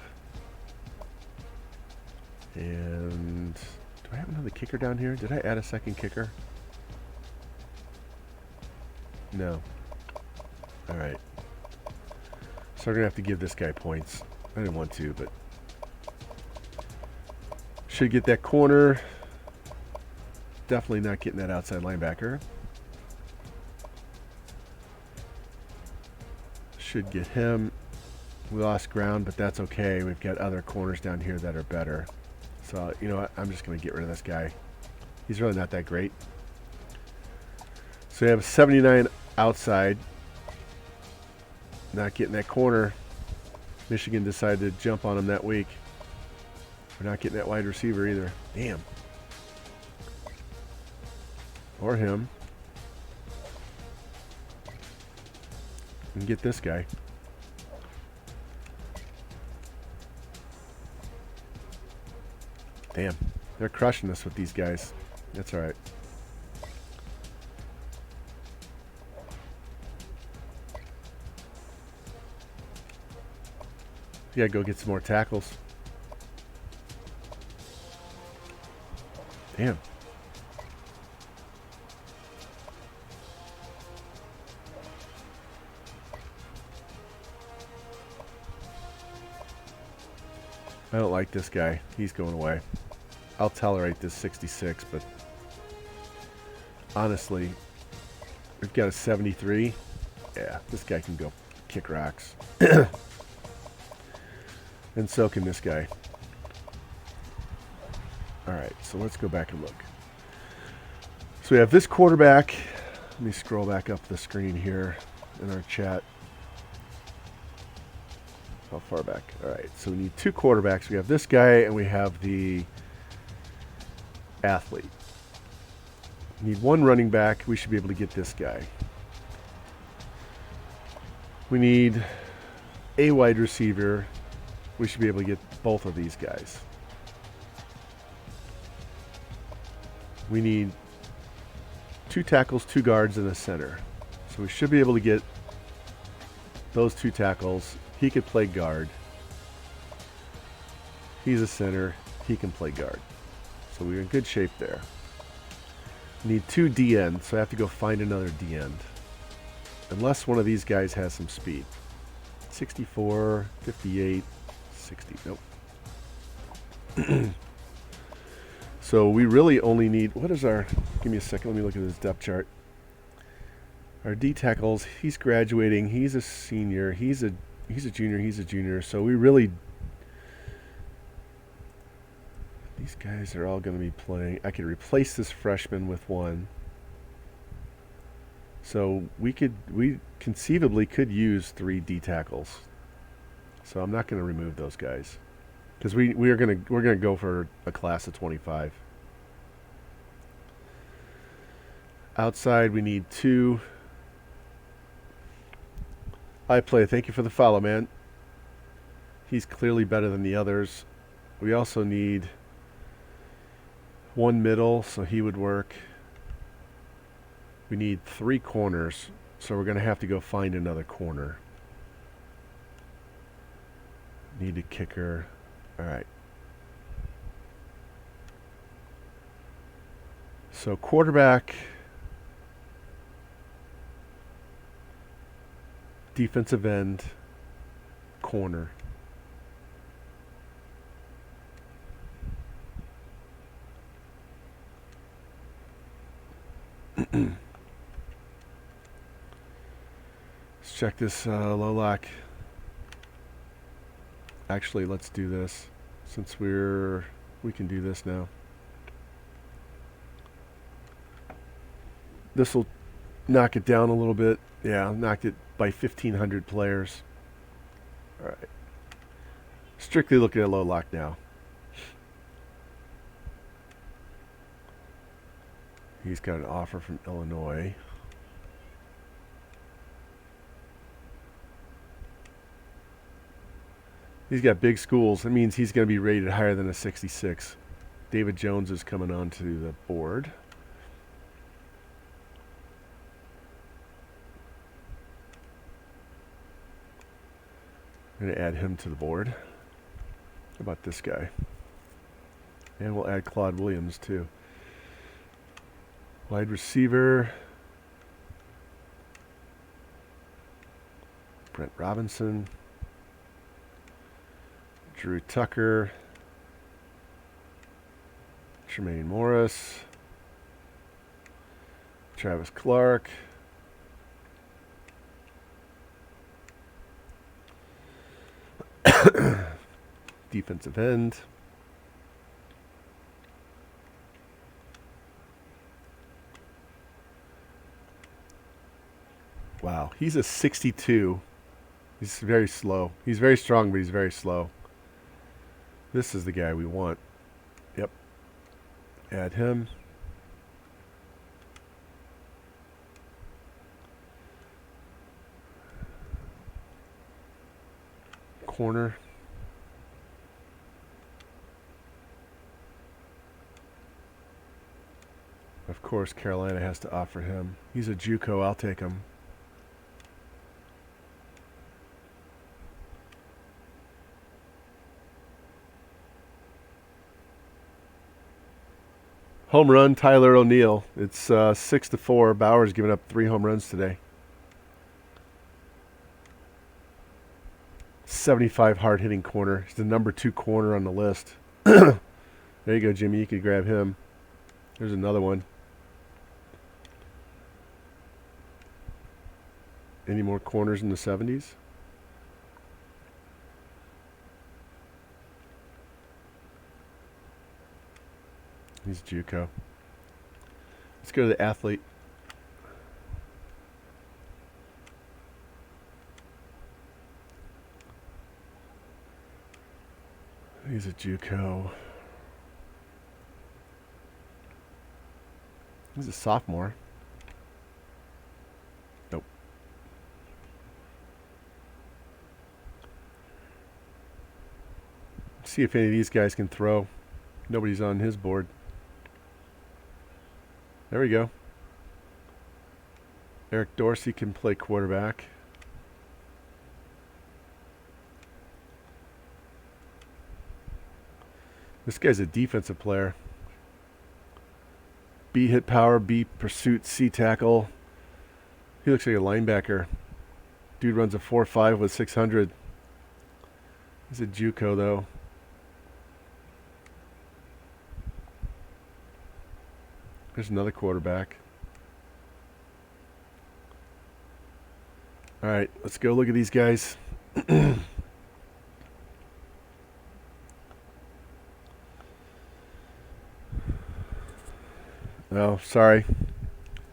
And do I have another kicker down here? Did I add a second kicker? No. All right. So we're going to have to give this guy points. I didn't want to, but should get that corner. Definitely not getting that outside linebacker. Should get him. We lost ground, but that's okay. We've got other corners down here that are better. So, you know what? I'm just going to get rid of this guy. He's really not that great. So we have 79 outside. Not getting that corner. Michigan decided to jump on him that week. We're not getting that wide receiver either. Damn. Or him. And get this guy. Damn. They're crushing us with these guys. That's alright. You gotta go get some more tackles. Damn. I don't like this guy. He's going away. I'll tolerate this 66, but honestly, we've got a 73. Yeah, this guy can go kick rocks. And so can this guy. Alright, so let's go back and look. So we have this quarterback. Let me scroll back up the screen here in our chat. How far back? Alright, so we need two quarterbacks. We have this guy and we have the athlete. We need one running back. We should be able to get this guy. We need a wide receiver. We should be able to get both of these guys. We need two tackles, two guards, and a center. So we should be able to get those two tackles. He could play guard. He's a center. He can play guard. So we're in good shape there. We need two D-end, so I have to go find another D-end. Unless one of these guys has some speed. 64, 58, 60. Nope. So we really only need, what is our, give me a second, let me look at this depth chart. Our D tackles, he's graduating, he's a senior, he's a junior, so we really, these guys are all going to be playing. I could replace this freshman with one. So we conceivably could use 3 D tackles. So I'm not going to remove those guys. Because we're gonna go for a class of 25. Outside we need 2. I play. Thank you for the follow, man. He's clearly better than the others. We also need 1 middle, so he would work. We need 3 corners, so we're gonna have to go find another corner. Need a kicker. All right. So quarterback, defensive end, corner. Let's check this low lock. Actually, let's do this since we can do this now. This will knock it down a little bit. Yeah, knocked it by 1,500 players. All right. Strictly looking at low lock now. He's got an offer from Illinois. He's got big schools. That means he's going to be rated higher than a 66. David Jones is coming onto the board. I'm going to add him to the board. How about this guy? And we'll add Claude Williams too. Wide receiver. Brent Robinson. Drew Tucker. Tremaine Morris. Travis Clark. Defensive end. Wow, he's a 62. He's very slow. He's very strong, but he's very slow. This is the guy we want. Yep. Add him. Corner. Of course, Carolina has to offer him. He's a JUCO. I'll take him. Home run, Tyler O'Neill. It's 6-4. Bauer's given up 3 home runs today. 75 hard-hitting corner. He's the number 2 corner on the list. There you go, Jimmy. You could grab him. There's another one. Any more corners in the 70s? He's JUCO. Let's go to the athlete. He's a JUCO. He's a sophomore. Nope. See if any of these guys can throw. Nobody's on his board. There we go. Eric Dorsey can play quarterback. This guy's a defensive player. B hit power, B pursuit, C tackle. He looks like a linebacker. Dude runs a 4.5 with 600. He's a JUCO though. There's another quarterback. All right, let's go look at these guys. Oh, sorry.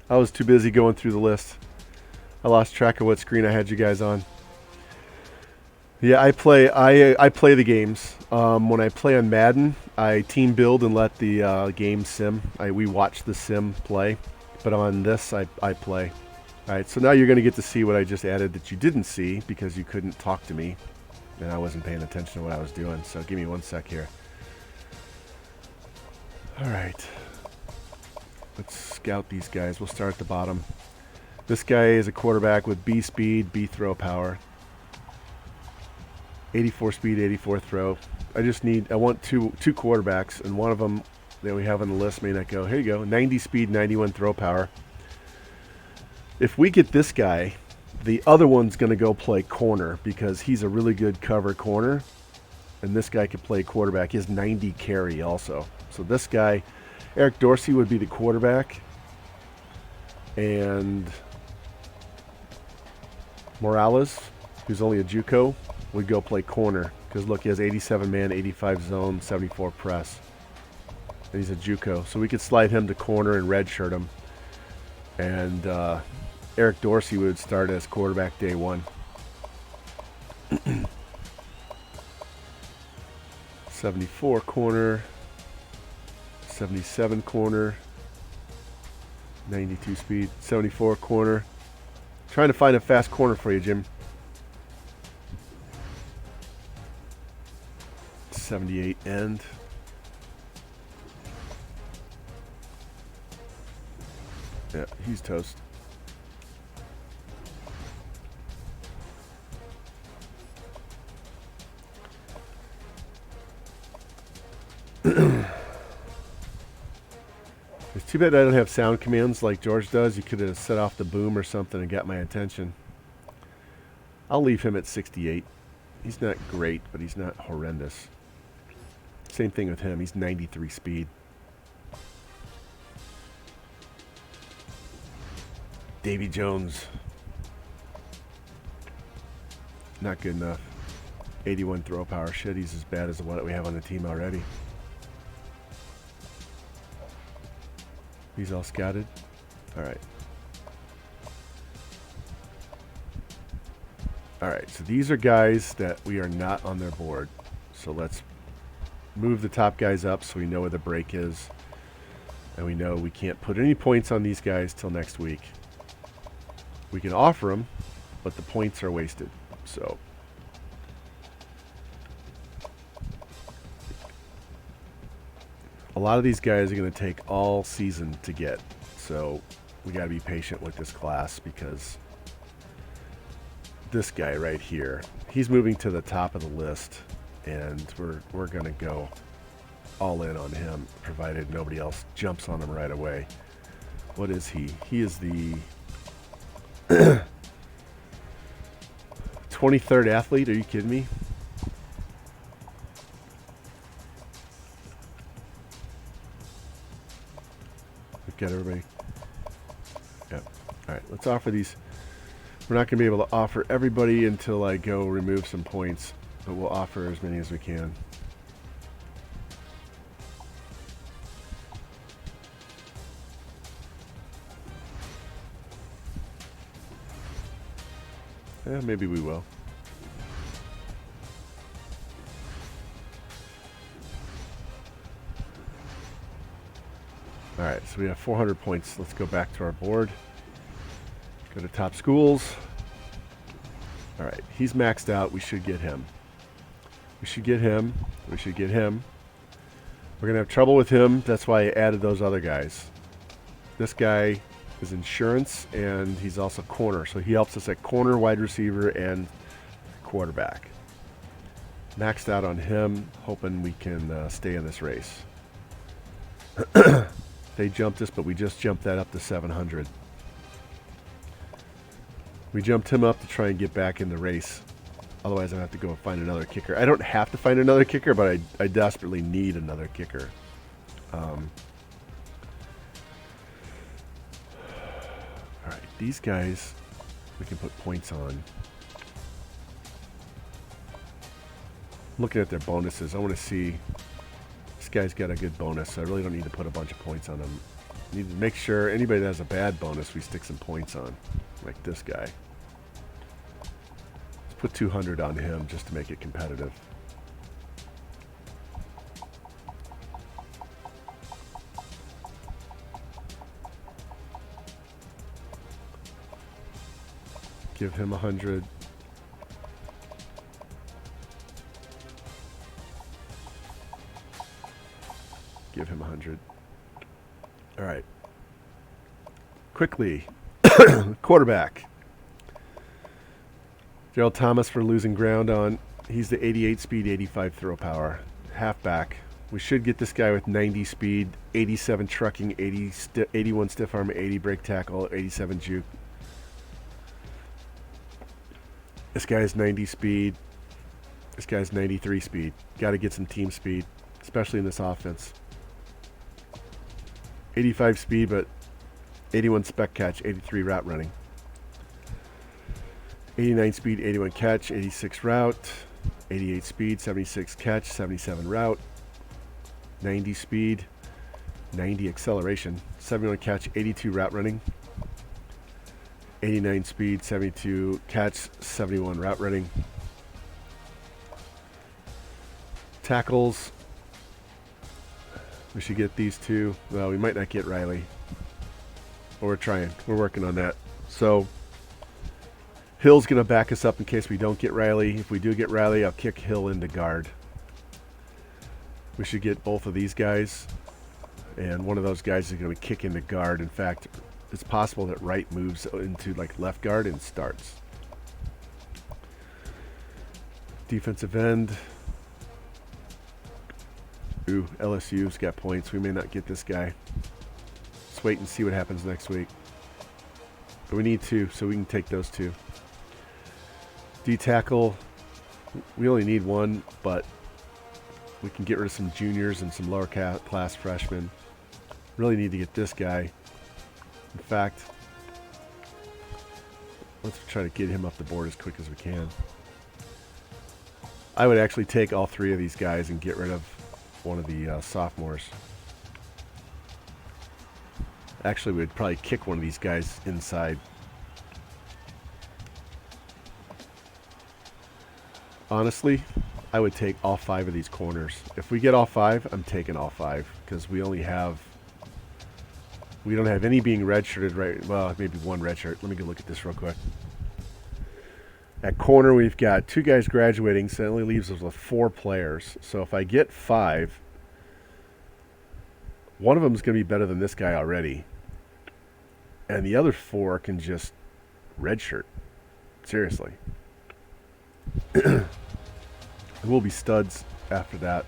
I was too busy going through the list. I lost track of what screen I had you guys on. Yeah, I play the games. When I play on Madden, I team build and let the game sim. We watch the sim play. But on this, I play. All right, so now you're going to get to see what I just added that you didn't see because you couldn't talk to me. And I wasn't paying attention to what I was doing. So give me 1 sec here. All right. Let's scout these guys. We'll start at the bottom. This guy is a quarterback with B speed, B throw power. 84 speed, 84 throw. I want two quarterbacks, and one of them that we have on the list may not go. Here you go. 90 speed, 91 throw power. If we get this guy, the other one's going to go play corner because he's a really good cover corner, and this guy could play quarterback. He has 90 carry also. So this guy, Eric Dorsey, would be the quarterback. And Morales, who's only a JUCO, would go play corner. Because look, he has 87 man, 85 zone, 74 press. And he's a JUCO. So we could slide him to corner and redshirt him. And Eric Dorsey would start as quarterback day one. 74 corner. 77 corner. 92 speed. 74 corner. Trying to find a fast corner for you, Jim. 78 end. Yeah, he's toast. It's too bad I don't have sound commands like George does. You could have set off the boom or something and got my attention. I'll leave him at 68. He's not great, but he's not horrendous. Same thing with him. He's 93 speed. Davy Jones. Not good enough. 81 throw power. Shit, he's as bad as the one that we have on the team already. He's all scouted. All right. All right, so these are guys that we are not on their board. So let's move the top guys up so we know where the break is. And we know we can't put any points on these guys till next week. We can offer them, but the points are wasted. So a lot of these guys are going to take all season to get. So we got to be patient with this class because this guy right here, he's moving to the top of the list, and we're going to go all in on him, provided nobody else jumps on him right away. What is he? He is the 23rd athlete. Are you kidding me? We've got everybody. Yep. All right, let's offer these. We're not going to be able to offer everybody until I go remove some points, but we'll offer as many as we can. Yeah, maybe we will. All right, so we have 400 points. Let's go back to our board. Go to top schools. All right, he's maxed out. We should get him. We should get him. We should get him. We're going to have trouble with him. That's why I added those other guys. This guy is insurance, and he's also corner. So he helps us at corner, wide receiver, and quarterback. Maxed out on him, hoping we can stay in this race. They jumped us, but we just jumped that up to 700. We jumped him up to try and get back in the race. Otherwise, I have to go find another kicker. I don't have to find another kicker, but I desperately need another kicker. All right, these guys we can put points on. Looking at their bonuses, I want to see this guy's got a good bonus, so I really don't need to put a bunch of points on him. I need to make sure anybody that has a bad bonus, we stick some points on, like this guy. Let's put 200 on him just to make it competitive. Give him 100. Give him 100. All right. Quickly, quarterback. Gerald Thomas for losing ground on. He's the 88 speed, 85 throw power. Halfback. We should get this guy with 90 speed, 87 trucking, 81 stiff arm, 80 break tackle, 87 juke. This guy's 90 speed. This guy's 93 speed. Got to get some team speed, especially in this offense. 85 speed, but 81 spec catch, 83 route running. 89 speed, 81 catch, 86 route. 88 speed, 76 catch, 77 route. 90 speed, 90 acceleration, 71 catch, 82 route running. 89 speed, 72 catch, 71 route running. Tackles, we should get these two. Well, we might not get Riley. But we're trying. We're working on that. So Hill's going to back us up in case we don't get Riley. If we do get Riley, I'll kick Hill into guard. We should get both of these guys. And one of those guys is going to kick into guard. In fact, it's possible that Wright moves into like left guard and starts. Defensive end. Ooh, LSU's got points. We may not get this guy. Let's wait and see what happens next week. But we need two, so we can take those two. D-tackle, we only need one, but we can get rid of some juniors and some lower class freshmen. Really need to get this guy. In fact, let's try to get him up the board as quick as we can. I would actually take all three of these guys and get rid of one of the sophomores. Actually, we'd probably kick one of these guys inside. Honestly, I would take all five of these corners. If we get all five, I'm taking all five because we don't have any being redshirted right. Well, maybe one redshirt. Let me go look at this real quick. At corner, we've got two guys graduating, so it only leaves us with 4 players. So if I get 5, one of them is going to be better than this guy already. And the other 4 can just redshirt. Seriously. We'll be studs after that.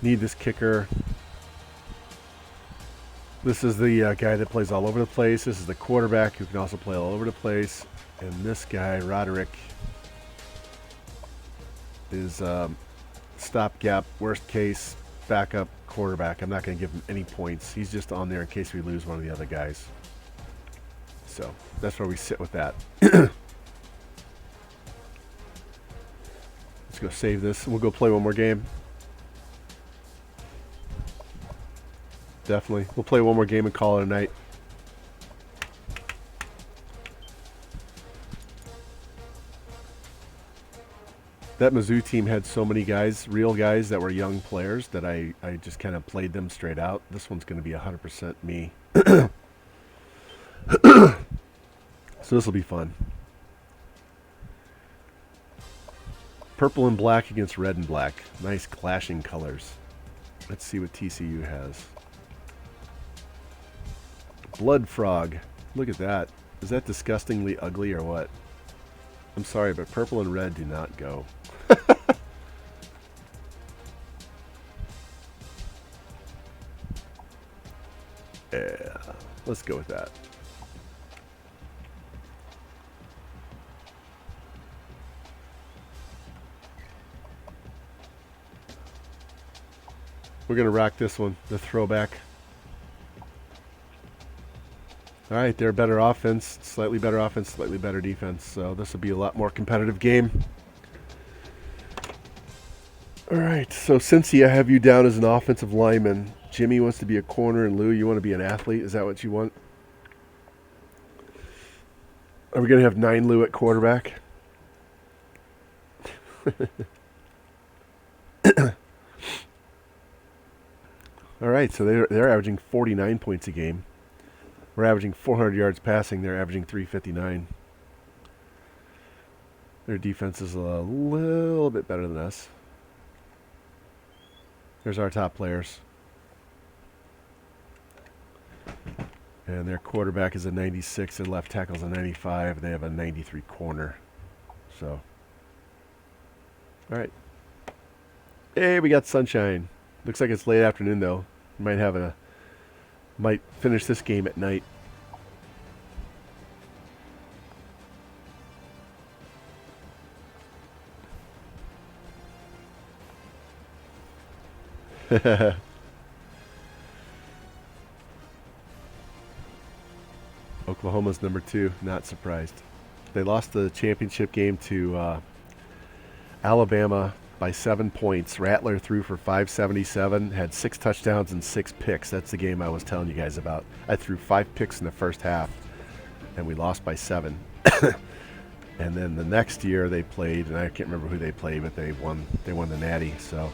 Need this kicker. This is the guy that plays all over the place. This is the quarterback who can also play all over the place. And this guy, Roderick, is stopgap, worst case, backup quarterback. I'm not going to give him any points. He's just on there in case we lose one of the other guys. So that's where we sit with that. Let's go save this. We'll go play one more game. Definitely. We'll play one more game and call it a night. That Mizzou team had so many guys, real guys that were young players that I just kind of played them straight out. This one's going to be 100% me. So this will be fun. Purple and black against red and black. Nice clashing colors. Let's see what TCU has. Blood frog. Look at that. Is that disgustingly ugly or what? I'm sorry, but purple and red do not go. Yeah, let's go with that. We're going to rock this one, the throwback. All right, they're better offense, slightly better defense. So this will be a lot more competitive game. All right, so Cincy, I have you down as an offensive lineman. Jimmy wants to be a corner, and Lou, you want to be an athlete. Is that what you want? Are we going to have 9 Lou at quarterback? All right, so they're averaging 49 points a game. We're averaging 400 yards passing. They're averaging 359. Their defense is a little bit better than us. Here's our top players. And their quarterback is a 96 and left tackle's a 95. They have a 93 corner. So, all right. Hey, we got sunshine. Looks like it's late afternoon though. Might finish this game at night. Oklahoma's number 2. Not surprised. They lost the championship game to Alabama by 7 points. Rattler threw for 577, had 6 touchdowns and 6 picks. That's the game I was telling you guys about. I threw 5 picks in the first half, and we lost by 7. And then the next year they played, and I can't remember who they played, but they won the Natty. So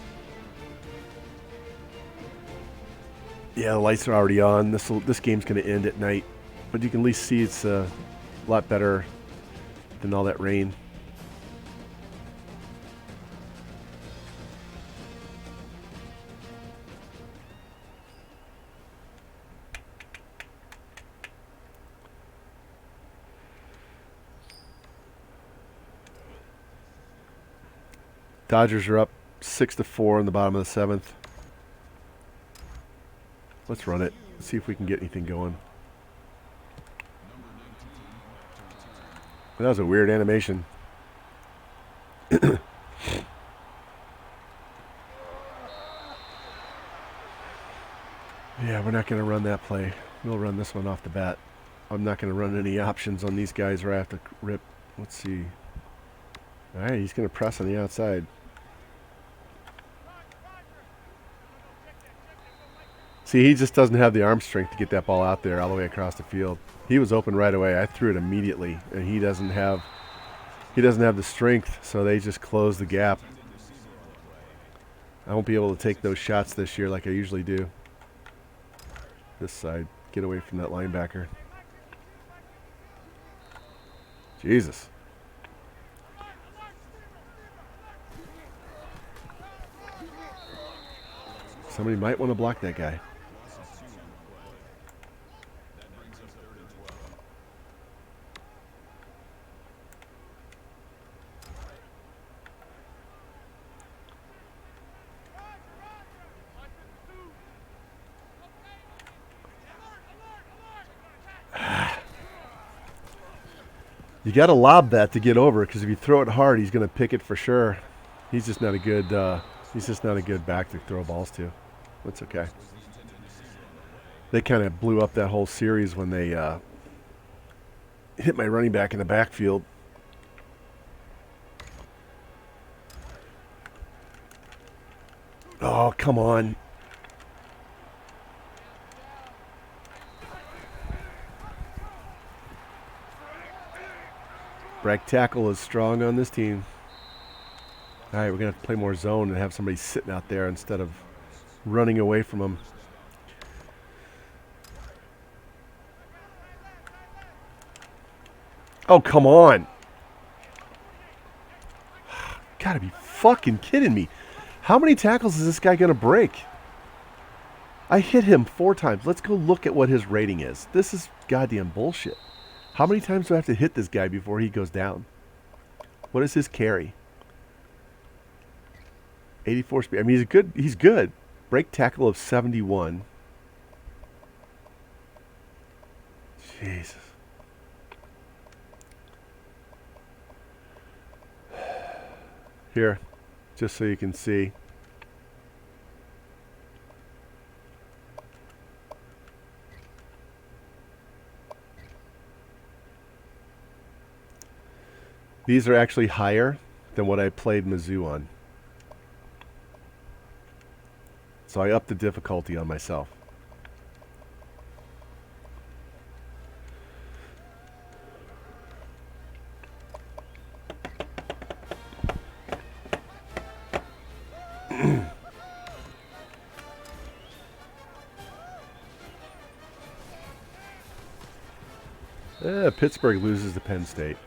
yeah, the lights are already on. This game's going to end at night, but you can at least see it's a lot better than all that rain. Dodgers are up 6-4 in the bottom of the 7th. Let's run it. Let's see if we can get anything going. That was a weird animation. Yeah, we're not going to run that play. We'll run this one off the bat. I'm not going to run any options on these guys or I have to rip. Let's see. All right, he's going to press on the outside. See, he just doesn't have the arm strength to get that ball out there all the way across the field. He was open right away. I threw it immediately, and he doesn't have the strength, so they just close the gap. I won't be able to take those shots this year like I usually do. This side, get away from that linebacker. Jesus. Somebody might want to block that guy. You got to lob that to get over, because if you throw it hard, he's going to pick it for sure. He's just not a good. He's just not a good back to throw balls to. That's okay. They kind of blew up that whole series when they hit my running back in the backfield. Oh, come on. Break tackle is strong on this team. All right, we're going to have to play more zone and have somebody sitting out there instead of running away from them. Oh, come on. Gotta be fucking kidding me. How many tackles is this guy going to break? I hit him 4 times. Let's go look at what his rating is. This is goddamn bullshit. How many times do I have to hit this guy before he goes down? What is his carry? 84 speed. I mean, he's good. Break tackle of 71. Jesus. Here, just so you can see. These are actually higher than what I played Mizzou on. So I upped the difficulty on myself. Pittsburgh loses to Penn State.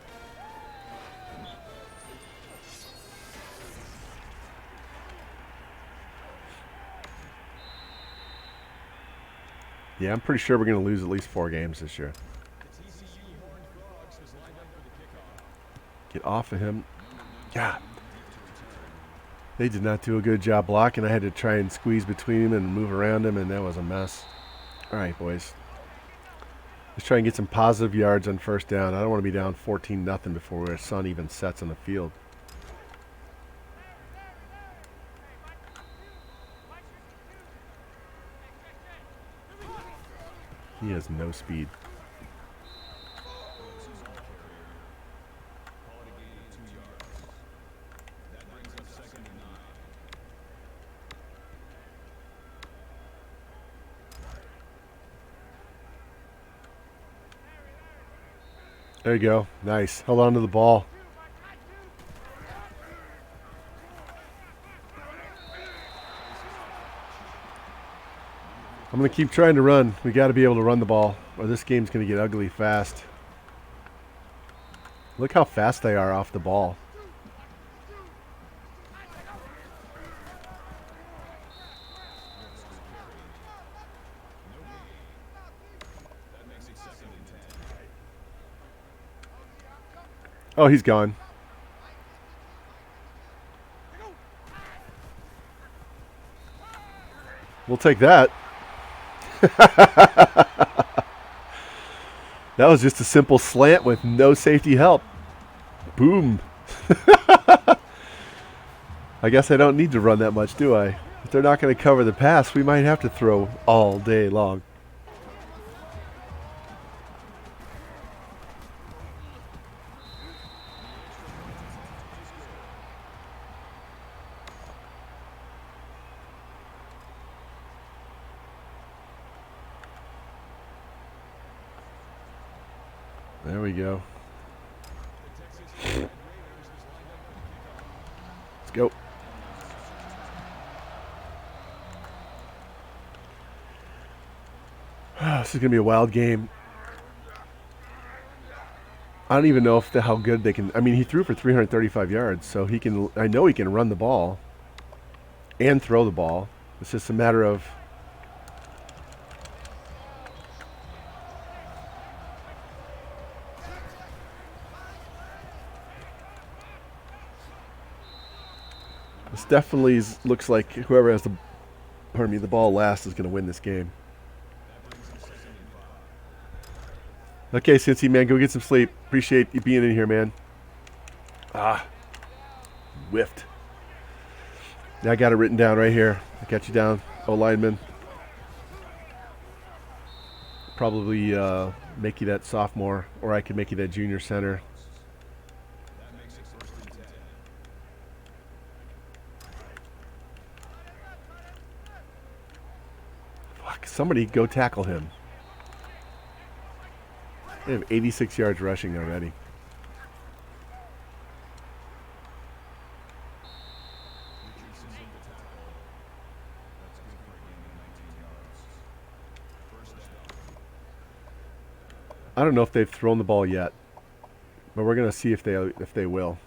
Yeah, I'm pretty sure we're going to lose at least 4 games this year. Get off of him. God. They did not do a good job blocking. I had to try and squeeze between him and move around him, and that was a mess. All right, boys. Let's try and get some positive yards on first down. I don't want to be down 14-0 before the sun even sets on the field. He has no speed. There you go. Nice. Hold on to the ball. I'm going to keep trying to run. We got to be able to run the ball, or this game's going to get ugly fast. Look how fast they are off the ball. Oh, he's gone. We'll take that. That was just a simple slant with no safety help. Boom. I guess I don't need to run that much, do I? If they're not going to cover the pass, we might have to throw all day long. There we go. Let's go. This is going to be a wild game. I don't even know if how good they can. I mean, he threw for 335 yards, so he can. I know he can run the ball and throw the ball. It's just a matter of this definitely looks like whoever has the ball last is going to win this game. Okay, Cincy, man, go get some sleep. Appreciate you being in here, man. Whiffed. Yeah, I got it written down right here. I got you down, O-lineman. Probably make you that sophomore, or I could make you that junior center. Fuck, somebody go tackle him. They have 86 yards rushing already. I don't know if they've thrown the ball yet, but we're going to see if they will.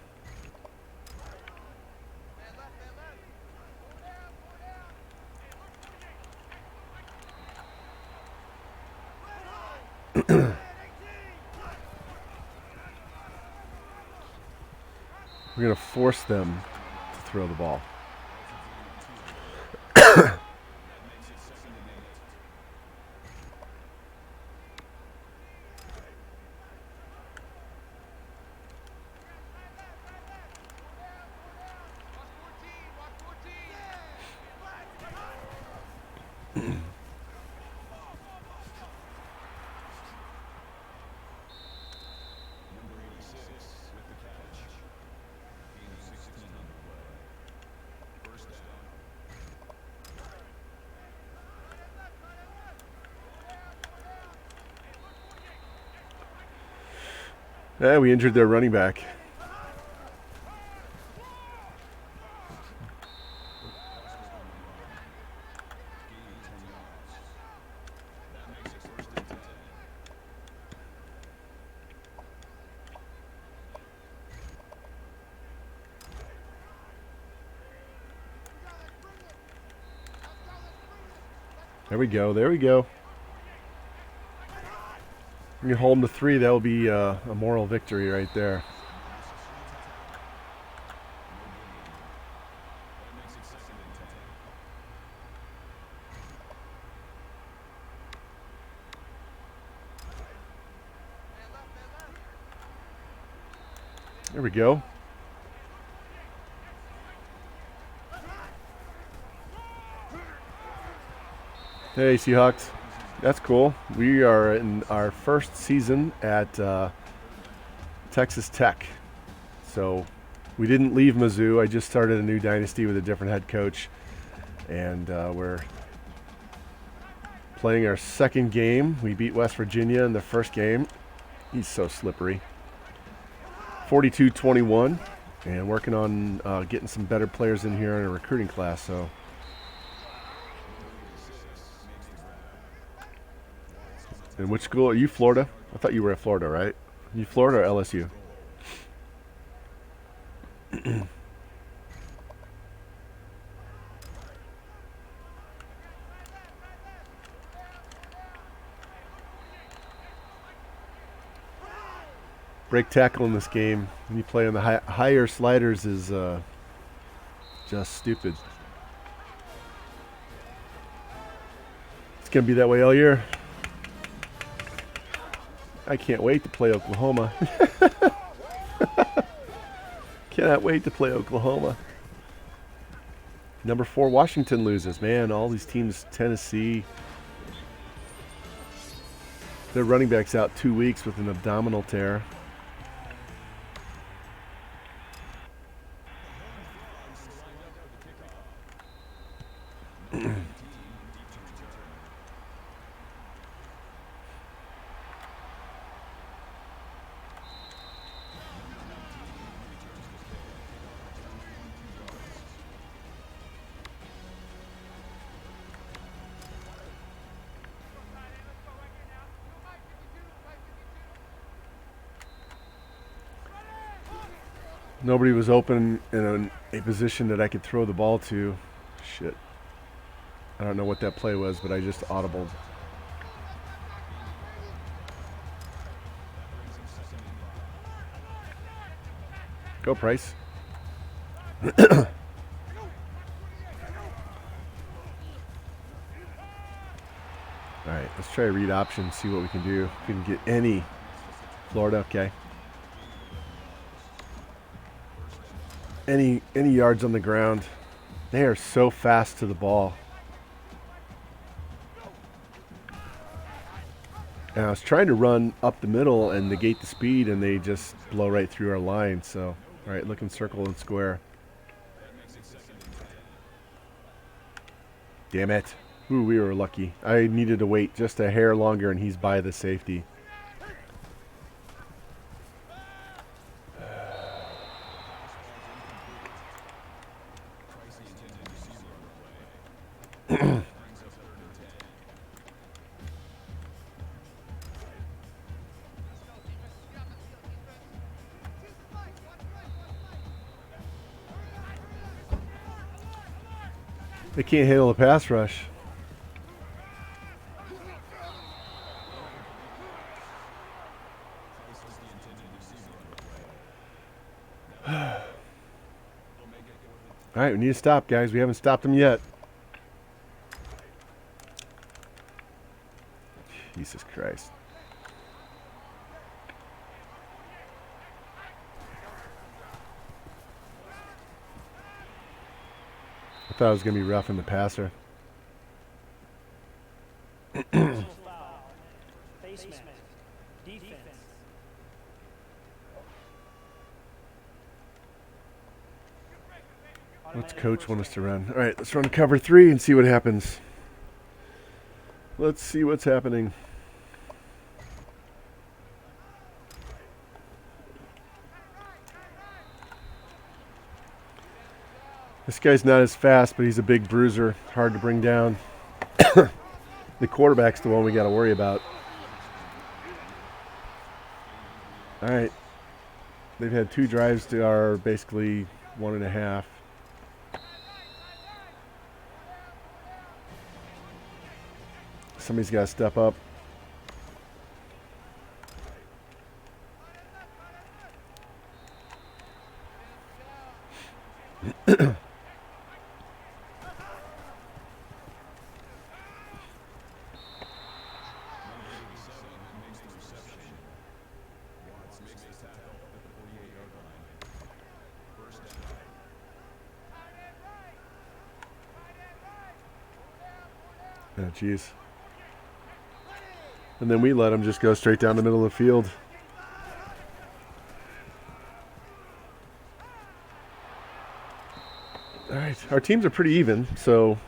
We're going to force them to throw the ball. Yeah, we injured their running back. There we go. There we go. We can hold them to 3. That will be a moral victory right there. There we go. Hey, Seahawks. That's cool. We are in our first season at Texas Tech. So we didn't leave Mizzou. I just started a new dynasty with a different head coach. And we're playing our second game. We beat West Virginia in the first game. He's so slippery. 42-21. And working on getting some better players in here in a recruiting class. So, and which school are you? Florida? I thought you were at Florida, right? You Florida or LSU? Break tackle in this game when you play on the higher sliders is just stupid. It's going to be that way all year. I can't wait to play Oklahoma. Cannot wait to play Oklahoma. Number 4, Washington loses. Man, all these teams, Tennessee. Their running back's out 2 weeks with an abdominal tear. Nobody was open in a position that I could throw the ball to. Shit. I don't know what that play was, but I just audibled. Go, Price. All right, let's try read options, see what we can do. If we can get any. Florida, okay. Any yards on the ground. They are so fast to the ball. And I was trying to run up the middle and negate the speed, and they just blow right through our line. So, all right, looking circle and square. Damn it. Ooh, we were lucky. I needed to wait just a hair longer, and he's by the safety. They can't handle the pass rush. All right, we need to stop, guys. We haven't stopped them yet. Jesus Christ. I thought it was going to be rough in the passer. What's coach want us to run? All right, let's run cover 3 and see what happens. Let's see what's happening. This guy's not as fast, but he's a big bruiser. Hard to bring down. The quarterback's the one we got to worry about. All right. They've had 2 drives to our basically 1.5. Somebody's got to step up. Oh, jeez. And then we let him just go straight down the middle of the field. All right. Our teams are pretty even, so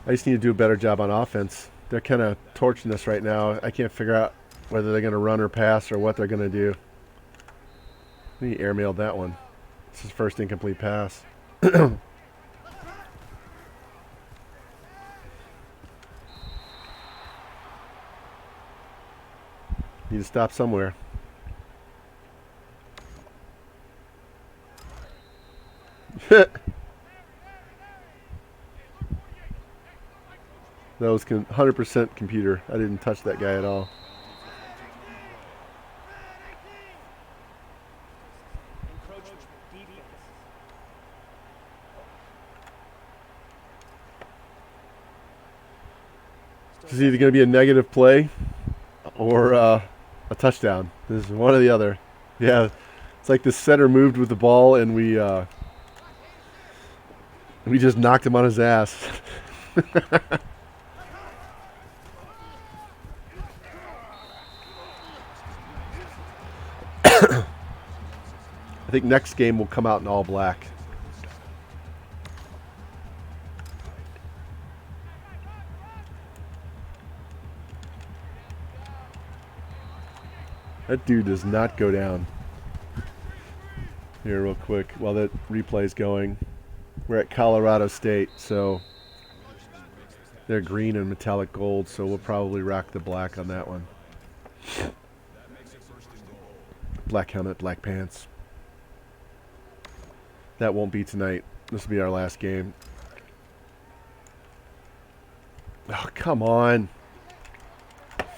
I just need to do a better job on offense. They're kind of torching us right now. I can't figure out whether they're going to run or pass or what they're going to do. He airmailed that one. It's his first incomplete pass. Need to stop somewhere. That was 100% computer. I didn't touch that guy at all. This is either going to be a negative play or a touchdown. This is one or the other. Yeah, it's like the center moved with the ball and we just knocked him on his ass. I think next game will come out in all black. That dude does not go down. Here real quick, while that replay is going. We're at Colorado State, so they're green and metallic gold, so we'll probably rock the black on that one. Black helmet, black pants. That won't be tonight. This will be our last game. Oh, come on.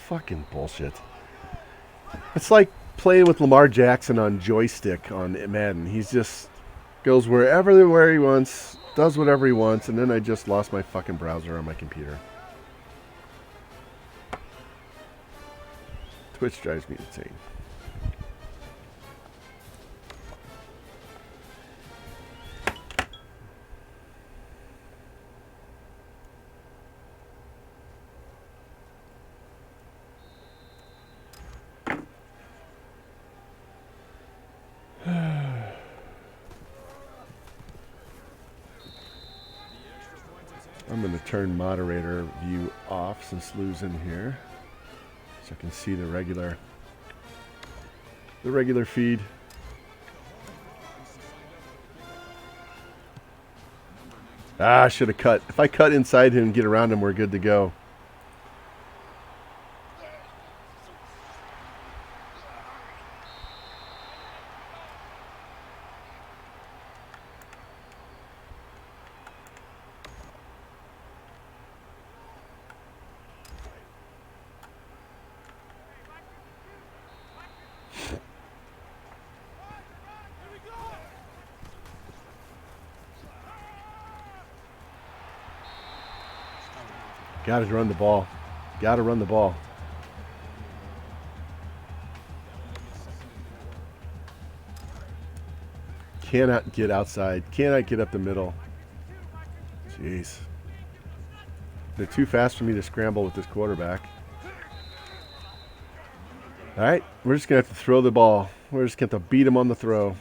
Fucking bullshit. It's like playing with Lamar Jackson on joystick on Madden. He's just goes where he wants, does whatever he wants, and then I just lost my fucking browser on my computer. Twitch drives me insane. I'm going to turn moderator view off since Lou's in here, so I can see the regular feed. Ah, I should have cut. If I cut inside him and get around him, we're good to go. Got to run the ball. Got to run the ball. Cannot get outside. Cannot get up the middle. Jeez. They're too fast for me to scramble with this quarterback. All right, we're just going to have to throw the ball. We're just going to have to beat him on the throw.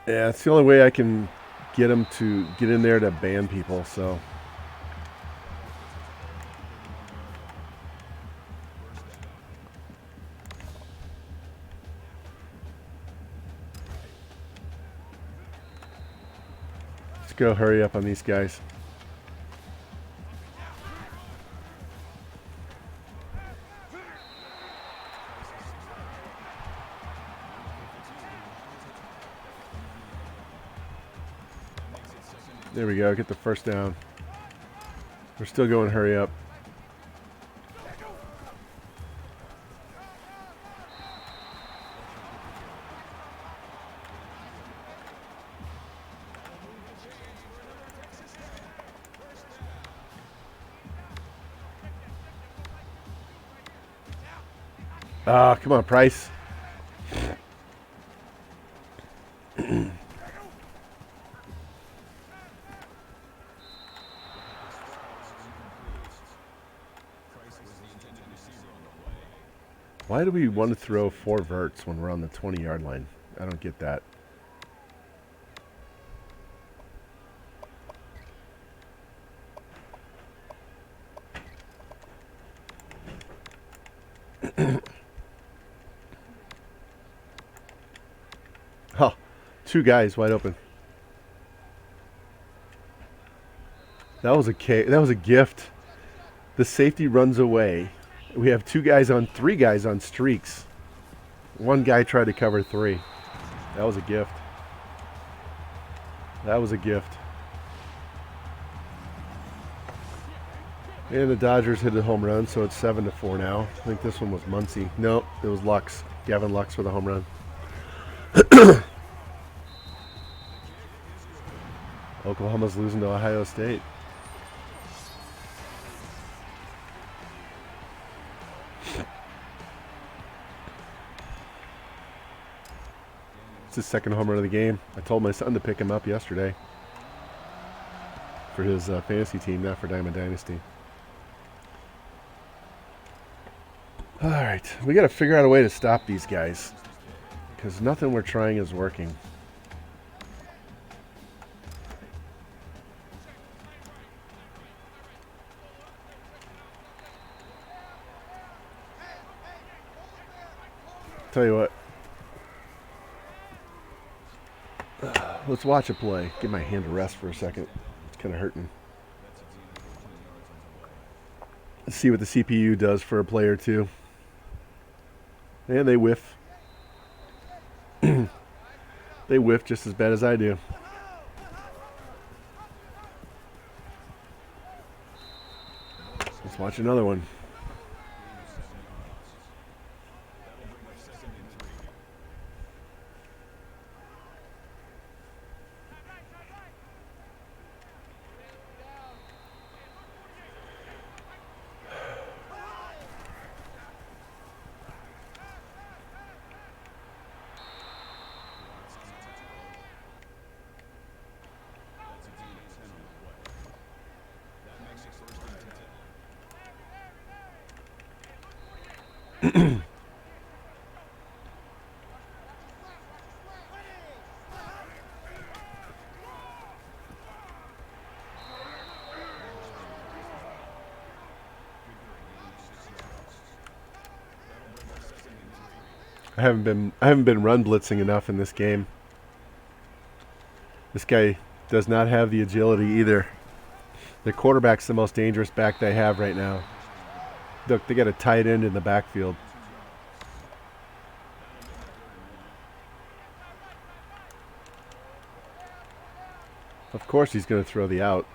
Yeah, it's the only way I can get him to get in there to ban people, so. Let's go hurry up on these guys. There we go, get the first down. We're still going hurry up. Ah, come on, Price. Why do we want to throw 4 verts when we're on the 20-yard line? I don't get that. Oh, 2 guys wide open. That was a gift. The safety runs away. We have 2 guys on 3 guys on streaks. 1 guy tried to cover 3. That was a gift. That was a gift. And the Dodgers hit a home run, so it's 7-4 now. I think this one was Muncy. No, it was Lux. Gavin Lux with a home run. Oklahoma's losing to Ohio State. It's his 2nd home run of the game. I told my son to pick him up yesterday for his fantasy team, not for Diamond Dynasty. All right, we got to figure out a way to stop these guys because nothing we're trying is working. Tell you what. Let's watch a play. Give my hand a rest for a second. It's kind of hurting. Let's see what the CPU does for a play or two. And they whiff. They whiff just as bad as I do. Let's watch another one. I haven't been run blitzing enough in this game. This guy does not have the agility either. The quarterback's the most dangerous back they have right now. Look, they got a tight end in the backfield. Of course he's going to throw the out.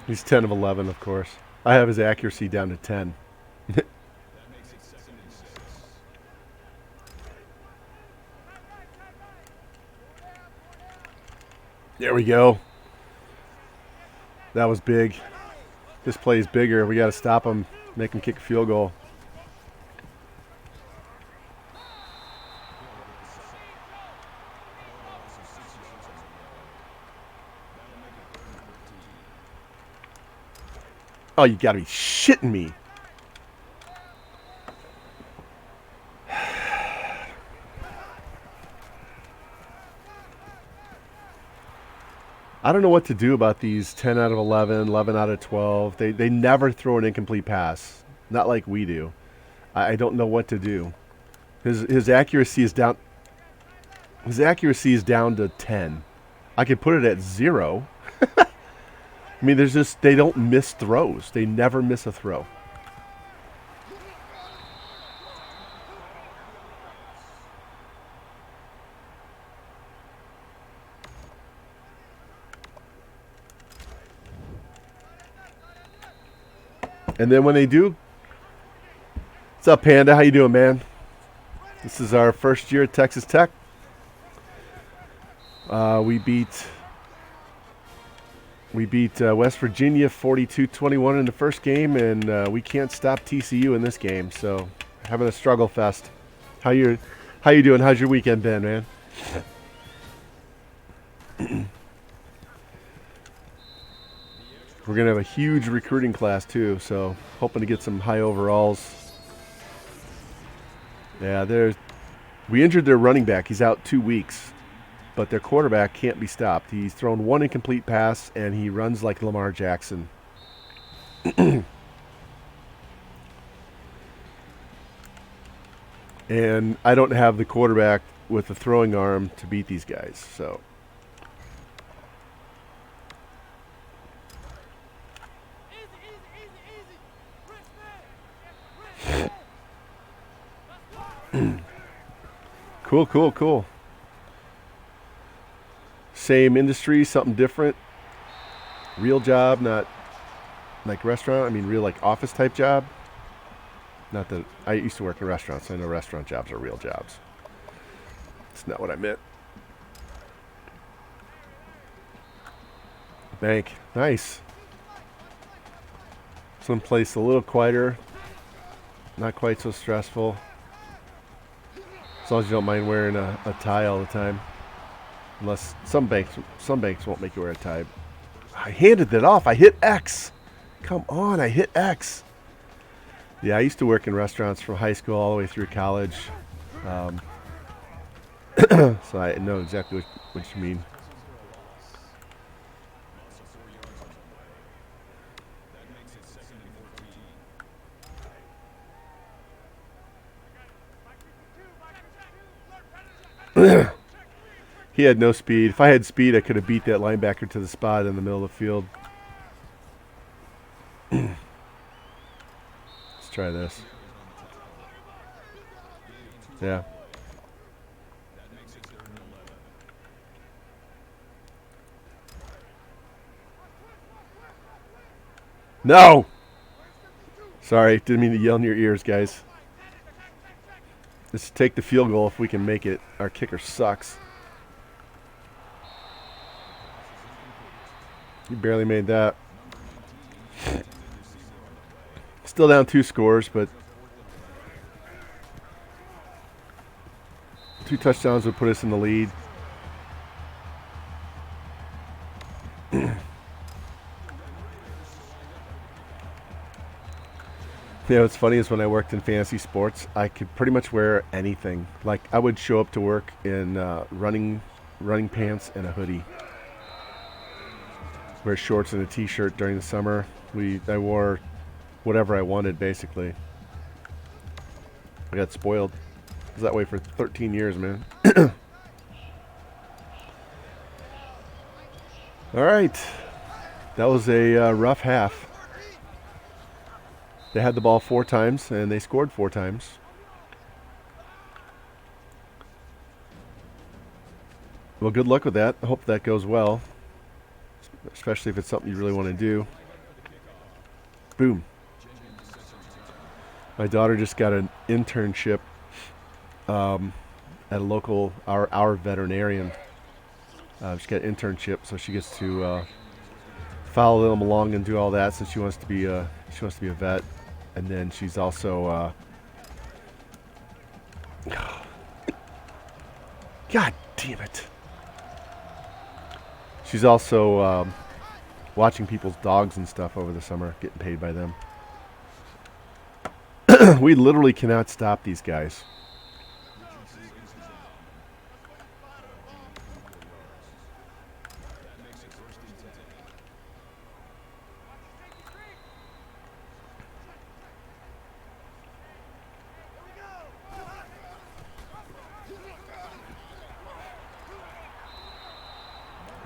He's 10 of 11, of course. I have his accuracy down to 10. There we go. That was big. This play is bigger. We got to stop him, make him kick a field goal. Oh, you gotta be shitting me. I don't know what to do about these 10 out of 11, 11 out of 12. They never throw an incomplete pass. Not like we do. I don't know what to do. His accuracy is down. His accuracy is down to 10. I could put it at 0. I mean, they don't miss throws. They never miss a throw. And then when they do, what's up, Panda? How you doing, man? This is our first year at Texas Tech. We beat West Virginia 42-21 in the first game, and we can't stop TCU in this game. So having a struggle fest. How you doing? How's your weekend been, man? We're gonna have a huge recruiting class too, so hoping to get some high overalls. Yeah, we injured their running back. He's out 2 weeks, but their quarterback can't be stopped. He's thrown one incomplete pass, and he runs like Lamar Jackson. And I don't have the quarterback with the throwing arm to beat these guys, so. Cool. Same industry, something different. Real job, not like restaurant. I mean, real like office type job. Not that I used to work in restaurants. So I know restaurant jobs are real jobs. It's not what I meant. Bank, nice. Someplace a little quieter, not quite so stressful. As long as you don't mind wearing a tie all the time. Unless some banks won't make you wear a tie. I handed that off. I hit X. Come on, I hit X. Yeah, I used to work in restaurants from high school all the way through college. So I know exactly what you mean. He had no speed. If I had speed, I could have beat that linebacker to the spot in the middle of the field. Let's try this. Yeah. No! Sorry, didn't mean to yell in your ears, guys. Let's take the field goal if we can make it. Our kicker sucks. You barely made that. Still down 2 scores, but 2 touchdowns would put us in the lead. You know, what's funny is when I worked in fantasy sports, I could pretty much wear anything. Like, I would show up to work in running pants and a hoodie. Wear shorts and a t-shirt during the summer. I wore whatever I wanted, basically. I got spoiled. I was that way for 13 years, man. All right. That was a rough half. They had the ball 4 times, and they scored 4 times. Well, good luck with that. I hope that goes well, especially if it's something you really want to do. Boom. My daughter just got an internship at a local, our veterinarian. She got an internship, so she gets to follow them along and do all that since she wants to be a vet. And then she's also God damn it. She's also watching people's dogs and stuff over the summer, getting paid by them. We literally cannot stop these guys.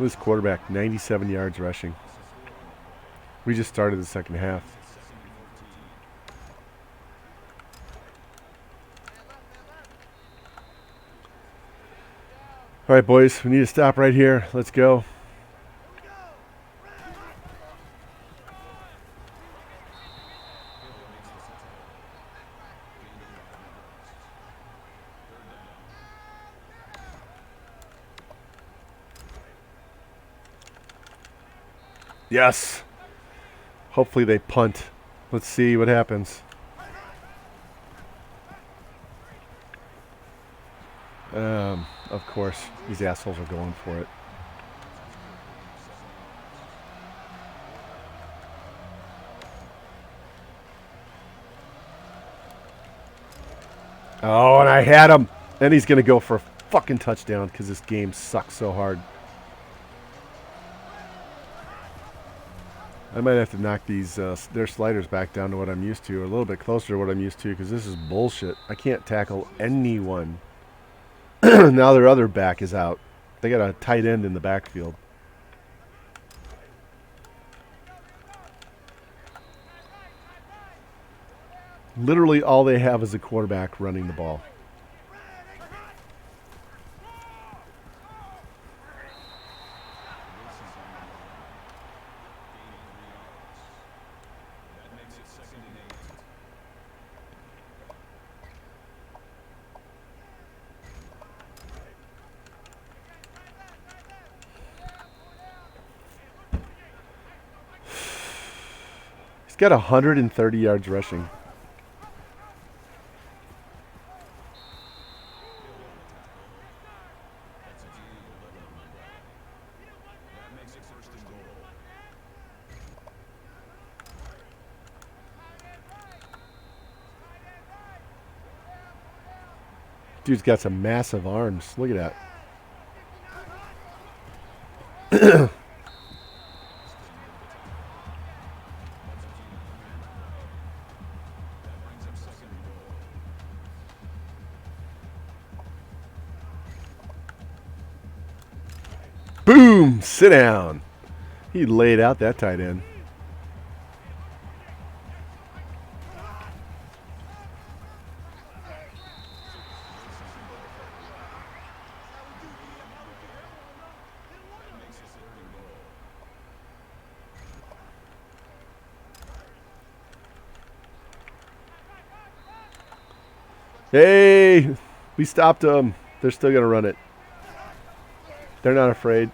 This quarterback, 97 yards rushing. We just started the second half. All right, boys, we need to stop right here. Let's go. Yes. Hopefully they punt. Let's see what happens. Of course, these assholes are going for it. Oh, and I had him. And he's going to go for a fucking touchdown because this game sucks so hard. I might have to knock these their sliders back down to what I'm used to, or a little bit closer to what I'm used to, because this is bullshit. I can't tackle anyone. Now their other back is out. They got a tight end in the backfield. Literally all they have is a quarterback running the ball. He's got 130 yards rushing. Dude's got some massive arms. Look at that. Boom! Sit down. He laid out that tight end. Hey! We stopped them. They're still going to run it. They're not afraid.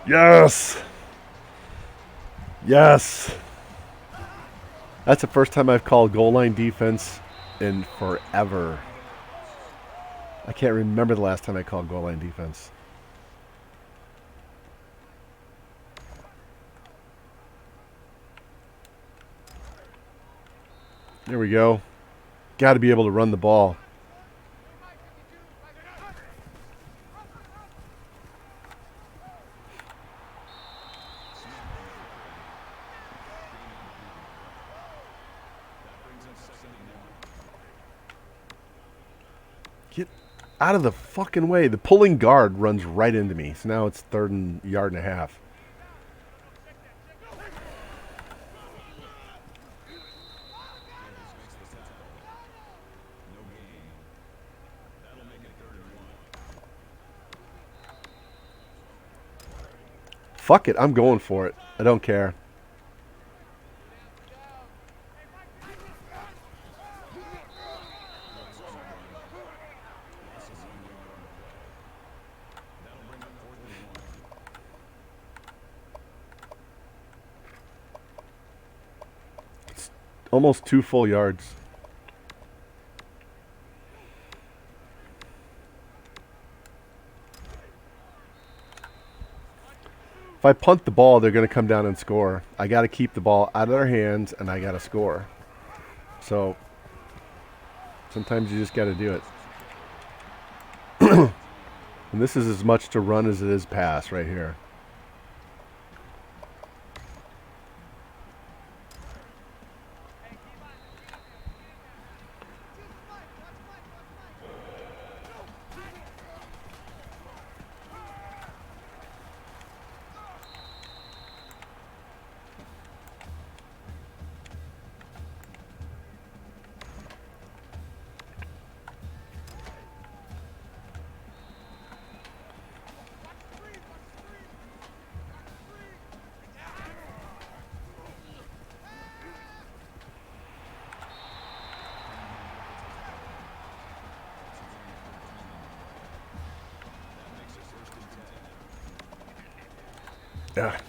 Yes. Yes. That's the first time I've called goal line defense in forever. I can't remember the last time I called goal line defense. There we go. Got to be able to run the ball. Get out of the fucking way. The pulling guard runs right into me. So now it's 3rd and yard and a half. Fuck it. I'm going for it. I don't care. It's almost 2 full yards. If I punt the ball, they're going to come down and score. I got to keep the ball out of their hands, and I got to score. So sometimes you just got to do it. And this is as much to run as it is pass right here.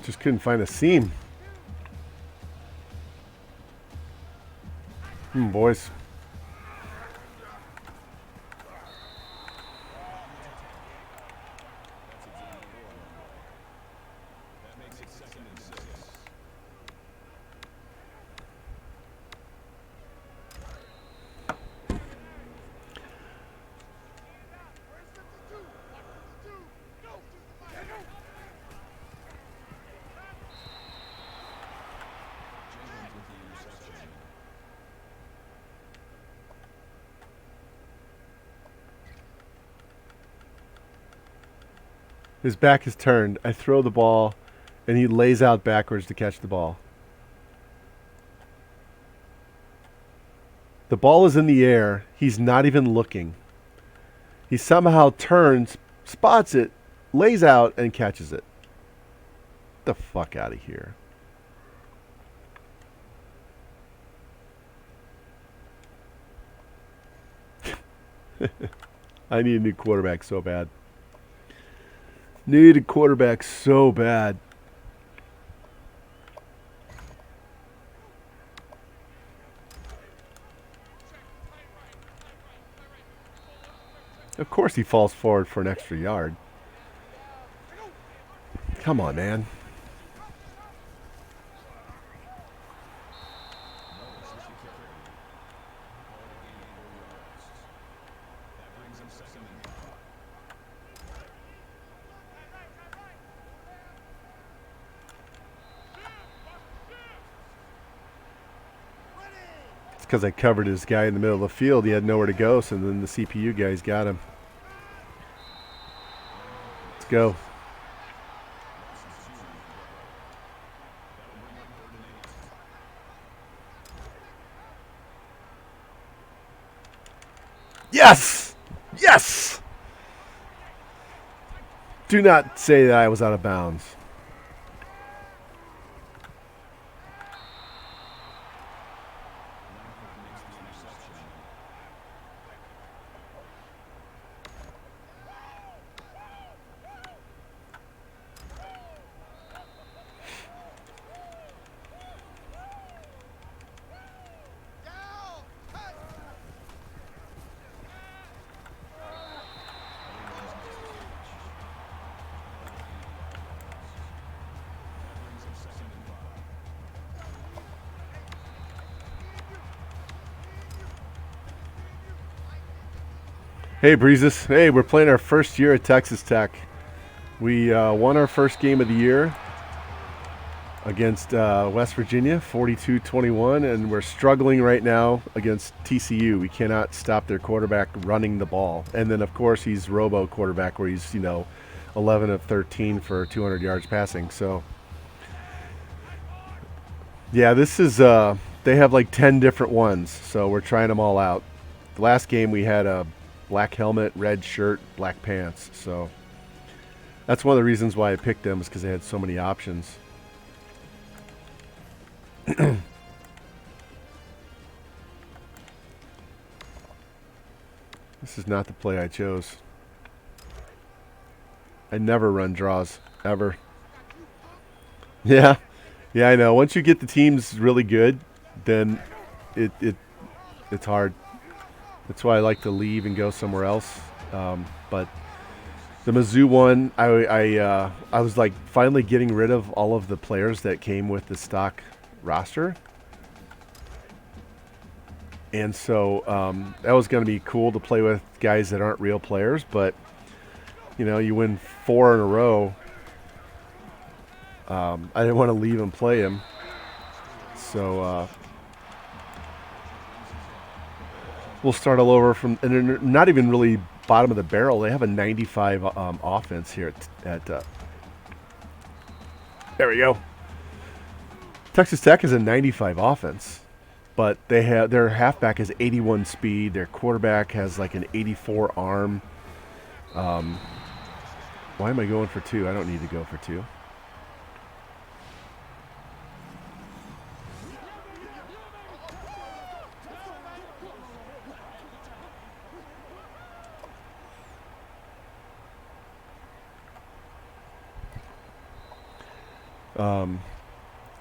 Just couldn't find a seam. Boys. His back is turned. I throw the ball, and he lays out backwards to catch the ball. The ball is in the air. He's not even looking. He somehow turns, spots it, lays out, and catches it. Get the fuck out of here. I need a new quarterback so bad. Need a quarterback so bad. Of course he falls forward for an extra yard. Come on, man. Because I covered his guy in the middle of the field. He had nowhere to go, so then the CPU guys got him. Let's go. Yes! Yes! Do not say that I was out of bounds. Hey, Breezes. Hey, we're playing our first year at Texas Tech. We won our first game of the year against West Virginia, 42-21, and we're struggling right now against TCU. We cannot stop their quarterback running the ball. And then, of course, he's robo quarterback where he's, 11 of 13 for 200 yards passing. So, yeah, this is they have like 10 different ones, so we're trying them all out. The last game we had a black helmet, red shirt, black pants. So that's one of the reasons why I picked them, is because they had so many options. This is not the play I chose. I never run draws, ever. Yeah, I know. Once you get the teams really good, then it's hard. That's why I like to leave and go somewhere else. But the Mizzou one, I was like finally getting rid of all of the players that came with the stock roster. And so that was going to be cool to play with guys that aren't real players. But, you win 4 in a row. I didn't want to leave and play him. So we'll start all over from, and they're not even really bottom of the barrel. They have a 95 offense here at there we go. Texas Tech is a 95 offense, but they have their halfback is 81 speed. Their quarterback has like an 84 arm. Why am I going for 2? I don't need to go for 2.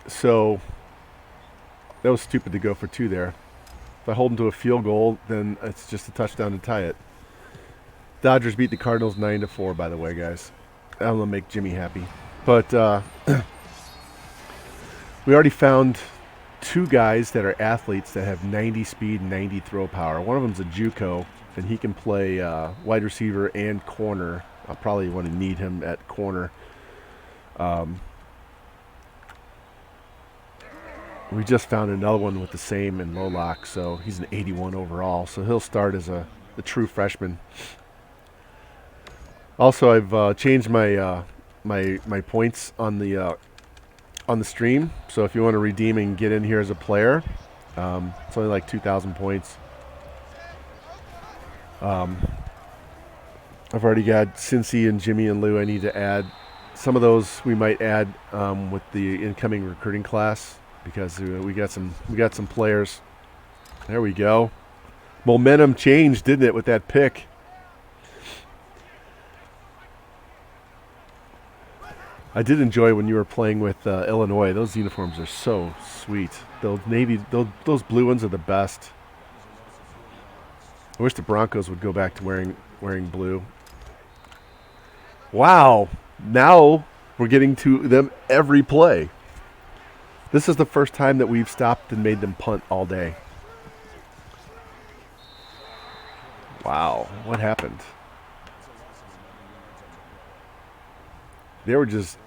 So that was stupid to go for 2 there. If I hold them to a field goal, then it's just a touchdown to tie it. Dodgers beat the Cardinals 9-4, by the way, guys. That'll make Jimmy happy. But we already found 2 guys that are athletes that have 90 speed, 90 throw power. One of them's a JUCO, and he can play wide receiver and corner. I'll probably want to need him at corner. We just found another one with the same in low lock, so he's an 81 overall. So he'll start as a true freshman. Also, I've changed my my points on the stream. So if you want to redeem and get in here as a player, it's only like 2,000 points. I've already got Cincy and Jimmy and Lou I need to add. Some of those we might add with the incoming recruiting class because we got some players. There we go. Momentum changed, didn't it, with that pick? I did enjoy when you were playing with Illinois. Those uniforms are so sweet. Those those blue ones are the best. I wish the Broncos would go back to wearing blue. Wow. Now we're getting to them every play. This is the first time that we've stopped and made them punt all day. Wow. What happened? They were just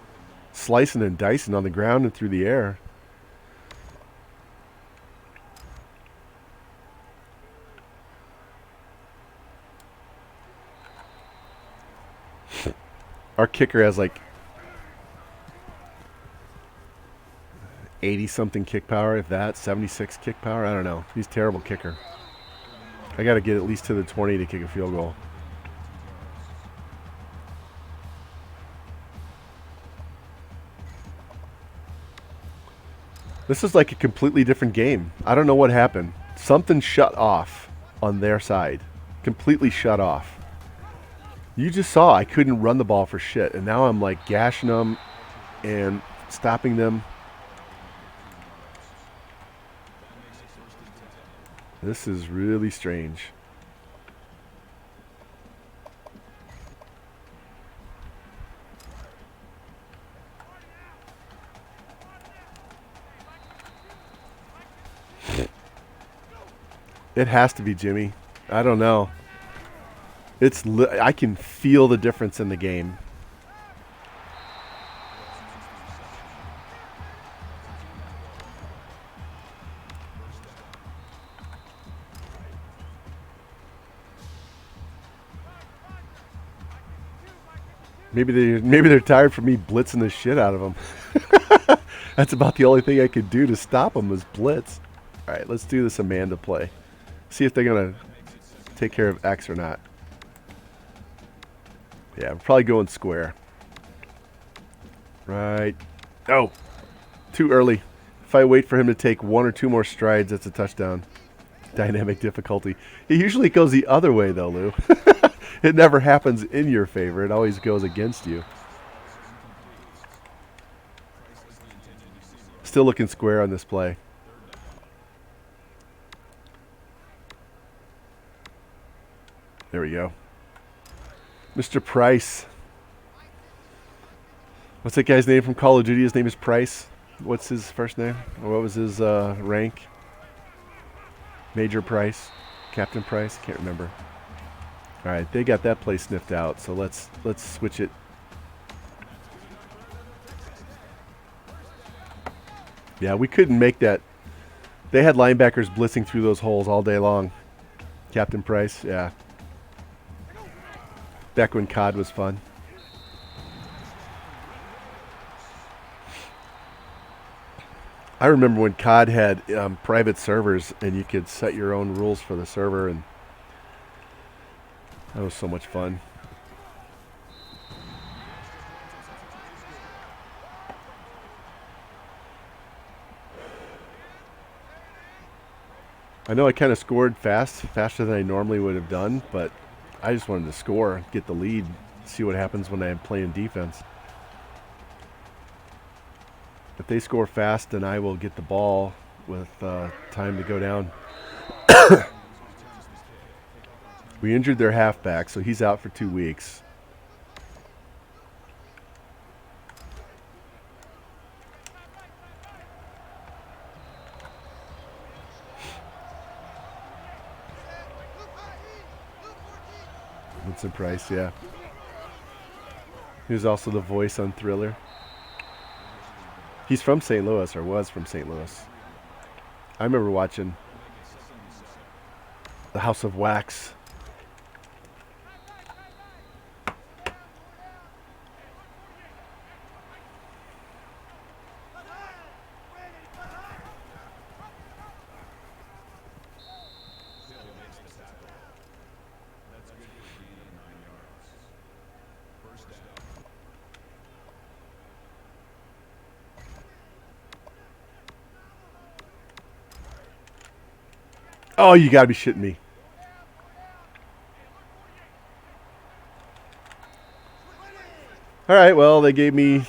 slicing and dicing on the ground and through the air. Our kicker has like 80-something kick power, if that, 76 kick power. I don't know. He's a terrible kicker. I got to get at least to the 20 to kick a field goal. This is like a completely different game. I don't know what happened. Something shut off on their side. Completely shut off. You just saw I couldn't run the ball for shit, and now I'm like gashing them and stopping them. This is really strange. It has to be Jimmy. I don't know. I can feel the difference in the game. Maybe they're tired from me blitzing the shit out of them. That's about the only thing I could do to stop them was blitz. All right, let's do this Amanda play. See if they're gonna take care of X or not. Yeah, we're probably going square. Right. Oh, too early. If I wait for him to take 1 or 2 more strides, that's a touchdown. Dynamic difficulty. It usually goes the other way, though, Lou. It never happens in your favor. It always goes against you. Still looking square on this play. There we go. Mr. Price. What's that guy's name from Call of Duty? His name is Price. What's his first name? Or what was his rank? Major Price? Captain Price? Can't remember. All right, they got that play sniffed out, so let's switch it. Yeah, we couldn't make that. They had linebackers blitzing through those holes all day long. Captain Price, yeah. Back when COD was fun. I remember when COD had private servers and you could set your own rules for the server, and that was so much fun. I know I kind of scored faster than I normally would have done, but I just wanted to score, get the lead, see what happens when I'm playing defense. If they score fast, then I will get the ball with time to go down. We injured their halfback, so he's out for 2 weeks. Vincent Price, yeah. He was also the voice on Thriller. He's from St. Louis, or was from St. Louis. I remember watching The House of Wax. Oh, you gotta be shitting me. All right, well, they gave me...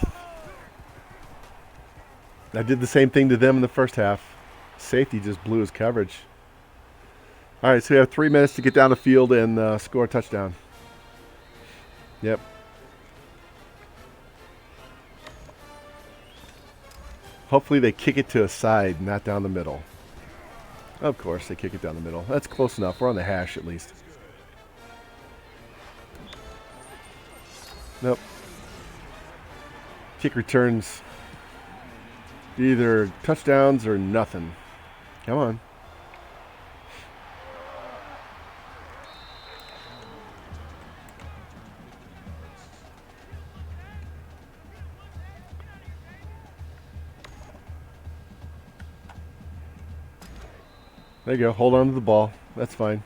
I did the same thing to them in the first half. Safety just blew his coverage. All right, so we have 3 minutes to get down the field and score a touchdown. Yep. Hopefully they kick it to a side, not down the middle. Of course, they kick it down the middle. That's close enough. We're on the hash at least. Nope. Kick returns either touchdowns or nothing. Come on. There you go. Hold on to the ball. That's fine.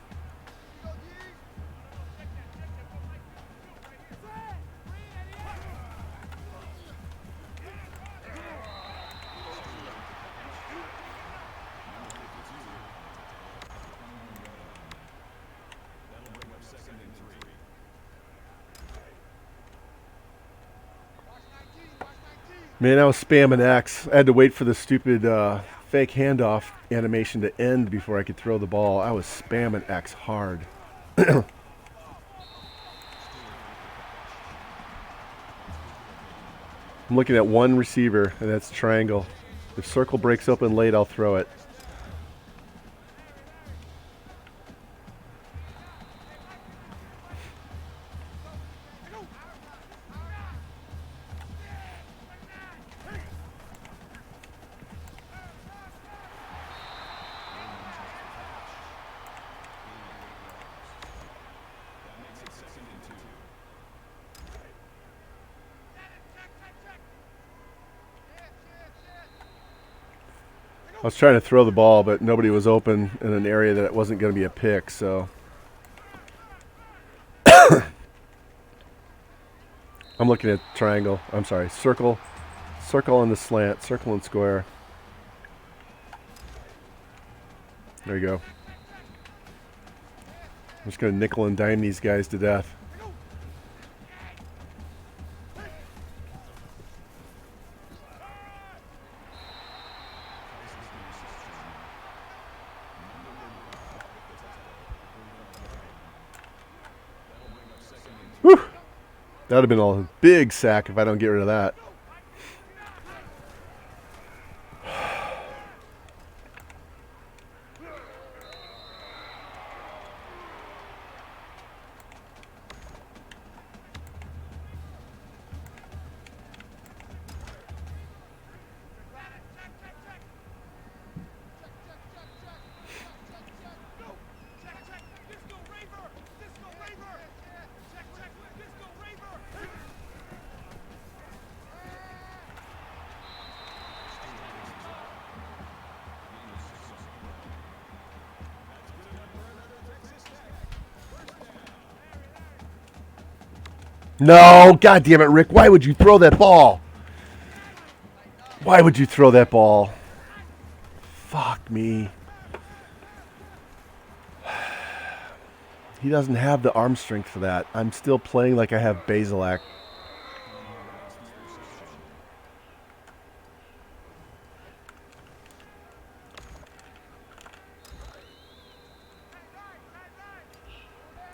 Man, I was spamming X. I had to wait for the stupid fake handoff animation to end before I could throw the ball. I was spamming X hard. I'm looking at one receiver, and that's triangle. If circle breaks open late, I'll throw it. I was trying to throw the ball, but nobody was open in an area that it wasn't going to be a pick, so. I'm looking at triangle. I'm sorry, circle. Circle on the slant. Circle and square. There you go. I'm just going to nickel and dime these guys to death. Whew. That would have been a big sack if I don't get rid of that. No, God damn it, Rick. Why would you throw that ball? Why would you throw that ball? Fuck me. He doesn't have the arm strength for that. I'm still playing like I have Basilak.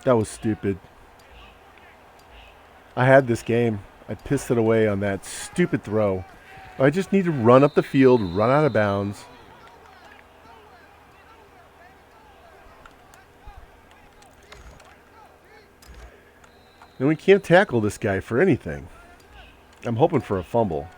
That was stupid. I had this game. I pissed it away on that stupid throw. I just need to run up the field, run out of bounds. And we can't tackle this guy for anything. I'm hoping for a fumble.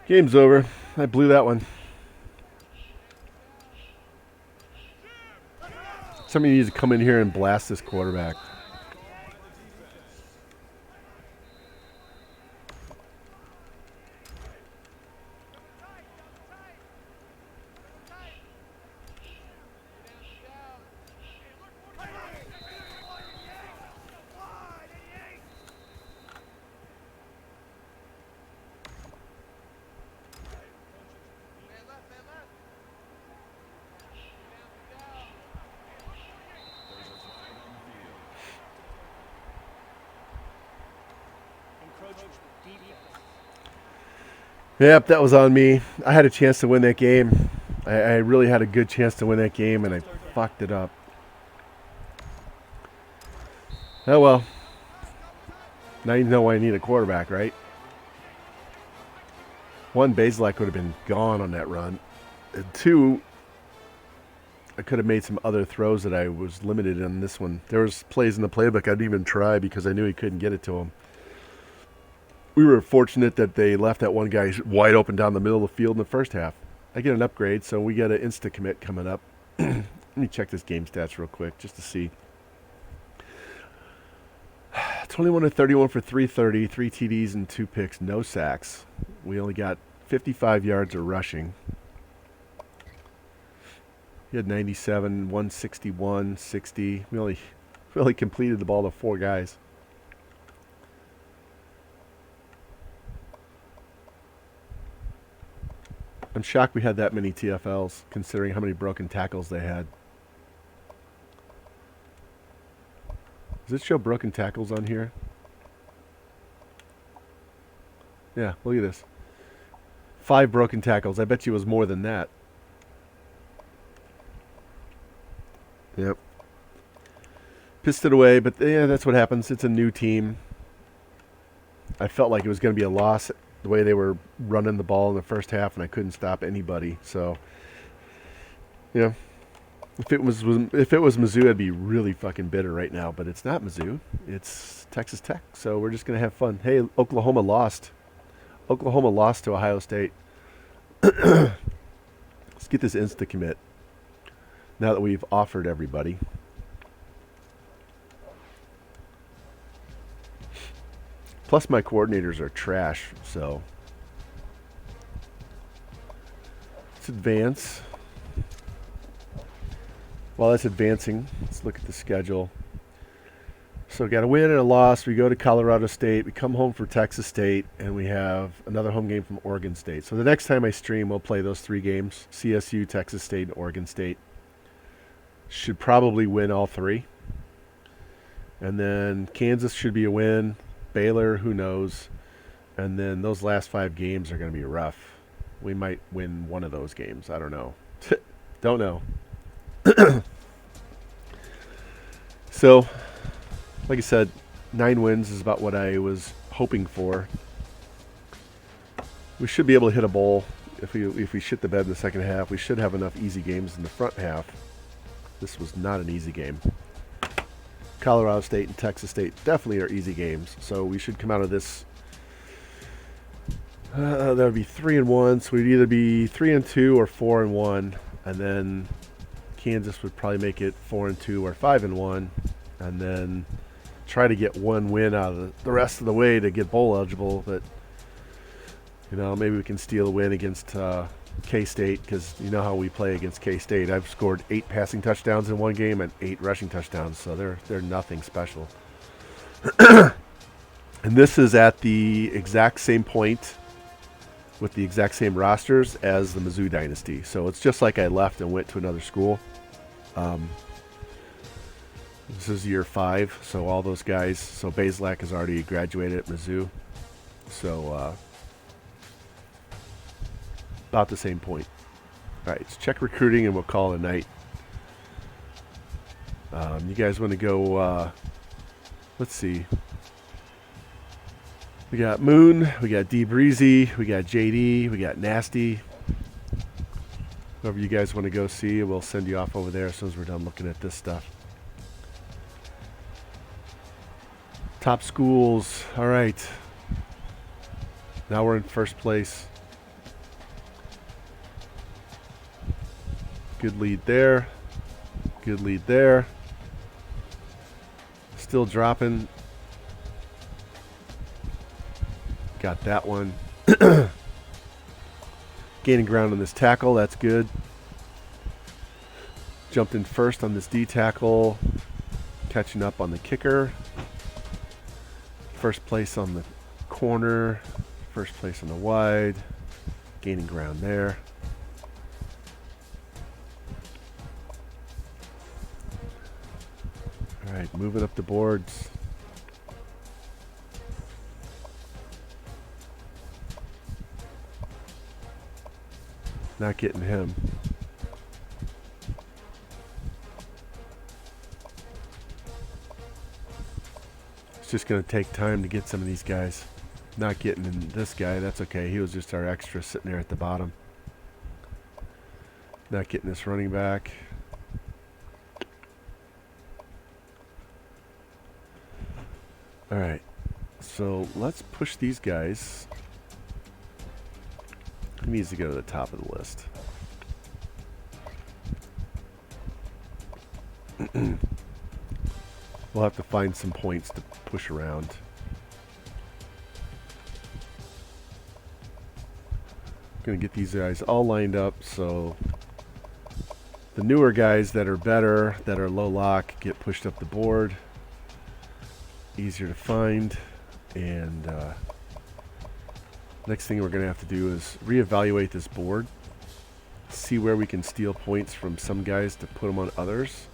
Game's over. I blew that one. Somebody needs to come in here and blast this quarterback. Yep, that was on me. I had a chance to win that game. I really had a good chance to win that game, and I fucked it up. Oh well. Now you know why I need a quarterback, right? One, Bazelak would have been gone on that run. And two, I could have made some other throws that I was limited in this one. There was plays in the playbook I didn't even try because I knew he couldn't get it to him. We were fortunate that they left that one guy wide open down the middle of the field in the first half. I get an upgrade, so we get an insta-commit coming up. Let me check this game stats real quick just to see. 21 to 31 for 330, 3 TDs and 2 picks, no sacks. We only got 55 yards of rushing. He had 97, 161, 60. We only completed the ball to 4 guys. I'm shocked we had that many TFLs, considering how many broken tackles they had. Does it show broken tackles on here? Yeah, look at this. 5 broken tackles. I bet you it was more than that. Yep. Pissed it away, but yeah, that's what happens. It's a new team. I felt like it was going to be a loss the way they were running the ball in the first half, and I couldn't stop anybody. So, you know, if it was Mizzou, I'd be really fucking bitter right now. But it's not Mizzou. It's Texas Tech. So we're just going to have fun. Hey, Oklahoma lost. Oklahoma lost to Ohio State. Let's get this insta-commit now that we've offered everybody. Plus, my coordinators are trash, so let's advance. While that's advancing, let's look at the schedule. So, got a win and a loss. We go to Colorado State. We come home for Texas State, and we have another home game from Oregon State. So, the next time I stream, we'll play those 3 games: CSU, Texas State, and Oregon State. Should probably win all 3. And then Kansas should be a win. Baylor, who knows? And then those last 5 games are going to be rough. We might win one of those games. I don't know. Don't know. So, like I said, 9 wins is about what I was hoping for. We should be able to hit a bowl if we shit the bed in the second half. We should have enough easy games in the front half. This was not an easy game. Colorado State and Texas State definitely are easy games, so we should come out of this. That would be 3-1, so we'd either be 3-2 or 4-1, and then Kansas would probably make it 4-2 or 5-1, and then try to get 1 win out of the rest of the way to get bowl eligible. But you know, maybe we can steal a win against K-State, because you know how we play against K-State. I've scored 8 passing touchdowns in one game and 8 rushing touchdowns, so they're nothing special. And this is at the exact same point with the exact same rosters as the Mizzou Dynasty. So it's just like I left and went to another school. This is year 5, so all those guys. So Bazelak has already graduated at Mizzou. So about the same point. All right, let's check recruiting and we'll call it a night. You guys want to go, let's see. We got Moon, we got D Breezy, we got JD, we got Nasty. Whoever you guys want to go see, we'll send you off over there as soon as we're done looking at this stuff. Top schools, all right. Now we're in first place. Good lead there. Good lead there. Still dropping. Got that one. Gaining ground on this tackle. That's good. Jumped in first on this D tackle. Catching up on the kicker. First place on the corner. First place on the wide. Gaining ground there. All right, moving up the boards. Not getting him. It's just going to take time to get some of these guys. Not getting in this guy, that's okay. He was just our extra sitting there at the bottom. Not getting this running back. All right, so let's push these guys. He needs to go to the top of the list. We'll have to find some points to push around. Gonna get these guys all lined up so the newer guys that are better, that are low lock, get pushed up the board. Easier to find. And next thing we're going to have to do is reevaluate this board. See where we can steal points from some guys to put them on others.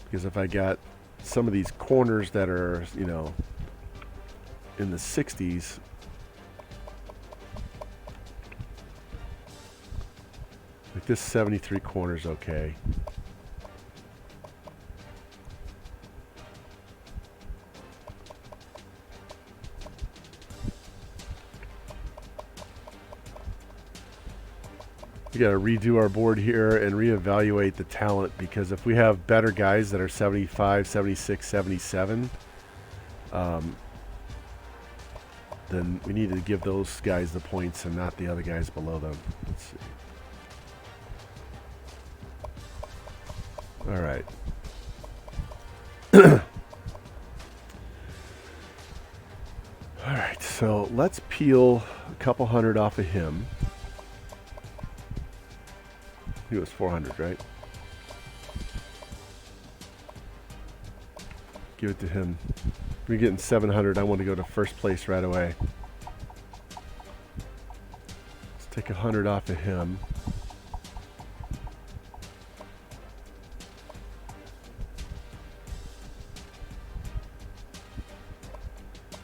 Because if I got some of these corners that are, you know, in the 60s, like this 73 corner's okay. We got to redo our board here and reevaluate the talent, because if we have better guys that are 75, 76, 77, then we need to give those guys the points and not the other guys below them. Let's see. All right. All right, so let's peel a couple hundred off of him. He was 400, right? Give it to him. We're getting 700. I want to go to first place right away. Let's take 100 off of him.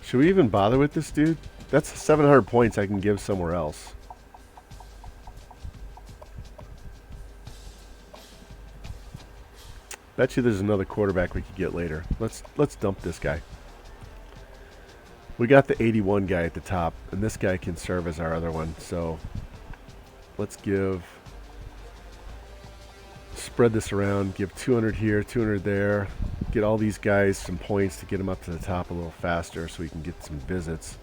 Should we even bother with this dude? That's 700 points I can give somewhere else. Bet you there's another quarterback we could get later. Let's dump this guy. We got the 81 guy at the top, and this guy can serve as our other one. So let's spread this around, give 200 here, 200 there. Get all these guys some points to get them up to the top a little faster so we can get some visits.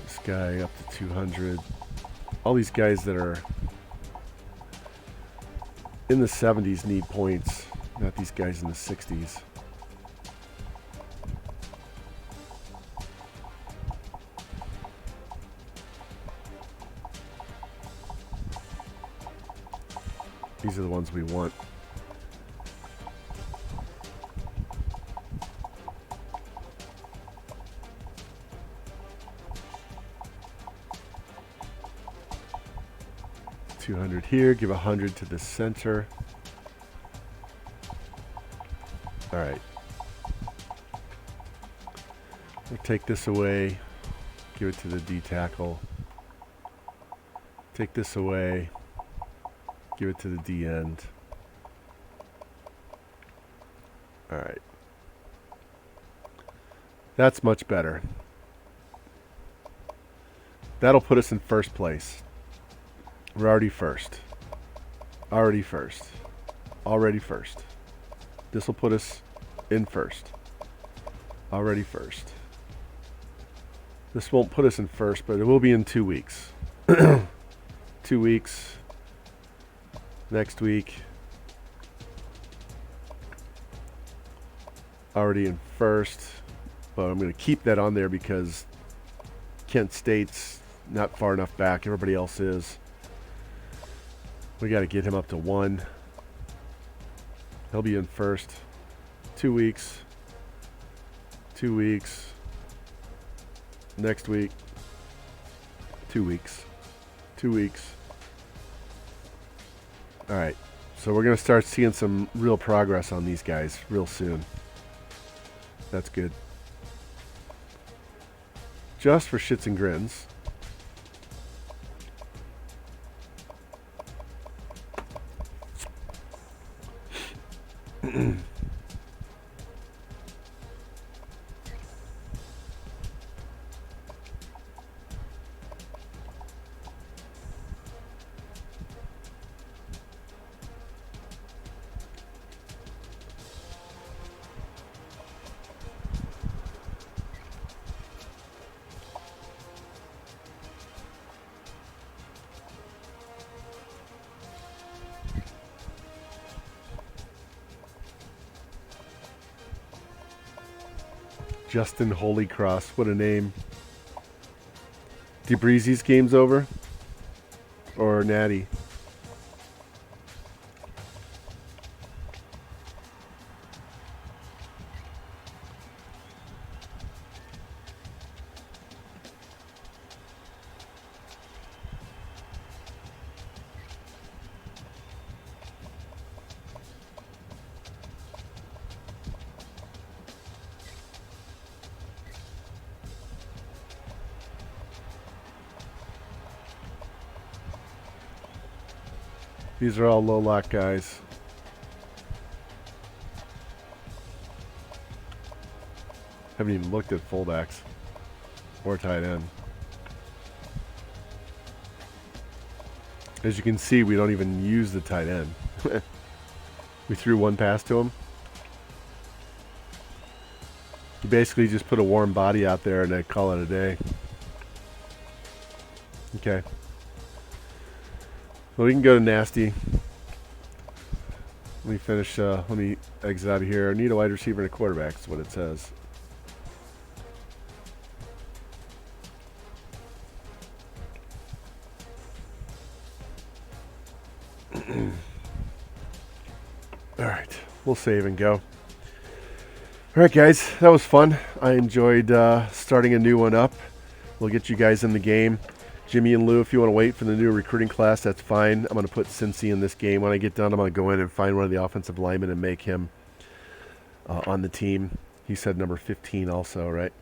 This guy up to 200. All these guys that are in the 70s need points, not these guys in the 60s. These are the ones we want. 200 here. Give 100 to the center. All right. We'll take this away. Give it to the D tackle. Take this away. Give it to the D end. All right. That's much better. That'll put us in first place. We're already first. Already first. Already first. This will put us in first. Already first. This won't put us in first, but it will be in 2 weeks. 2 weeks. Next week. Already in first. But I'm going to keep that on there because Kent State's not far enough back. Everybody else is. We got to get him up to 1. He'll be in first. 2 weeks. 2 weeks. Next week. 2 weeks. 2 weeks. All right. So we're going to start seeing some real progress on these guys real soon. That's good. Just for shits and grins. Justin Holy Cross, what a name. DeBreezy's game's over? Or Natty? These are all low lock guys. Haven't even looked at fullbacks or tight end. As you can see, we don't even use the tight end. We threw one pass to him. You basically just put a warm body out there and then call it a day. Okay. Well, we can go to Nasty. Let me finish. Let me exit out of here. I need a wide receiver and a quarterback. That's what it says. All right. We'll save and go. All right, guys. That was fun. I enjoyed starting a new one up. We'll get you guys in the game. Jimmy and Lou, if you want to wait for the new recruiting class, that's fine. I'm going to put Cincy in this game. When I get done, I'm going to go in and find one of the offensive linemen and make him on the team. He said number 15 also, right?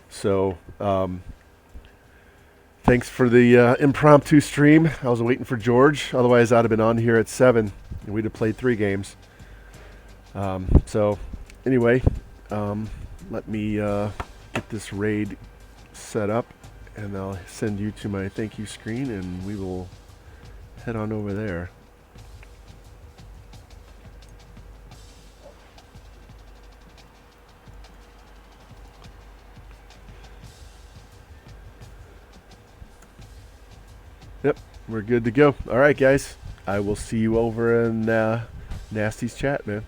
So, thanks for the impromptu stream. I was waiting for George. Otherwise, I'd have been on here at 7, and we'd have played 3 games. So, anyway, let me get this raid set up. And I'll send you to my thank you screen, and we will head on over there. Yep, we're good to go. All right, guys. I will see you over in Nasty's chat, man.